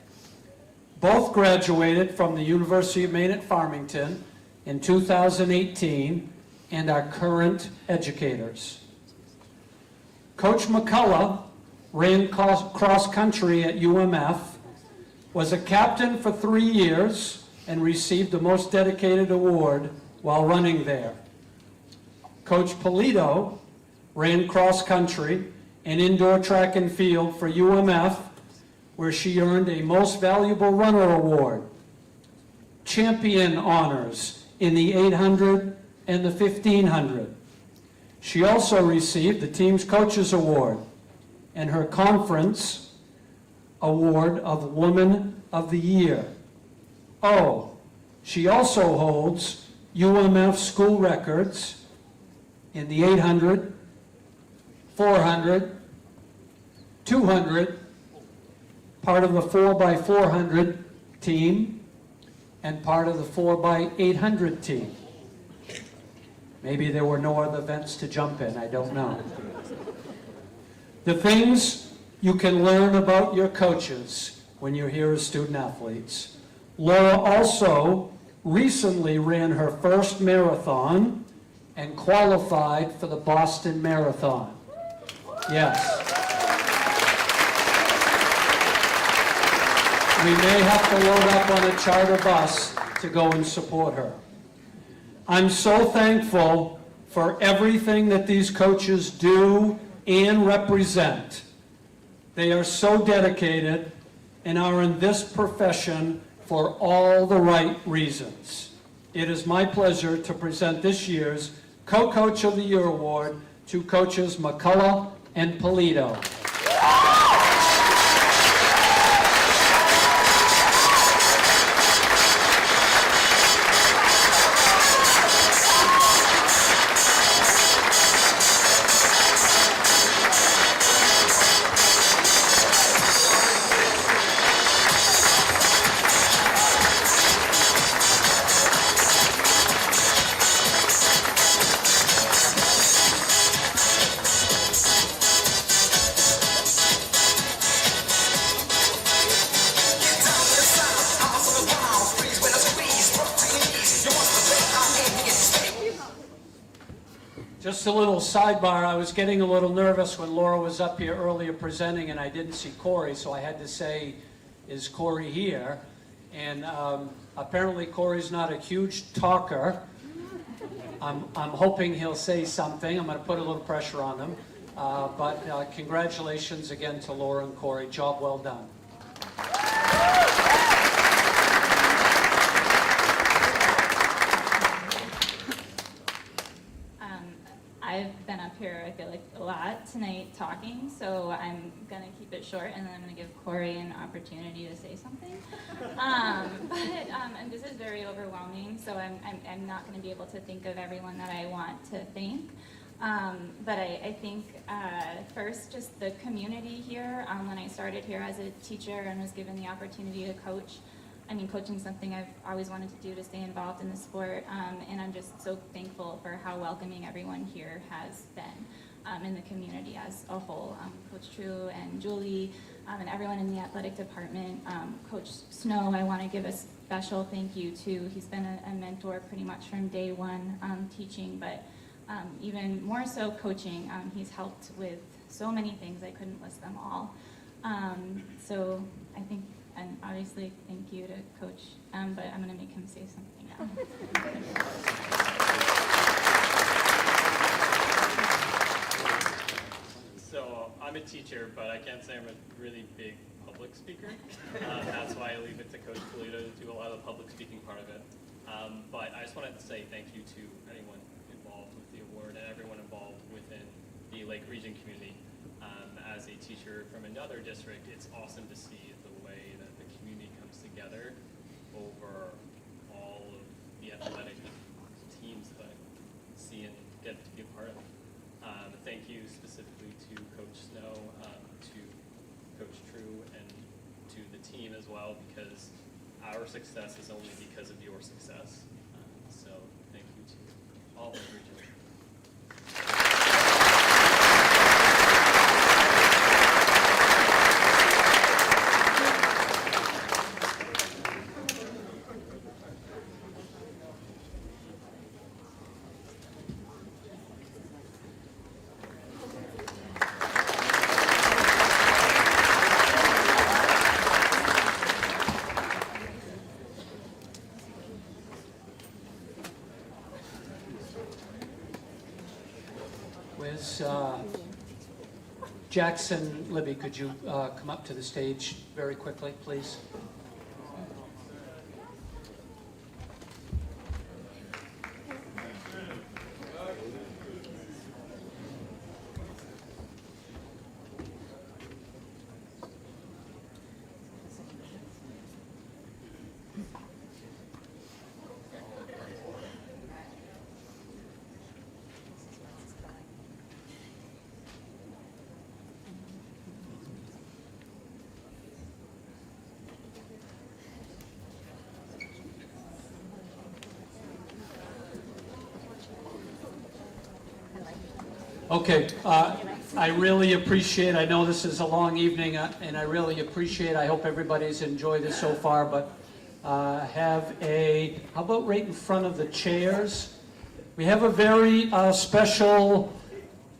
Both graduated from the University of Maine at Farmington in 2018 and are current educators. Coach McCullough ran cross country at UMF, was a captain for 3 years, and received the Most Dedicated Award while running there. Coach Polito ran cross country and indoor track and field for UMF, where she earned a Most Valuable Runner Award, champion honors in the 800 and the 1500. She also received the Team's Coaches Award and her conference award of Woman of the Year. Oh, she also holds UMF school records in the 800, 400, 200, part of the 4x400 team, and part of the 4x800 team. Maybe there were no other events to jump in, I don't know. The things you can learn about your coaches when you're here as student athletes. Laura also recently ran her first marathon and qualified for the Boston Marathon. Yes. We may have to load up on a charter bus to go and support her. I'm so thankful for everything that these coaches do and represent. They are so dedicated and are in this profession for all the right reasons. It is my pleasure to present this year's Co-Coach of the Year Award to coaches McCullough and Polito. Just a little sidebar, I was getting a little nervous when Laura was up here earlier presenting and I didn't see Corey, so I had to say, is Corey here? And apparently Corey's not a huge talker. I'm hoping he'll say something. I'm going to put a little pressure on him. But congratulations again to Laura and Corey. Job well done. I've been up here, I feel like, a lot tonight talking, so I'm going to keep it short, and then I'm going to give Corey an opportunity to say something. And this is very overwhelming, so I'm not going to be able to think of everyone that I want to thank. But I think first, just the community here. When I started here as a teacher and was given the opportunity to coach, I mean, coaching is something I've always wanted to do to stay involved in the sport, and I'm just so thankful for how welcoming everyone here has been in the community as a whole. Coach True and Julie and everyone in the athletic department. Coach Snow, I want to give a special thank you to. He's been a mentor pretty much from day one teaching, but even more so coaching. He's helped with so many things, I couldn't list them all. So I think, and obviously thank you to Coach, but I'm going to make him say something now. So I'm a teacher, but I can't say I'm a really big public speaker. That's why I leave it to Coach Polito to do a lot of the public speaking part of it. But I just wanted to say thank you to anyone involved with the award and everyone involved within the Lake Region community. As a teacher from another district, it's awesome to see the way that the community comes together over all of the athletic teams that I see and get to be a part of. Thank you specifically to Coach Snow, to Coach True, and to the team as well, because our success is only because of your success. So thank you to all of the region. Where's Jackson Libby? Could you come up to the stage very quickly, please? Okay, I really appreciate, I know this is a long evening, and I really appreciate, I hope everybody's enjoyed it so far, but have a, how about right in front of the chairs? We have a very special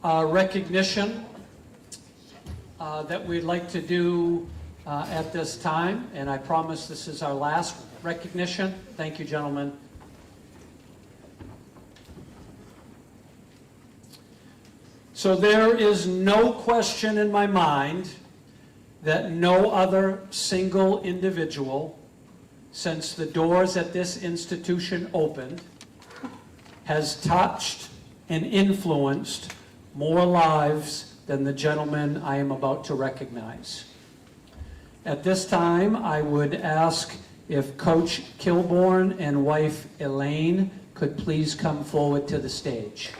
recognition that we'd like to do at this time, and I promise this is our last recognition. Thank you, gentlemen. So there is no question in my mind that no other single individual, since the doors at this institution opened, has touched and influenced more lives than the gentleman I am about to recognize. At this time, I would ask if Coach Kilborn and wife Elaine could please come forward to the stage.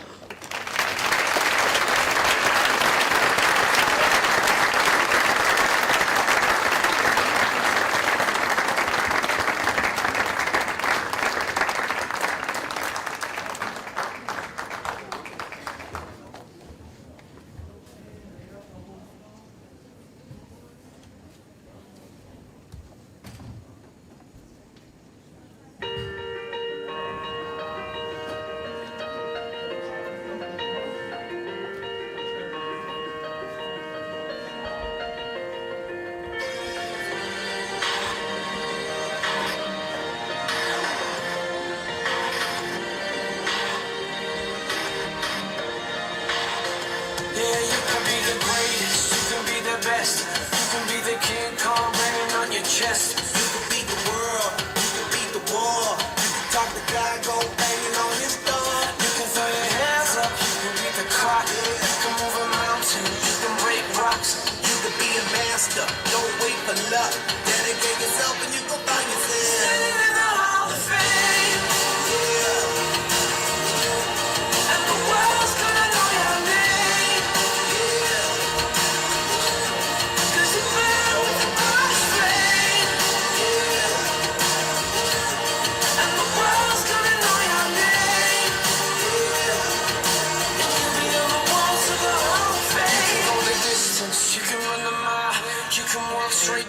chapter. Don't wait for luck. Dedicate yourself and you go find yourself. Sitting in the Hall of Fame. Yeah. And the world's gonna know your name. Yeah. 'Cause you burn with the brightest flame. Yeah. And the world's gonna know your name. Yeah. And you'll be on the walls of the Hall of Fame. You can go the distance, you can run the mile, you can walk straight.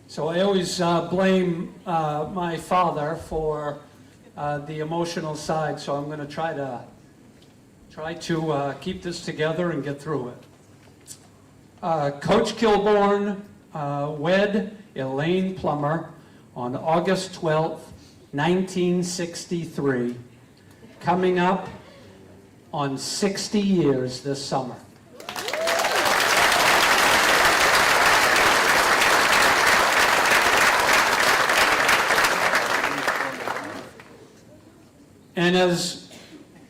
So I always blame my father for the emotional side, so I'm going to try to keep this together and get through it. Coach Kilborn wed Elaine Plummer on August 12th, 1963, coming up on 60 years this summer. And as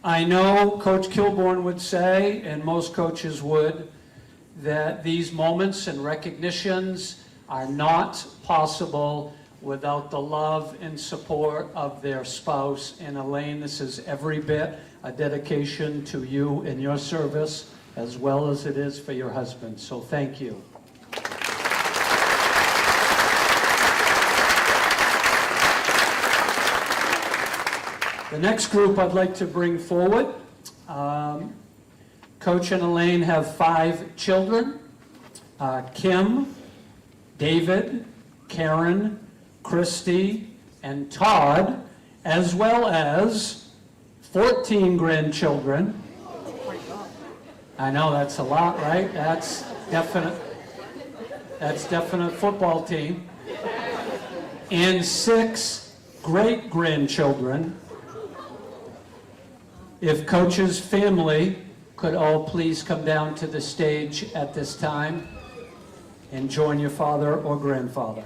I know Coach Kilborn would say, and most coaches would, that these moments and recognitions are not possible without the love and support of their spouse. And Elaine, this is every bit a dedication to you and your service, as well as it is for your husband. So thank you. The next group I'd like to bring forward, Coach and Elaine have 5 children, Kim, David, Karen, Christy, and Todd, as well as 14 grandchildren. I know, that's a lot, right? That's definite football team. And 6 great-grandchildren. If Coach's family could all please come down to the stage at this time and join your father or grandfather.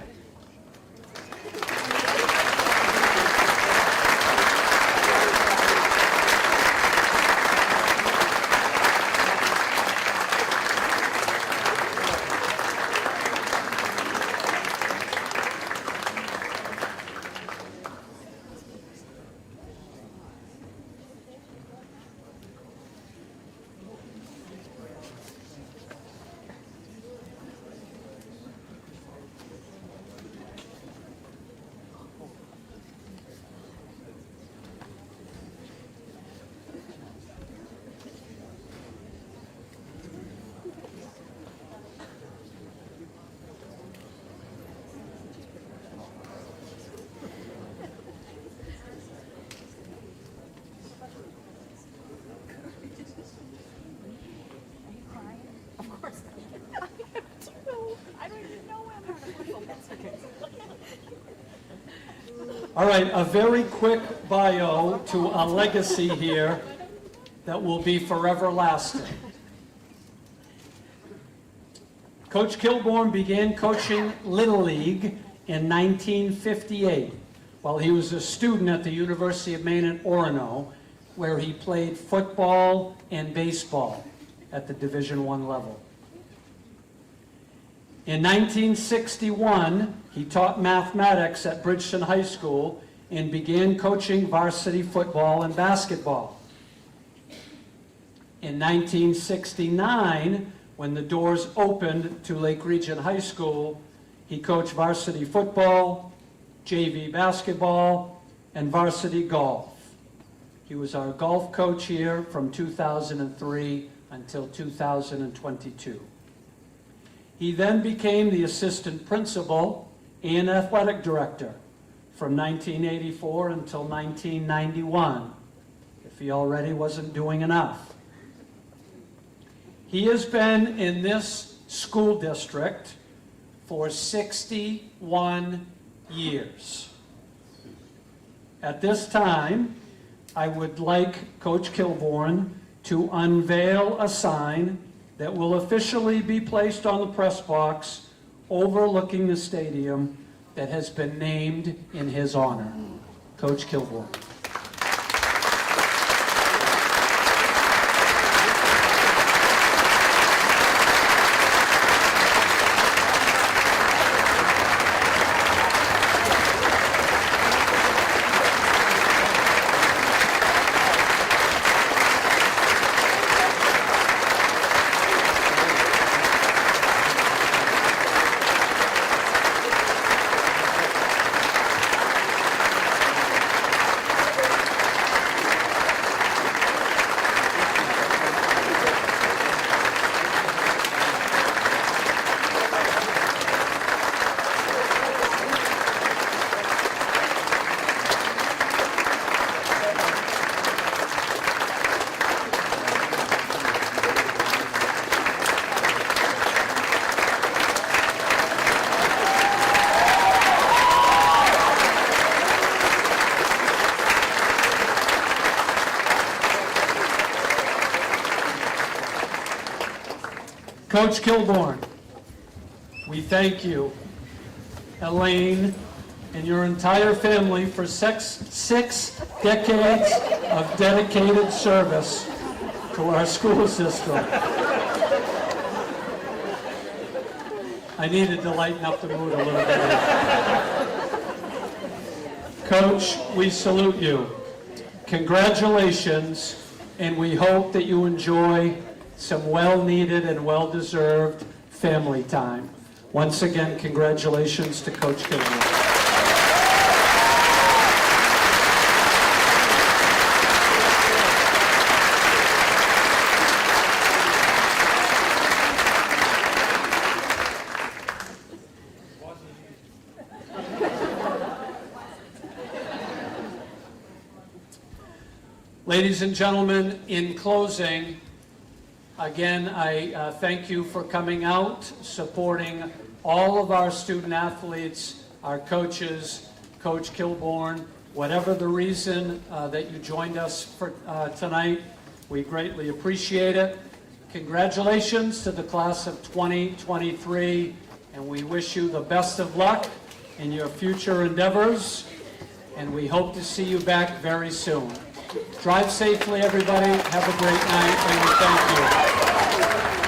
All right, a very quick bio to a legacy here that will be forever lasting. Coach Kilborn began coaching Little League in 1958 while he was a student at the University of Maine in Orono, where he played football and baseball at the Division I level. In 1961, he taught mathematics at Bridgeton High School and began coaching varsity football and basketball. In 1969, when the doors opened to Lake Region High School, he coached varsity football, JV basketball, and varsity golf. He was our golf coach here from 2003 until 2022. He then became the assistant principal and athletic director from 1984 until 1991, if he already wasn't doing enough. He has been in this school district for 61 years. At this time, I would like Coach Kilborn to unveil a sign that will officially be placed on the press box overlooking the stadium that has been named in his honor. Coach Kilborn. Coach Kilborn, we thank you, Elaine, and your entire family for six decades of dedicated service to our school system. I needed to lighten up the mood a little bit. Coach, we salute you. Congratulations, and we hope that you enjoy some well-needed and well-deserved family time. Once again, congratulations to Coach Kilborn. Ladies and gentlemen, in closing, again, I thank you for coming out, supporting all of our student athletes, our coaches, Coach Kilborn. Whatever the reason that you joined us for tonight, we greatly appreciate it. Congratulations to the class of 2023, and we wish you the best of luck in your future endeavors, and we hope to see you back very soon. Drive safely, everybody. Have a great night, and we thank you.